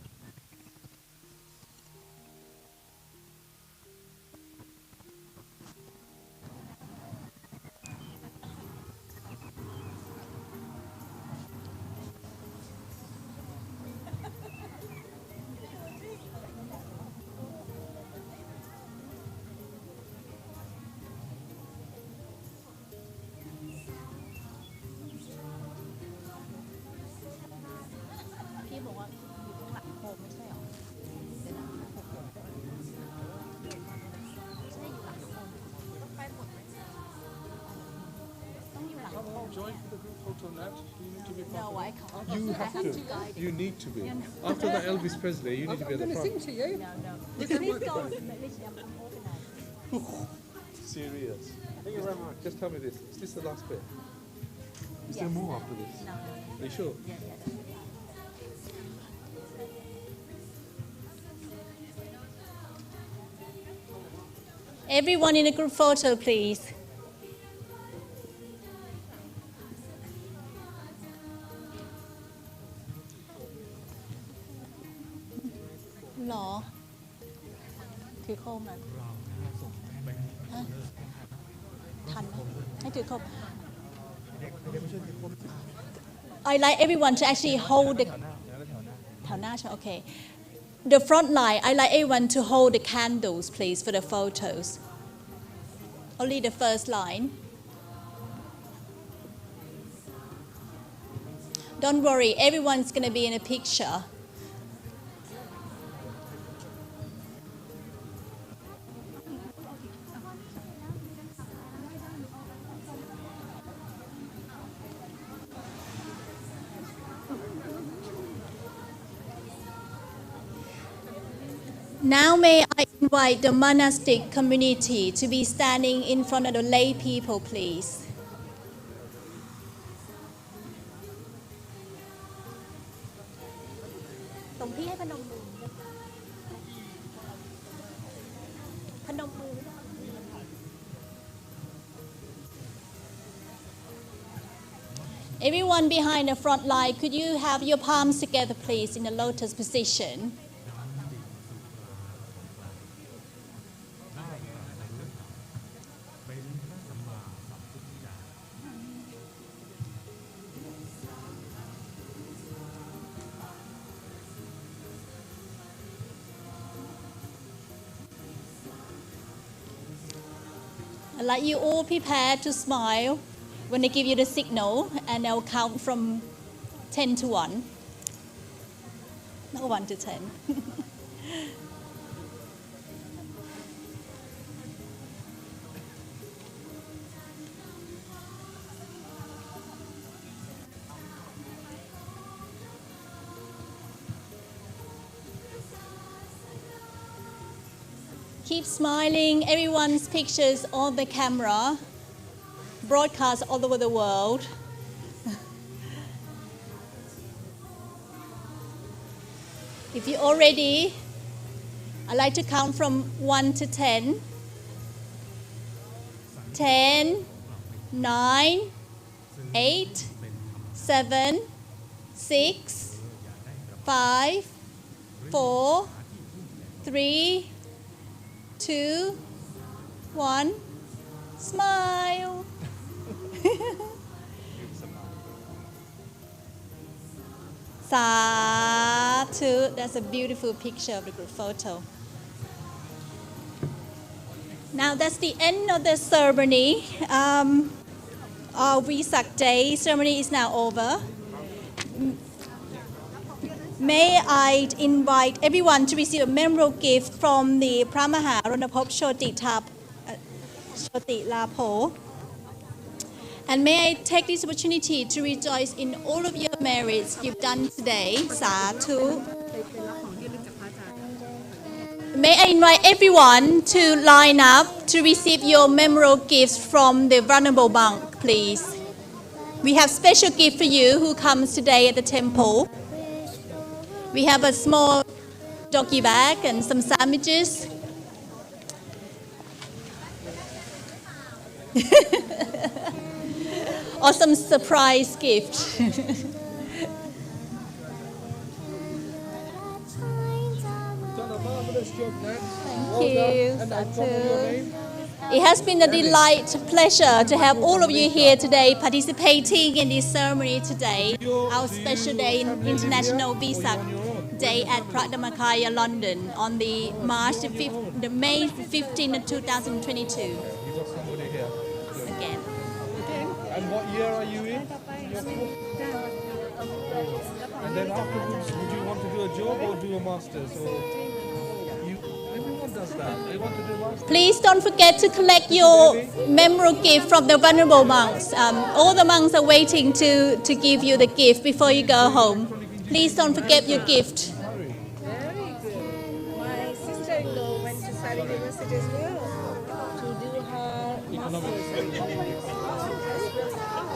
join for the group photo, Nat? Do you need to be part No, of I it? can't. You I have have to. to guide it. You need to be. Yeah, no. After the Elvis Presley, you need to be at the front. No, no. Please go. I'm organized. Serious. Thank you very much. Just tell me this. Is this the last bit? Is there more after this? No. Are you sure? Everyone in a group photo, please. Law. ถือโคมอ่ะฮะทันไหมให้ถือโคม I like everyone to actually hold the แถวหน้าใช่ okay. The front line, I like everyone to hold the candles, please, for the photos. Only the first line. Don't worry, everyone's going to be in a picture. Now may I invite the monastic community to be standing in front of the lay people, please. Everyone behind the front line, could you have your palms together, please, in the lotus position? I'd like you all prepare to smile when they give you the signal, and I'll count from 10 to 1. Not 1 to 10. Keep smiling. Everyone's pictures on the camera, broadcast all over the world. If you're all ready, I'd like to count from 1 to 10. 10, 9, 8, 7, 6, 5, 4, 3, 2, 1, smile. Sadhu. That's a beautiful picture of the group photo. Now that's the end of the ceremony. Our Vesak Day Ceremony is now over. May I invite everyone to receive a memorable gift from the Pramahā Ranapop Shoti Lapo. And may I take this opportunity to rejoice in all of your merits you've done today. Sadhu. May I invite everyone to line up to receive your memorable gifts from the Venerable Monk, please. We have special gift for you who comes today at the temple. We have a small doggy bag and some sandwiches. Or some surprise gift. You've done a marvelous job, Nat. Thank you. And I've got your name. It has been a delight, pleasure to have all of you here today participating in this ceremony today, our special day in International Vesak Day at Phra Dhammakaya, London on the May 15, 2022. You got somebody here. Again. And what year are you in? And then afterwards, would you want to do a job or do a master's? Or everyone does Please don't forget to collect your memorial gift from the vulnerable monks. All the monks are waiting to give you the gift before you go home. Please don't forget your gift. Very good. My sister-in-law went to study university as well to do her master's.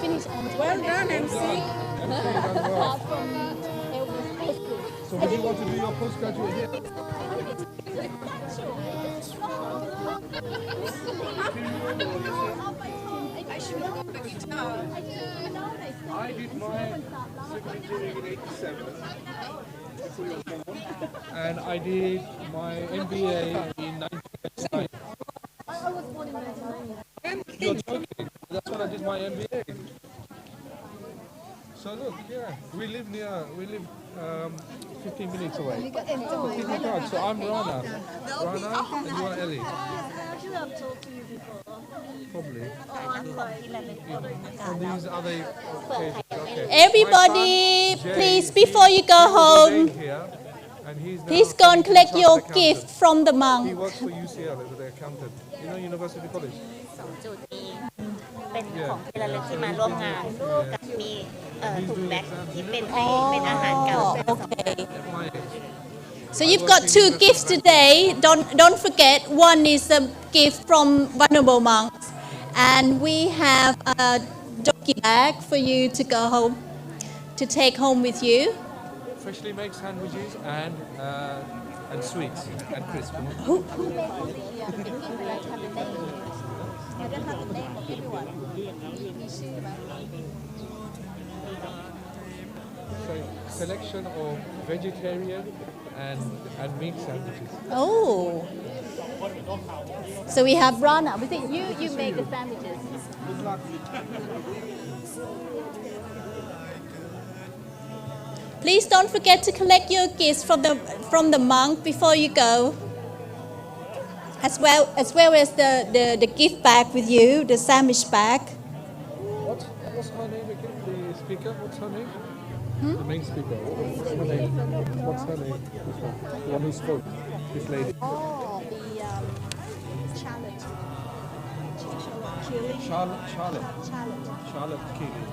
Finish Well done, MC. So would you want to do your postgraduate here? I did my civil engineering in '87, and I did my MBA in 1999. I was born in 1990. You're joking? That's when I did my MBA. So look, yeah, we live 15 minutes away. 15 minutes. So I'm Rana, and you are Ellie. I should have talked to you before. Probably. Oh, On these other occasions, okay. Everybody, My son, Jay, please, before you go home, here, and please go and collect your gift from the He monk. works for UCL as an accountant. You know University College? 2 จุดนี้เป็นของที่ระลึกที่มาร่วมงานกับมีถุงแบ็คที่เป็นให้เป็นอาหารเก่า Okay. So you've got 2 gifts today. Don't forget, one is a gift from vulnerable monks, and we have a doggy bag for you to go home, to take home with you. Freshly made sandwiches and sweets and crisps. I don't have the name of everyone. มีชื่อไหม So selection of vegetarian and meat sandwiches. Oh. So we have Rana. We think you make the sandwiches. Please don't forget to collect your gifts from the monk before you go. As well as the gift bag with you, the sandwich bag. What's her name again? The speaker? What's her name? The main speaker. What's her name? What's her name? This one. The one who spoke. This lady. Oh, the Charlotte. Charlotte Keeley.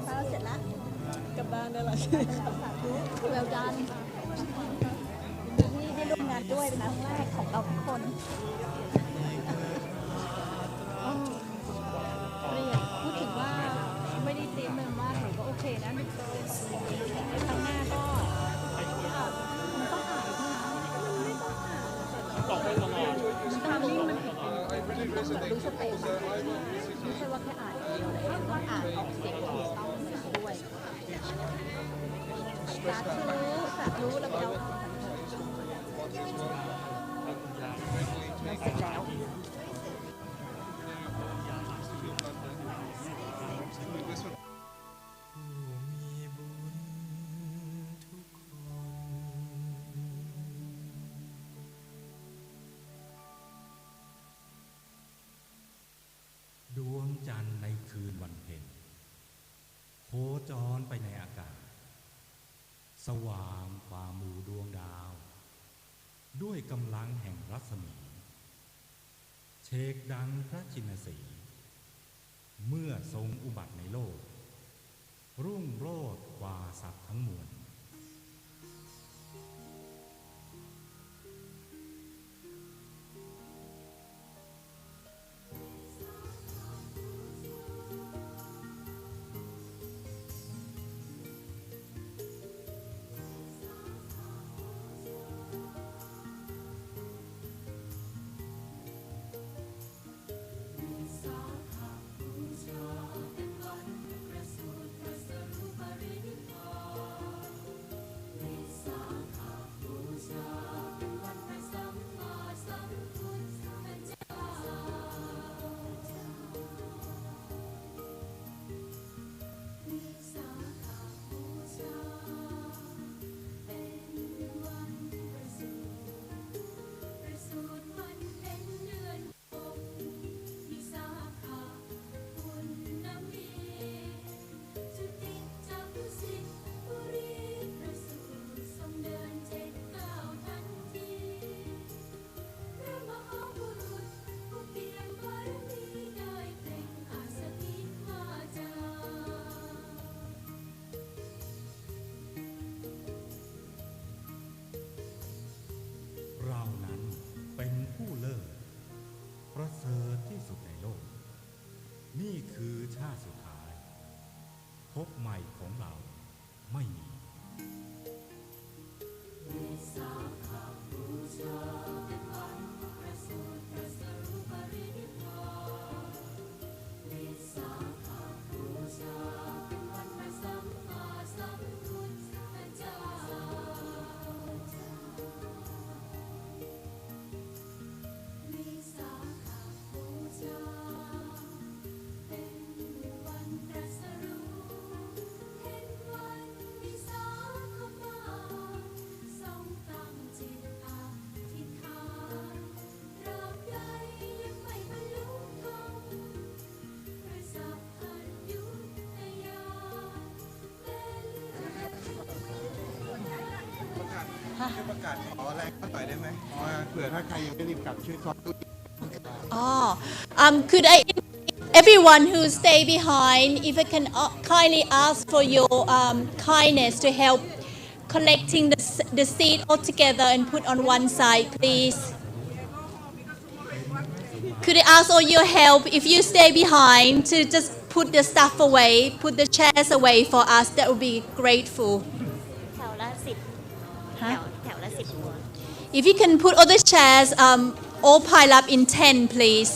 Sao เสร็จแล้ว กลับบ้านได้แล้ว Well done นี่ได้ร่วมงานด้วยเป็นครั้งแรกของเราทุกคนเปลี่ยนพูดถึงว่าไม่ได้เตรียมมันมากหนูก็โอเคนะครั้งหน้าก็มันต้องอ่านตอบได้ตลอดรู้สเต็ปไม่ใช่ว่าแค่อ่านเดียวเลยต้องอ่านออกเสียงถูกต้องด้วยสาธุแล้วเราเสร็จแล้ว ดวงจันทร์ในคืนวันเพ็ญโคจรไปในอากาศสว่างกว่าหมู่ดวงดาวด้วยกำลังแห่งรัศมีเชกดังพระชินสีห์เมื่อทรงอุบัติในโลกรุ่งโรจน์กว่าสัตว์ทั้งมวล ประกาศขอแรงหน่อยได้ไหมเผื่อถ้าใครยังไม่รีบกลับช่วยขอตู้ Could I everyone who stay behind, if I can kindly ask for your kindness to help collecting the seed all together and put on one side, please. Could I ask all your help if you stay behind to just put the stuff away, put the chairs away for us? That would be grateful. แถวละ10 แถวละ 10 ตัว If you can put all the chairs all pile up in 10, please.